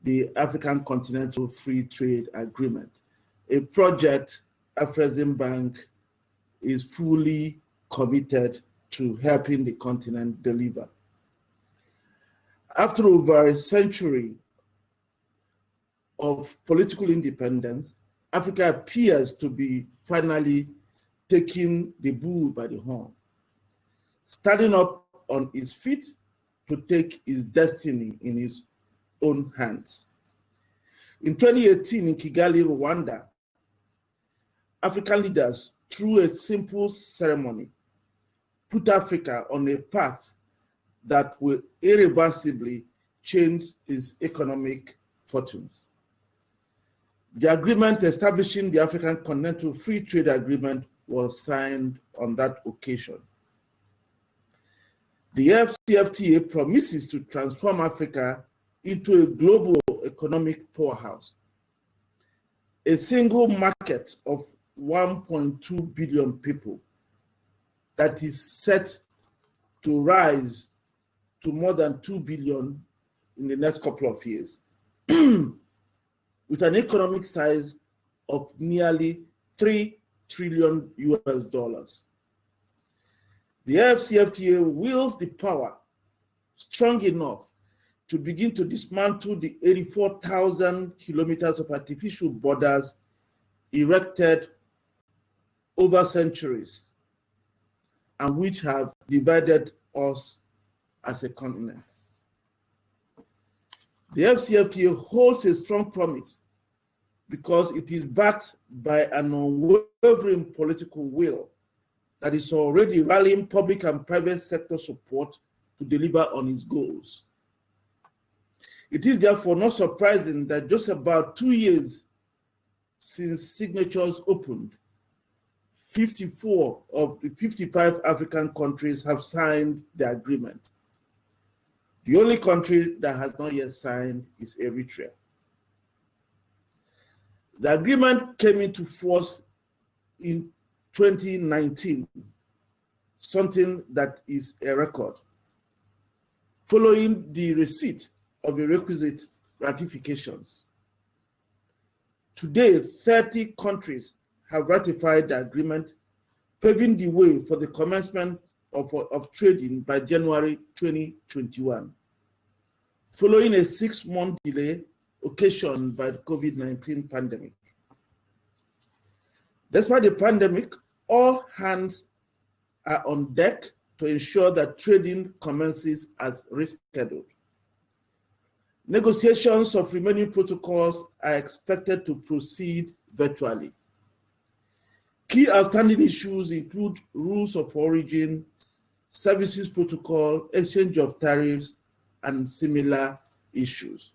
the African Continental Free Trade Agreement, a project Afreximbank is fully committed to helping the continent deliver. After over a century of political independence, Africa appears to be finally taking the bull by the horn, standing up on its feet to take its destiny in its own hands. In 2018, in Kigali, Rwanda, African leaders, through a simple ceremony, put Africa on a path that will irreversibly change its economic fortunes. The agreement establishing the African Continental Free Trade Agreement was signed on that occasion. The AfCFTA promises to transform Africa into a global economic powerhouse, a single market of 1.2 billion people that is set to rise to more than 2 billion in the next couple of years, with an economic size of nearly $3 trillion US. The AfCFTA wields the power strong enough to begin to dismantle the 84,000 kilometers of artificial borders erected over centuries and which have divided us as a continent. The AfCFTA holds a strong promise because it is backed by an unwavering political will that is already rallying public and private sector support to deliver on its goals. It is therefore not surprising that just about 2 years since signatures opened, 54 of the 55 African countries have signed the agreement. The only country that has not yet signed is Eritrea. The agreement came into force in 2019, something that is a record, following the receipt of the requisite ratifications. Today, 30 countries have ratified the agreement, paving the way for the commencement of trading by January 2021, following a 6-month delay occasioned by the COVID-19 pandemic. Despite the pandemic, all hands are on deck to ensure that trading commences as rescheduled. Negotiations of remaining protocols are expected to proceed virtually. Key outstanding issues include rules of origin, services protocol, exchange of tariffs, and similar issues.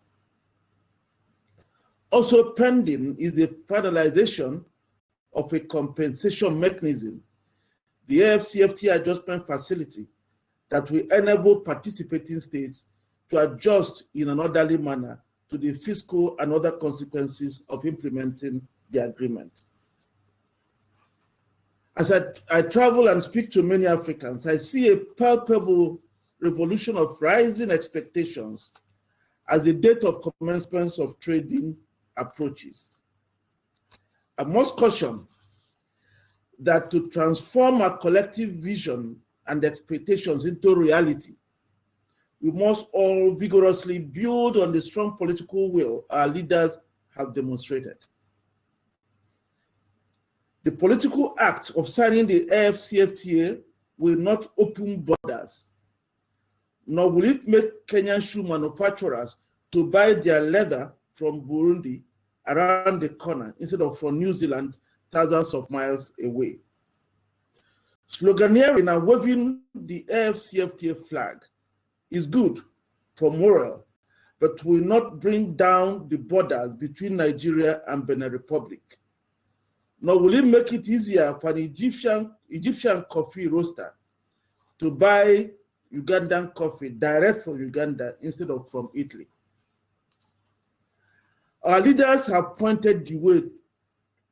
Also pending is the finalization of a compensation mechanism, the AfCFTA adjustment facility, that will enable participating states to adjust in an orderly manner to the fiscal and other consequences of implementing the agreement. As I travel and speak to many Africans, I see a palpable revolution of rising expectations as the date of commencement of trading approaches. I must caution that to transform our collective vision and expectations into reality, we must all vigorously build on the strong political will our leaders have demonstrated. The political act of signing the AfCFTA will not open borders, nor will it make Kenyan shoe manufacturers to buy their leather from Burundi around the corner instead of from New Zealand, thousands of miles away. Sloganeering and waving the AfCFTA flag is good for morale, but will not bring down the borders between Nigeria and Benin Republic. Nor will it make it easier for an Egyptian coffee roaster to buy Ugandan coffee direct from Uganda instead of from Italy. Our leaders have pointed the way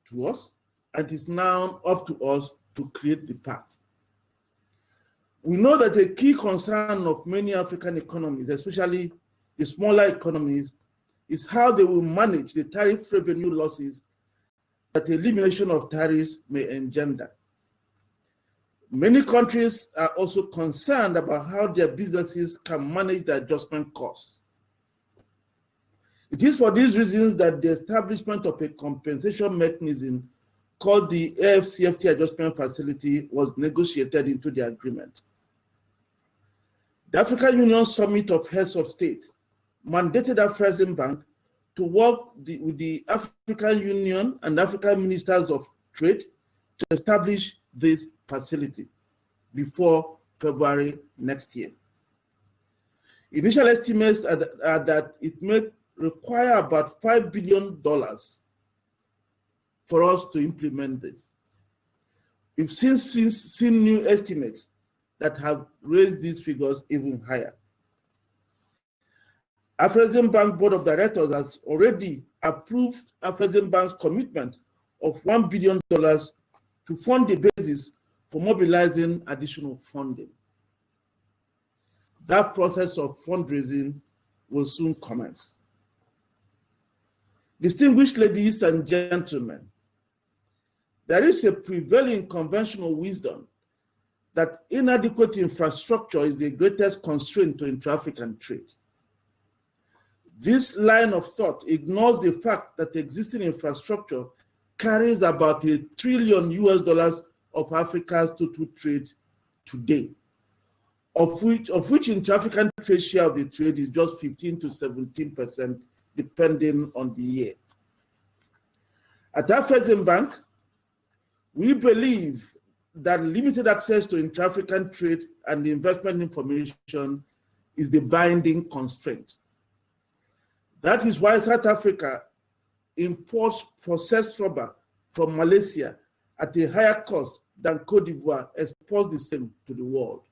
to us, and it is now up to us to create the path. We know that a key concern of many African economies, especially the smaller economies, is how they will manage the tariff revenue losses that the elimination of tariffs may engender. Many countries are also concerned about how their businesses can manage the adjustment costs. It is for these reasons that the establishment of a compensation mechanism called the AfCFTA Adjustment Facility was negotiated into the agreement. The African Union Summit of Heads of State mandated Afreximbank to work with the African Union and African Ministers of Trade to establish this facility before February next year. Initial estimates are that it may require about $5 billion for us to implement this. We've seen new estimates that have raised these figures even higher. Afreximbank Board of Directors has already approved Afreximbank's commitment of $1 billion to fund the basis for mobilizing additional funding. That process of fundraising will soon commence. Distinguished ladies and gentlemen, there is a prevailing conventional wisdom that inadequate infrastructure is the greatest constraint to intra-African trade. This line of thought ignores the fact that existing infrastructure carries about $1 trillion of Africa's total trade today, of which intra-African trade share of the trade is just 15 to 17%, depending on the year. At Afreximbank, we believe that limited access to intra-African trade and investment information is the binding constraint. That is why South Africa imports processed rubber from Malaysia at a higher cost than Cote d'Ivoire exports the same to the world.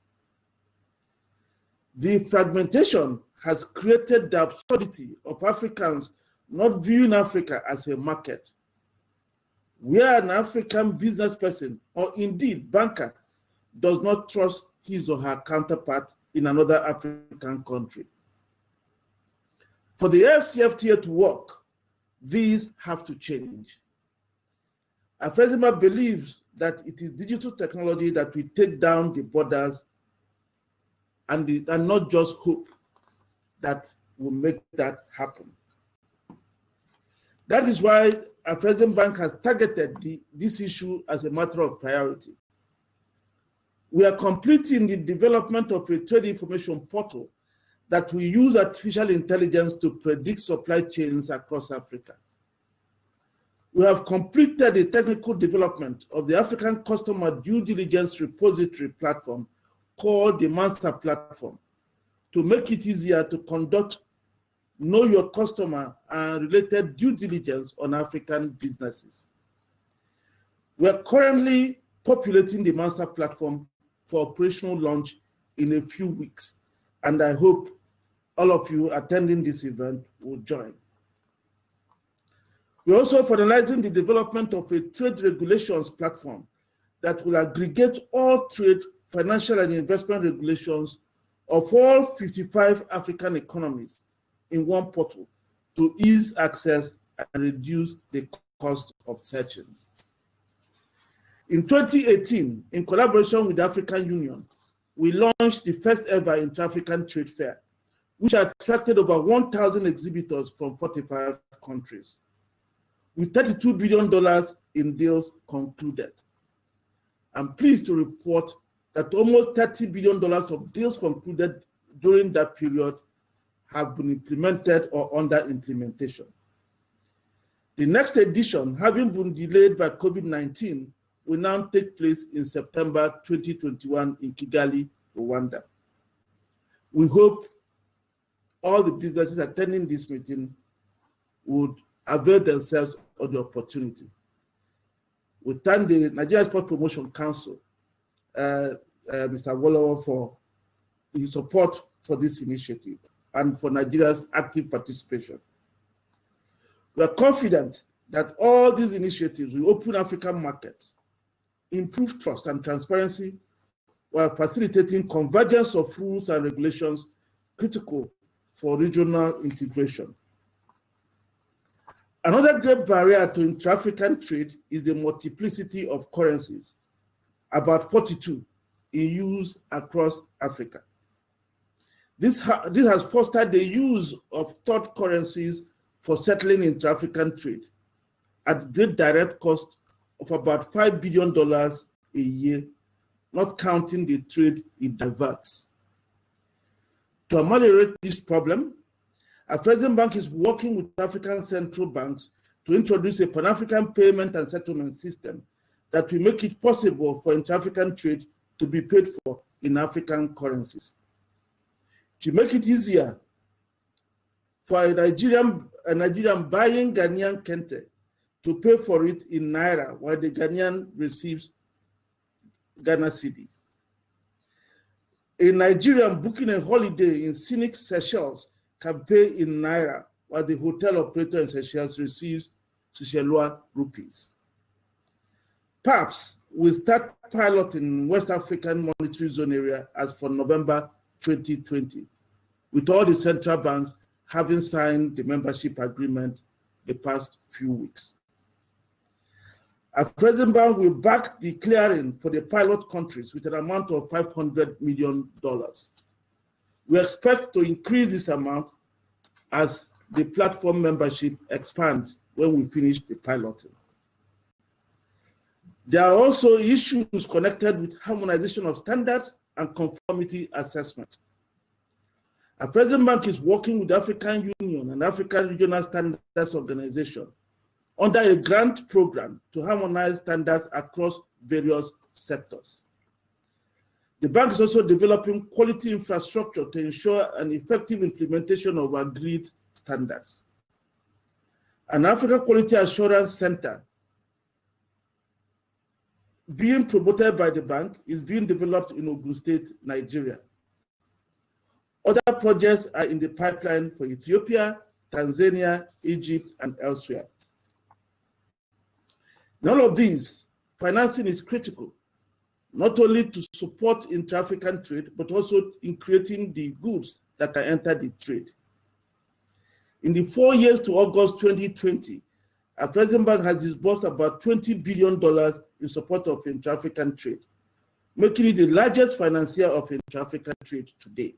The fragmentation has created the absurdity of Africans not viewing Africa as a market, where an African business person or indeed banker does not trust his or her counterpart in another African country. For the AfCFTA to work, these have to change. Afreximbank believes that it is digital technology that will take down the borders and not just hope that will make that happen. That is why Afreximbank has targeted this issue as a matter of priority. We are completing the development of a trade information portal that will use artificial intelligence to predict supply chains across Africa. We have completed the technical development of the African Customer Due Diligence Repository platform called the MANSA platform to make it easier to conduct Know Your Customer and related due diligence on African businesses. We are currently populating the MANSA platform for operational launch in a few weeks, and I hope all of you attending this event will join. We're also finalizing the development of a trade regulations platform that will aggregate all trade, financial, and investment regulations of all 55 African economies in one portal to ease access and reduce the cost of searching. In 2018, in collaboration with the African Union, we launched the first ever Intra-African Trade Fair, which attracted over 1,000 exhibitors from 45 countries. With $32 billion in deals concluded. I'm pleased to report that almost $30 billion of deals concluded during that period have been implemented or under implementation. The next edition, having been delayed by COVID-19, will now take place in September 2021 in Kigali, Rwanda. We hope all the businesses attending this meeting would avail themselves of the opportunity. We thank the Nigerian Sport Promotion Council, Mr. Wolowo, for his support for this initiative and for Nigeria's active participation. We are confident that all these initiatives will open African markets, improve trust and transparency, while facilitating convergence of rules and regulations critical for regional integration. Another great barrier to intra-African trade is the multiplicity of currencies, about 42 in use across Africa. This has fostered the use of third currencies for settling intra-African trade at great direct cost of about $5 billion a year, not counting the trade it diverts. To ameliorate this problem, Afrexim Bank is working with African central banks to introduce a Pan-African payment and settlement system that will make it possible for intra-African trade to be paid for in African currencies. To make it easier for a Nigerian buying Ghanaian kente to pay for it in Naira while the Ghanaian receives Ghana cedis. A Nigerian booking a holiday in scenic Seychelles can pay in Naira while the hotel operator in Seychelles receives Seychellois rupees. PAPS will start piloting in West African Monetary Zone area as from November 2020, with all the central banks having signed the membership agreement the past few weeks. Afrexim Bank will back the clearing for the pilot countries with an amount of $500 million. We expect to increase this amount as the platform membership expands when we finish the piloting. There are also issues connected with harmonization of standards and conformity assessment. Afrexim Bank is working with the African Union and African Regional Standards Organization under a grant program to harmonize standards across various sectors. The bank is also developing quality infrastructure to ensure an effective implementation of agreed standards. An Africa Quality Assurance Center being promoted by the bank is being developed in Ogun State, Nigeria. Other projects are in the pipeline for Ethiopia, Tanzania, Egypt, and elsewhere. In all of these, financing is critical, not only to support intra-African trade, but also in creating the goods that can enter the trade. In the 4 years to August 2020, Afrexim Bank has disbursed about $20 billion in support of intra-African trade, making it the largest financier of intra-African trade today.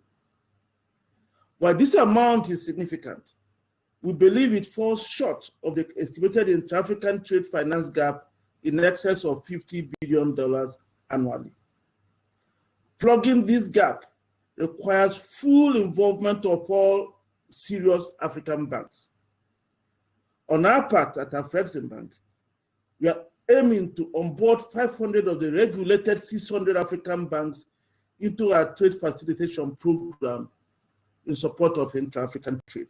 While this amount is significant, we believe it falls short of the estimated intra-African trade finance gap in excess of $50 billion annually. Plugging this gap requires full involvement of all serious African banks. On our part at Afrexim Bank, we are aiming to onboard 500 of the regulated 600 African banks into our trade facilitation program in support of intra-African trade.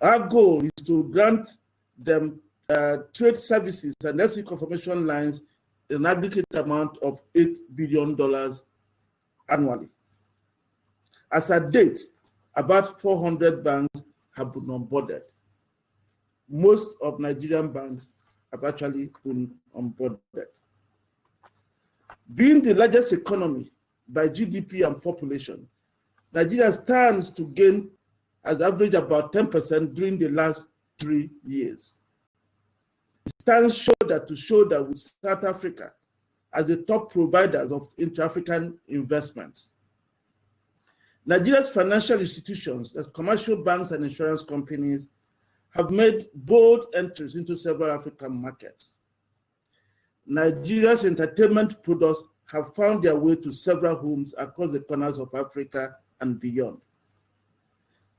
Our goal is to grant them trade services and necessary confirmation lines in an aggregate amount of $8 billion annually. As at date, about 400 banks have been onboarded. Most of Nigerian banks have actually been onboarded. Being the largest economy by GDP and population, Nigeria stands to gain as average about 10% during the last 3 years. It stands shoulder to shoulder with South Africa as the top providers of intra-African investments. Nigeria's financial institutions, as commercial banks and insurance companies, have made bold entries into several African markets. Nigeria's entertainment products have found their way to several homes across the corners of Africa and beyond.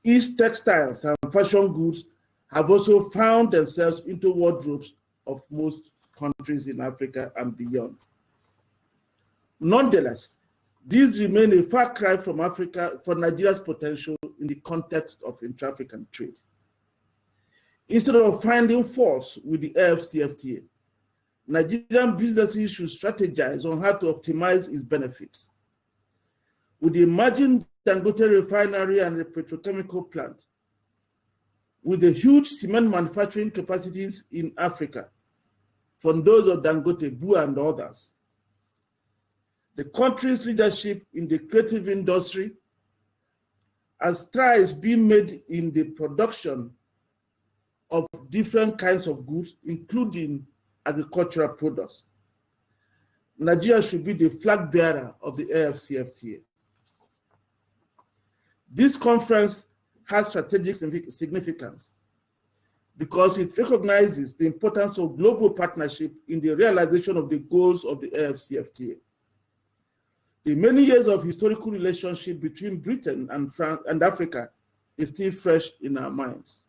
East textiles and fashion goods have also found themselves into wardrobes of most countries in Africa and beyond. Nonetheless, these remain a far cry from Africa for Nigeria's potential in the context of intra-African trade. Instead of finding faults with the AfCFTA, Nigerian businesses should strategize on how to optimize its benefits. With the emerging Dangote refinery and the petrochemical plant, with the huge cement manufacturing capacities in Africa, from those of Dangote, Bu and others, the country's leadership in the creative industry, and strides being made in the production of different kinds of goods, including agricultural products. Nigeria should be the flag bearer of the AfCFTA. This conference has strategic significance because it recognizes the importance of global partnership in the realization of the goals of the AfCFTA. The many years of historical relationship between Britain and France and Africa is still fresh in our minds.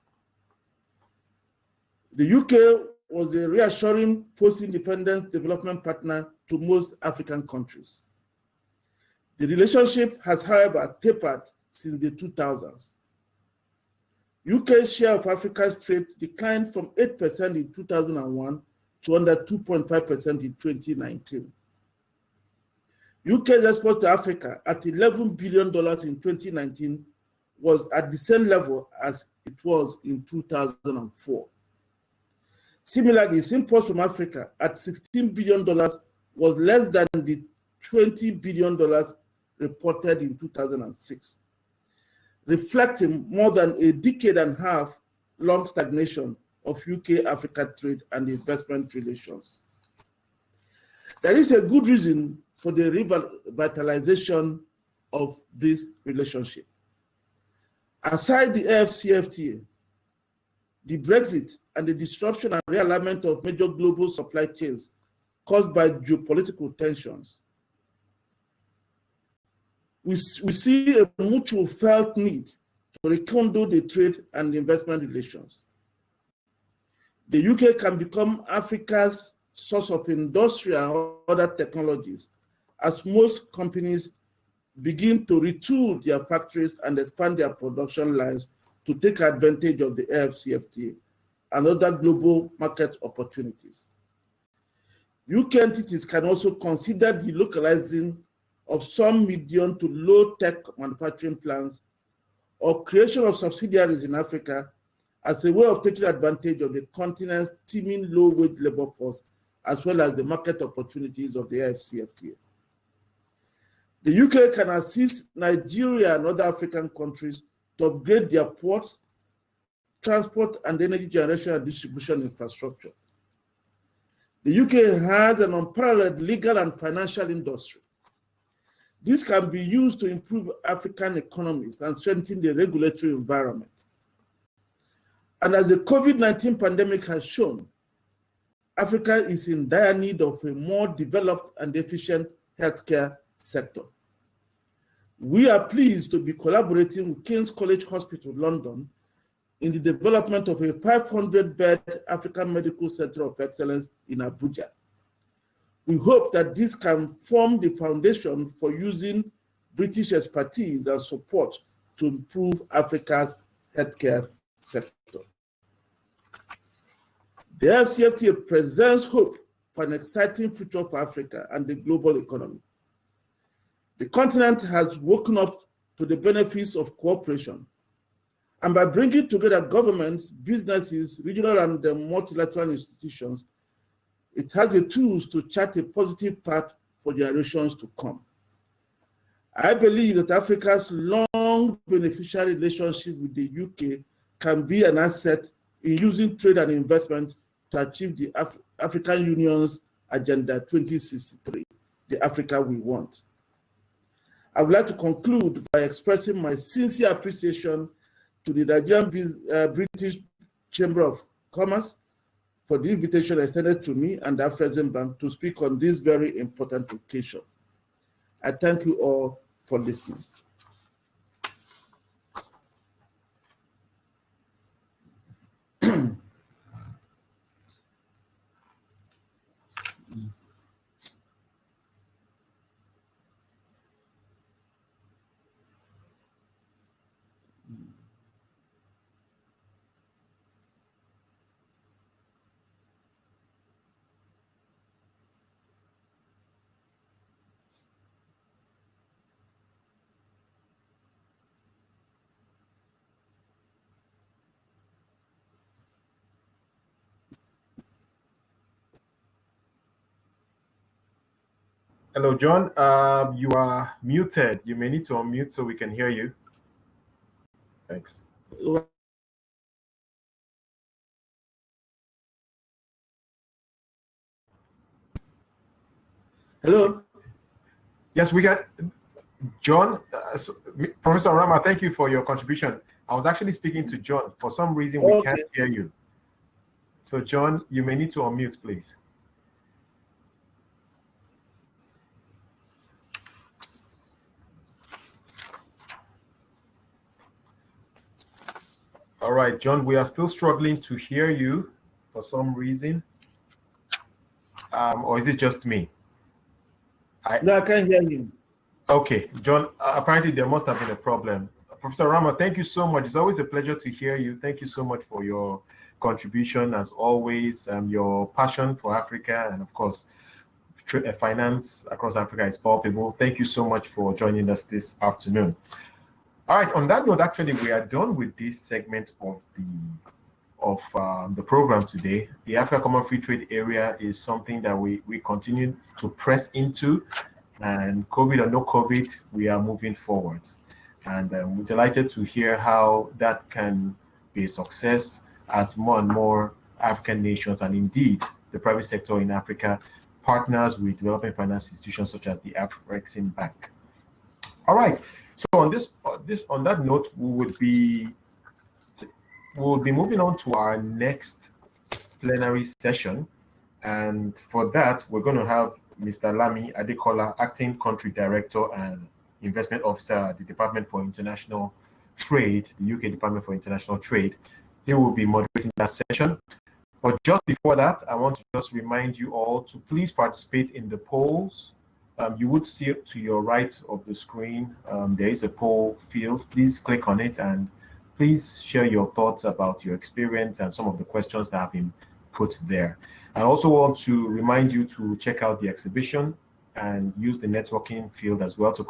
The UK was a reassuring post-independence development partner to most African countries. The relationship has, however, tapered since the 2000s. UK's share of Africa's trade declined from 8% in 2001 to under 2.5% in 2019. UK's export to Africa at $11 billion in 2019 was at the same level as it was in 2004. Similarly, its imports from Africa at $16 billion was less than the $20 billion reported in 2006, reflecting more than a decade and a half long stagnation of UK-Africa trade and investment relations. There is a good reason for the revitalization of this relationship. Aside the AfCFTA, the Brexit and the disruption and realignment of major global supply chains caused by geopolitical tensions, we see a mutual felt need to rekindle the trade and investment relations. The UK can become Africa's source of industrial and other technologies as most companies begin to retool their factories and expand their production lines to take advantage of the AfCFTA and other global market opportunities. UK entities can also consider the localizing of some medium to low tech manufacturing plants or creation of subsidiaries in Africa as a way of taking advantage of the continent's teeming low-wage labor force, as well as the market opportunities of the AfCFTA. The UK can assist Nigeria and other African countries to upgrade their ports, transport, and energy generation and distribution infrastructure. The UK has an unparalleled legal and financial industry. This can be used to improve African economies and strengthen the regulatory environment. And as the COVID-19 pandemic has shown, Africa is in dire need of a more developed and efficient healthcare sector. We are pleased to be collaborating with King's College Hospital, London, in the development of a 500-bed African Medical Center of Excellence in Abuja. We hope that this can form the foundation for using British expertise and support to improve Africa's healthcare sector. The AfCFTA presents hope for an exciting future for Africa and the global economy. The continent has woken up to the benefits of cooperation, and by bringing together governments, businesses, regional and multilateral institutions, it has the tools to chart a positive path for generations to come. I believe that Africa's long beneficial relationship with the UK can be an asset in using trade and investment to achieve the African Union's Agenda 2063, the Africa we want. I would like to conclude by expressing my sincere appreciation to the Nigerian-British Chamber of Commerce for the invitation extended to me and the Afrexim Bank to speak on this very important occasion. I thank you all for listening. Hello, John. You are muted. You may need to unmute so we can hear you. Thanks. Hello. Yes, we got John. Professor Rama, thank you for your contribution. I was actually speaking to John. For some reason, we can't hear you. So, John, you may need to unmute, please. All right, John, we are still struggling to hear you for some reason. Or is it just me? No, I can't hear him. Okay, John, apparently there must have been a problem. Professor Rama, thank you so much. It's always a pleasure to hear you. Thank you so much for your contribution, as always. Your passion for Africa and, of course, finance across Africa is palpable. Thank you so much for joining us this afternoon. All right, on that note, actually, we are done with this segment of the program today. The Africa Common Free Trade Area is something that we continue to press into, and COVID or no COVID, we are moving forward. And we're delighted to hear how that can be a success as more and more African nations, and indeed the private sector in Africa, partners with developing finance institutions such as the Afrexim Bank. All right. So on that note, we'll be moving on to our next plenary session, and for that we're going to have Mr. Lami Adekola, Acting Country Director and Investment Officer at the Department for International Trade, the UK Department for International Trade. He will be moderating that session. But just before that, I want to just remind you all to please participate in the polls. You would see to your right of the screen, there is a poll field. Please click on it and please share your thoughts about your experience and some of the questions that have been put there. I also want to remind you to check out the exhibition and use the networking field as well to